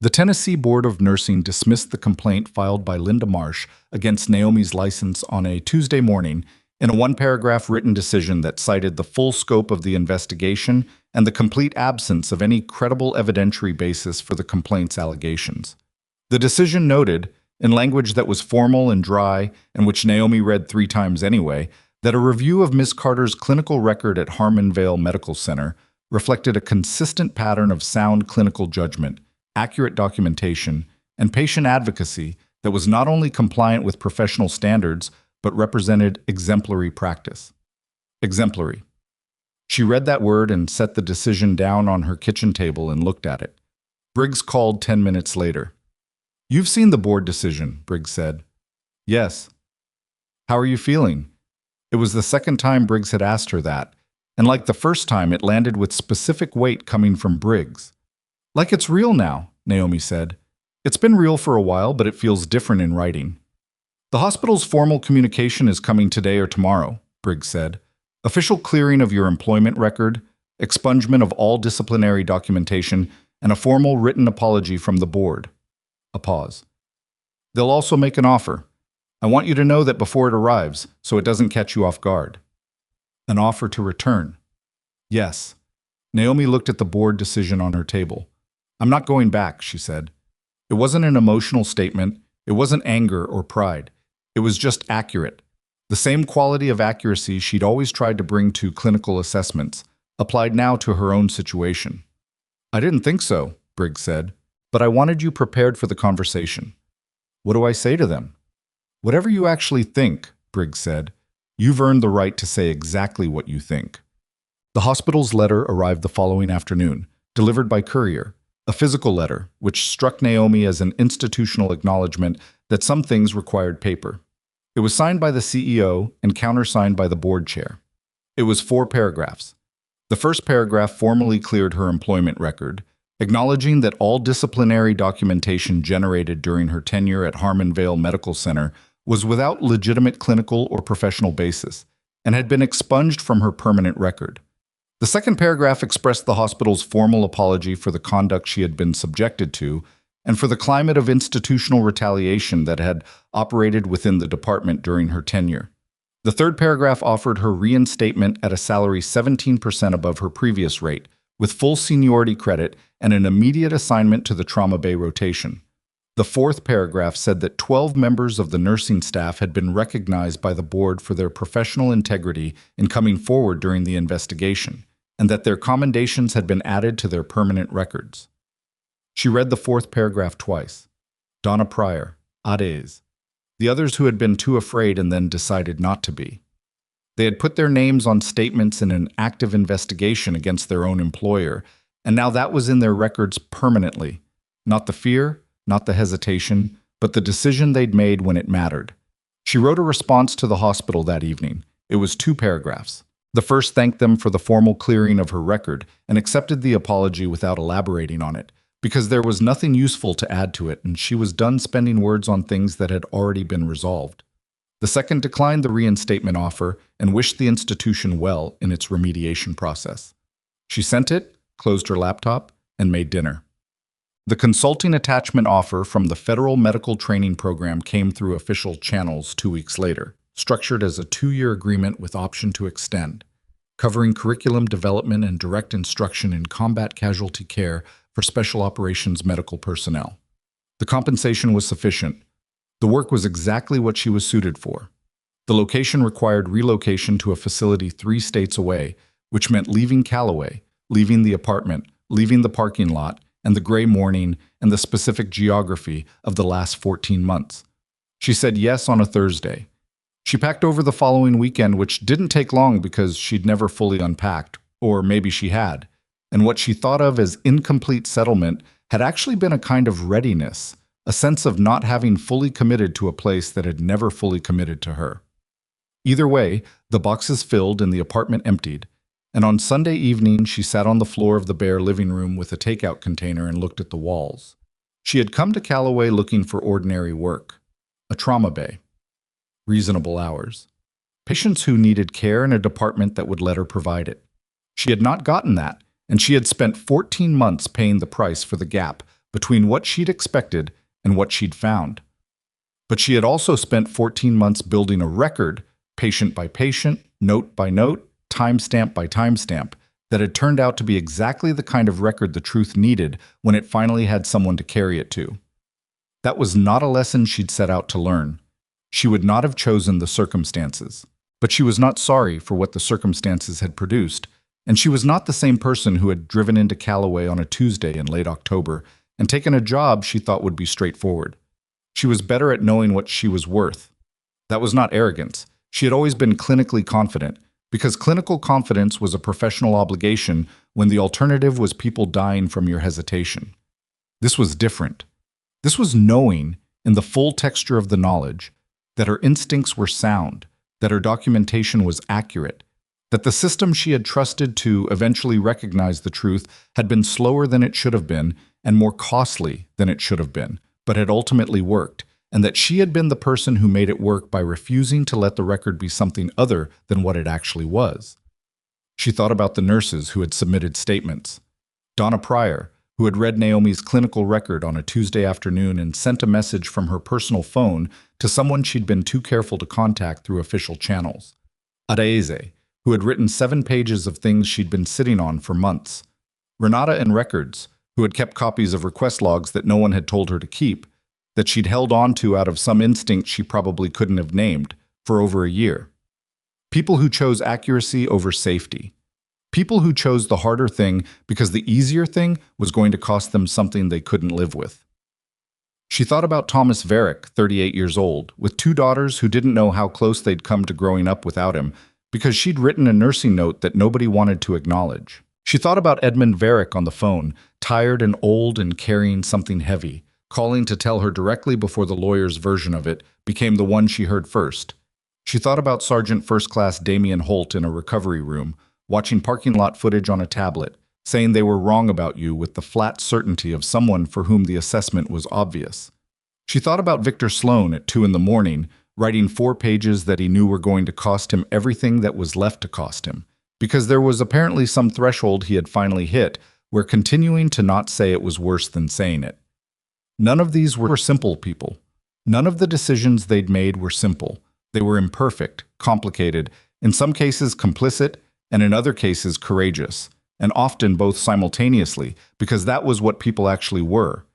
S1: The Tennessee Board of Nursing dismissed the complaint filed by Linda Marsh against Naomi's license on a Tuesday morning in a 1-paragraph written decision that cited the full scope of the investigation and the complete absence of any credible evidentiary basis for the complaint's allegations. The decision noted, in language that was formal and dry, and which Naomi read 3 times anyway, that a review of Ms. Carter's clinical record at Harmon Vale Medical Center reflected a consistent pattern of sound clinical judgment, accurate documentation, and patient advocacy that was not only compliant with professional standards, but represented exemplary practice. Exemplary. She read that word and set the decision down on her kitchen table and looked at it. Briggs called 10 minutes later. "You've seen the board decision," Briggs said. "Yes." "How are you feeling?" It was the second time Briggs had asked her that, and like the first time, it landed with specific weight coming from Briggs. "Like it's real now," Naomi said. "It's been real for a while, but it feels different in writing." "The hospital's formal communication is coming today or tomorrow," Briggs said. "Official clearing of your employment record, expungement of all disciplinary documentation, and a formal written apology from the board." A pause. "They'll also make an offer. I want you to know that before it arrives, so it doesn't catch you off guard." "An offer to return?" "Yes." Naomi looked at the board decision on her table. "I'm not going back," she said. It wasn't an emotional statement. It wasn't anger or pride. It was just accurate. The same quality of accuracy she'd always tried to bring to clinical assessments, applied now to her own situation. "I didn't think so," Briggs said, "but I wanted you prepared for the conversation." "What do I say to them?" "Whatever you actually think," Briggs said. "You've earned the right to say exactly what you think." The hospital's letter arrived the following afternoon, delivered by courier, a physical letter, which struck Naomi as an institutional acknowledgement that some things required paper. It was signed by the CEO and countersigned by the board chair. It was 4 paragraphs. The first paragraph formally cleared her employment record, acknowledging that all disciplinary documentation generated during her tenure at Harmon Vale Medical Center was without legitimate clinical or professional basis and had been expunged from her permanent record. The second paragraph expressed the hospital's formal apology for the conduct she had been subjected to and for the climate of institutional retaliation that had operated within the department during her tenure. The third paragraph offered her reinstatement at a salary 17% above her previous rate, with full seniority credit and an immediate assignment to the trauma bay rotation. The fourth paragraph said that 12 members of the nursing staff had been recognized by the board for their professional integrity in coming forward during the investigation, and that their commendations had been added to their permanent records. She read the fourth paragraph twice. Donna Pryor, Ades. The others who had been too afraid and then decided not to be. They had put their names on statements in an active investigation against their own employer, and now that was in their records permanently. Not the fear, not the hesitation, but the decision they'd made when it mattered. She wrote a response to the hospital that evening. It was 2 paragraphs. The first thanked them for the formal clearing of her record and accepted the apology without elaborating on it, because there was nothing useful to add to it and she was done spending words on things that had already been resolved. The second declined the reinstatement offer and wished the institution well in its remediation process. She sent it, closed her laptop, and made dinner. The consulting attachment offer from the Federal Medical Training Program came through official channels 2 weeks later, structured as a 2-year agreement with option to extend, covering curriculum development and direct instruction in combat casualty care for special operations medical personnel. The compensation was sufficient. The work was exactly what she was suited for. The location required relocation to a facility 3 states away, which meant leaving Callaway, leaving the apartment, leaving the parking lot, and the gray morning and the specific geography of the last 14 months. She said yes on a Thursday. She packed over the following weekend, which didn't take long because she'd never fully unpacked, or maybe she had. And what she thought of as incomplete settlement had actually been a kind of readiness, a sense of not having fully committed to a place that had never fully committed to her. Either way, the boxes filled and the apartment emptied, and on Sunday evening she sat on the floor of the bare living room with a takeout container and looked at the walls. She had come to Callaway looking for ordinary work, a trauma bay, reasonable hours, patients who needed care in a department that would let her provide it. She had not gotten that, and she had spent 14 months paying the price for the gap between what she'd expected and what she'd found. But she had also spent 14 months building a record, patient by patient, note by note, timestamp by timestamp, that had turned out to be exactly the kind of record the truth needed when it finally had someone to carry it to. That was not a lesson she'd set out to learn. She would not have chosen the circumstances, but she was not sorry for what the circumstances had produced, and she was not the same person who had driven into Callaway on a Tuesday in late October and taken a job she thought would be straightforward. She was better at knowing what she was worth. That was not arrogance. She had always been clinically confident, because clinical confidence was a professional obligation when the alternative was people dying from your hesitation. This was different. This was knowing, in the full texture of the knowledge, that her instincts were sound, that her documentation was accurate, that the system she had trusted to eventually recognize the truth had been slower than it should have been and more costly than it should have been, but had ultimately worked, and that she had been the person who made it work by refusing to let the record be something other than what it actually was. She thought about the nurses who had submitted statements. Donna Pryor, who had read Naomi's clinical record on a Tuesday afternoon and sent a message from her personal phone to someone she'd been too careful to contact through official channels. Adaeze, who had written 7 pages of things she'd been sitting on for months. Renata and Records, who had kept copies of request logs that no one had told her to keep, that she'd held on to out of some instinct she probably couldn't have named, for over a year. People who chose accuracy over safety. People who chose the harder thing because the easier thing was going to cost them something they couldn't live with. She thought about Thomas Varick, 38 years old, with 2 daughters who didn't know how close they'd come to growing up without him because she'd written a nursing note that nobody wanted to acknowledge. She thought about Edmund Varick on the phone, tired and old and carrying something heavy, calling to tell her directly before the lawyer's version of it became the one she heard first. She thought about Sergeant First Class Damian Holt in a recovery room, watching parking lot footage on a tablet, saying they were wrong about you with the flat certainty of someone for whom the assessment was obvious. She thought about Victor Sloan at 2 a.m, writing 4 pages that he knew were going to cost him everything that was left to cost him, because there was apparently some threshold he had finally hit where continuing to not say it was worse than saying it. None of these were simple people. None of the decisions they'd made were simple. They were imperfect, complicated, in some cases complicit, and in other cases courageous, and often both simultaneously, because that was what people actually were.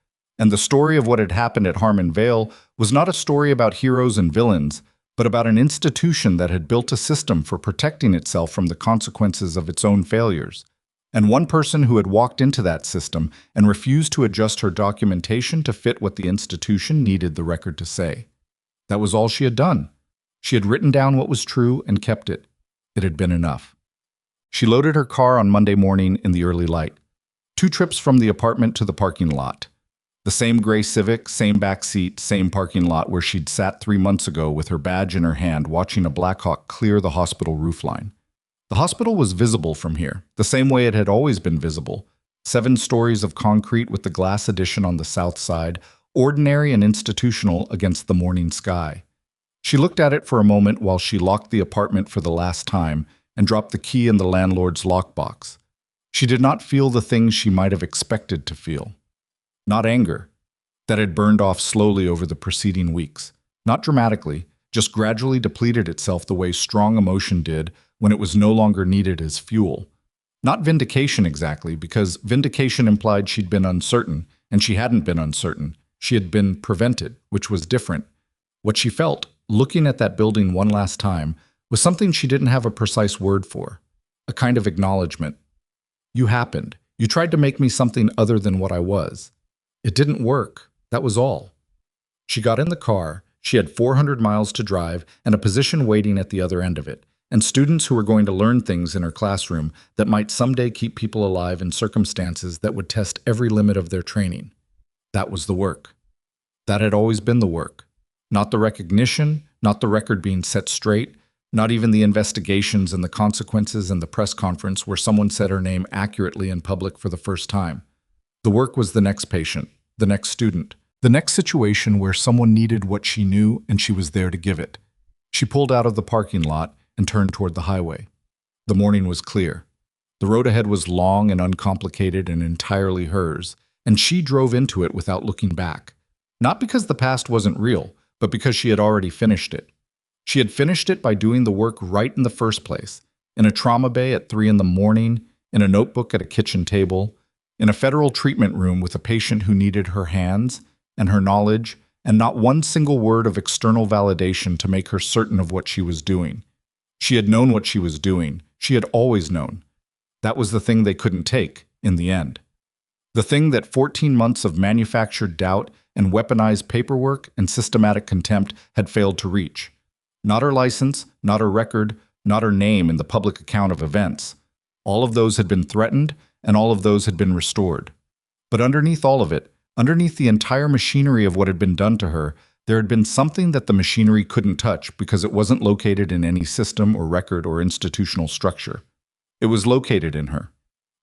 S1: And the story of what had happened at Harmon Vale was not a story about heroes and villains, but about an institution that had built a system for protecting itself from the consequences of its own failures. And one person who had walked into that system and refused to adjust her documentation to fit what the institution needed the record to say. That was all she had done. She had written down what was true and kept it. It had been enough. She loaded her car on Monday morning in the early light. 2 trips from the apartment to the parking lot. The same gray Civic, same back seat, same parking lot where she'd sat 3 months ago with her badge in her hand watching a Blackhawk clear the hospital roofline. The hospital was visible from here, the same way it had always been visible. 7 stories of concrete with the glass addition on the south side, ordinary and institutional against the morning sky. She looked at it for a moment while she locked the apartment for the last time and dropped the key in the landlord's lockbox. She did not feel the things she might have expected to feel. Not anger. That had burned off slowly over the preceding weeks. Not dramatically, just gradually depleted itself the way strong emotion did when it was no longer needed as fuel. Not vindication exactly, because vindication implied she'd been uncertain, and she hadn't been uncertain. She had been prevented, which was different. What she felt, looking at that building one last time, was something she didn't have a precise word for. A kind of acknowledgement. You happened. You tried to make me something other than what I was. It didn't work. That was all. She got in the car. She had 400 miles to drive and a position waiting at the other end of it, and students who were going to learn things in her classroom that might someday keep people alive in circumstances that would test every limit of their training. That was the work. That had always been the work. Not the recognition, not the record being set straight, not even the investigations and the consequences and the press conference where someone said her name accurately in public for the first time. The work was the next patient, the next student, the next situation where someone needed what she knew and she was there to give it. She pulled out of the parking lot and turned toward the highway. The morning was clear. The road ahead was long and uncomplicated and entirely hers, and she drove into it without looking back. Not because the past wasn't real, but because she had already finished it. She had finished it by doing the work right in the first place, in a trauma bay at 3 a.m, in a notebook at a kitchen table, in a federal treatment room with a patient who needed her hands and her knowledge and not one single word of external validation to make her certain of what she was doing. She had known what she was doing. She had always known. That was the thing they couldn't take, in the end. The thing that 14 months of manufactured doubt and weaponized paperwork and systematic contempt had failed to reach. Not her license, not her record, not her name in the public account of events. All of those had been threatened, and all of those had been restored. But underneath all of it, underneath the entire machinery of what had been done to her, there had been something that the machinery couldn't touch because it wasn't located in any system or record or institutional structure. It was located in her.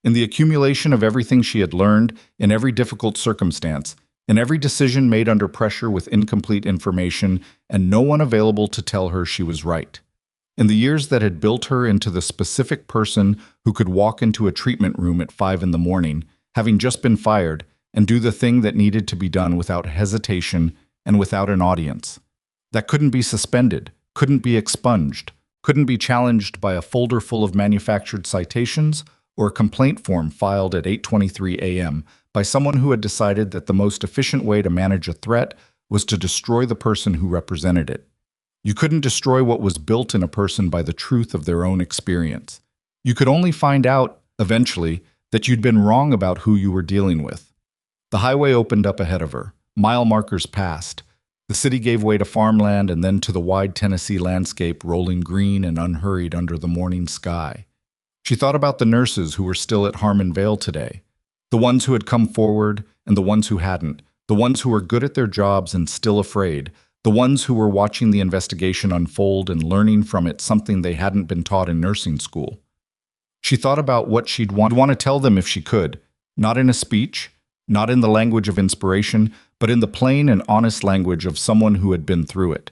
S1: In the accumulation of everything she had learned, in every difficult circumstance, in every decision made under pressure with incomplete information, and no one available to tell her she was right. In the years that had built her into the specific person who could walk into a treatment room at 5 in the morning, having just been fired, and do the thing that needed to be done without hesitation and without an audience. That couldn't be suspended, couldn't be expunged, couldn't be challenged by a folder full of manufactured citations or a complaint form filed at 8:23 a.m. by someone who had decided that the most efficient way to manage a threat was to destroy the person who represented it. You couldn't destroy what was built in a person by the truth of their own experience. You could only find out, eventually, that you'd been wrong about who you were dealing with. The highway opened up ahead of her. Mile markers passed. The city gave way to farmland and then to the wide Tennessee landscape rolling green and unhurried under the morning sky. She thought about the nurses who were still at Harmon Vale today, the ones who had come forward and the ones who hadn't, the ones who were good at their jobs and still afraid, the ones who were watching the investigation unfold and learning from it something they hadn't been taught in nursing school. She thought about what she'd want to tell them if she could, not in a speech, not in the language of inspiration, but in the plain and honest language of someone who had been through it.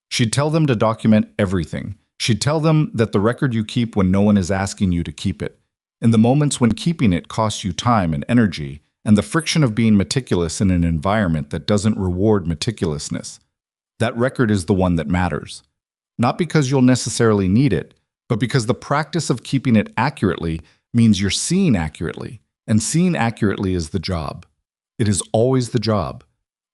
S1: She'd tell them to document everything. She'd tell them that the record you keep when no one is asking you to keep it, in the moments when keeping it costs you time and energy, and the friction of being meticulous in an environment that doesn't reward meticulousness. That record is the one that matters. Not because you'll necessarily need it, but because the practice of keeping it accurately means you're seeing accurately, and seeing accurately is the job. It is always the job.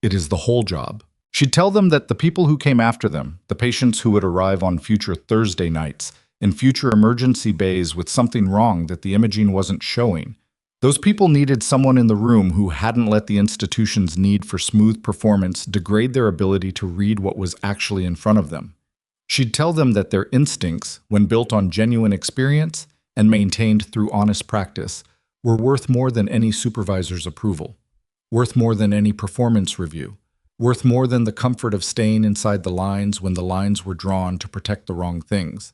S1: It is the whole job. She'd tell them that the people who came after them, the patients who would arrive on future Thursday nights, in future emergency bays with something wrong that the imaging wasn't showing, those people needed someone in the room who hadn't let the institution's need for smooth performance degrade their ability to read what was actually in front of them. She'd tell them that their instincts, when built on genuine experience and maintained through honest practice, were worth more than any supervisor's approval, worth more than any performance review, worth more than the comfort of staying inside the lines when the lines were drawn to protect the wrong things.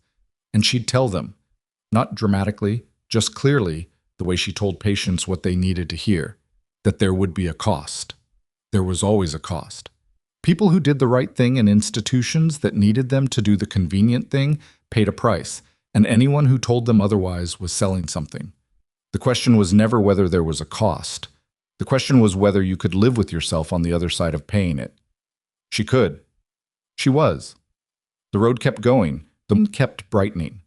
S1: And she'd tell them, not dramatically, just clearly, the way she told patients what they needed to hear, that there would be a cost. There was always a cost. People who did the right thing in institutions that needed them to do the convenient thing paid a price, and anyone who told them otherwise was selling something. The question was never whether there was a cost. The question was whether you could live with yourself on the other side of paying it. She could. She was. The road kept going. The moon kept brightening.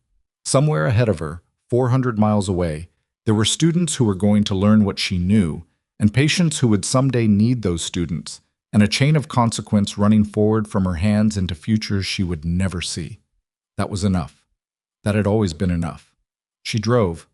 S1: Somewhere ahead of her, 400 miles away, there were students who were going to learn what she knew, and patients who would someday need those students, and a chain of consequence running forward from her hands into futures she would never see. That was enough. That had always been enough. She drove.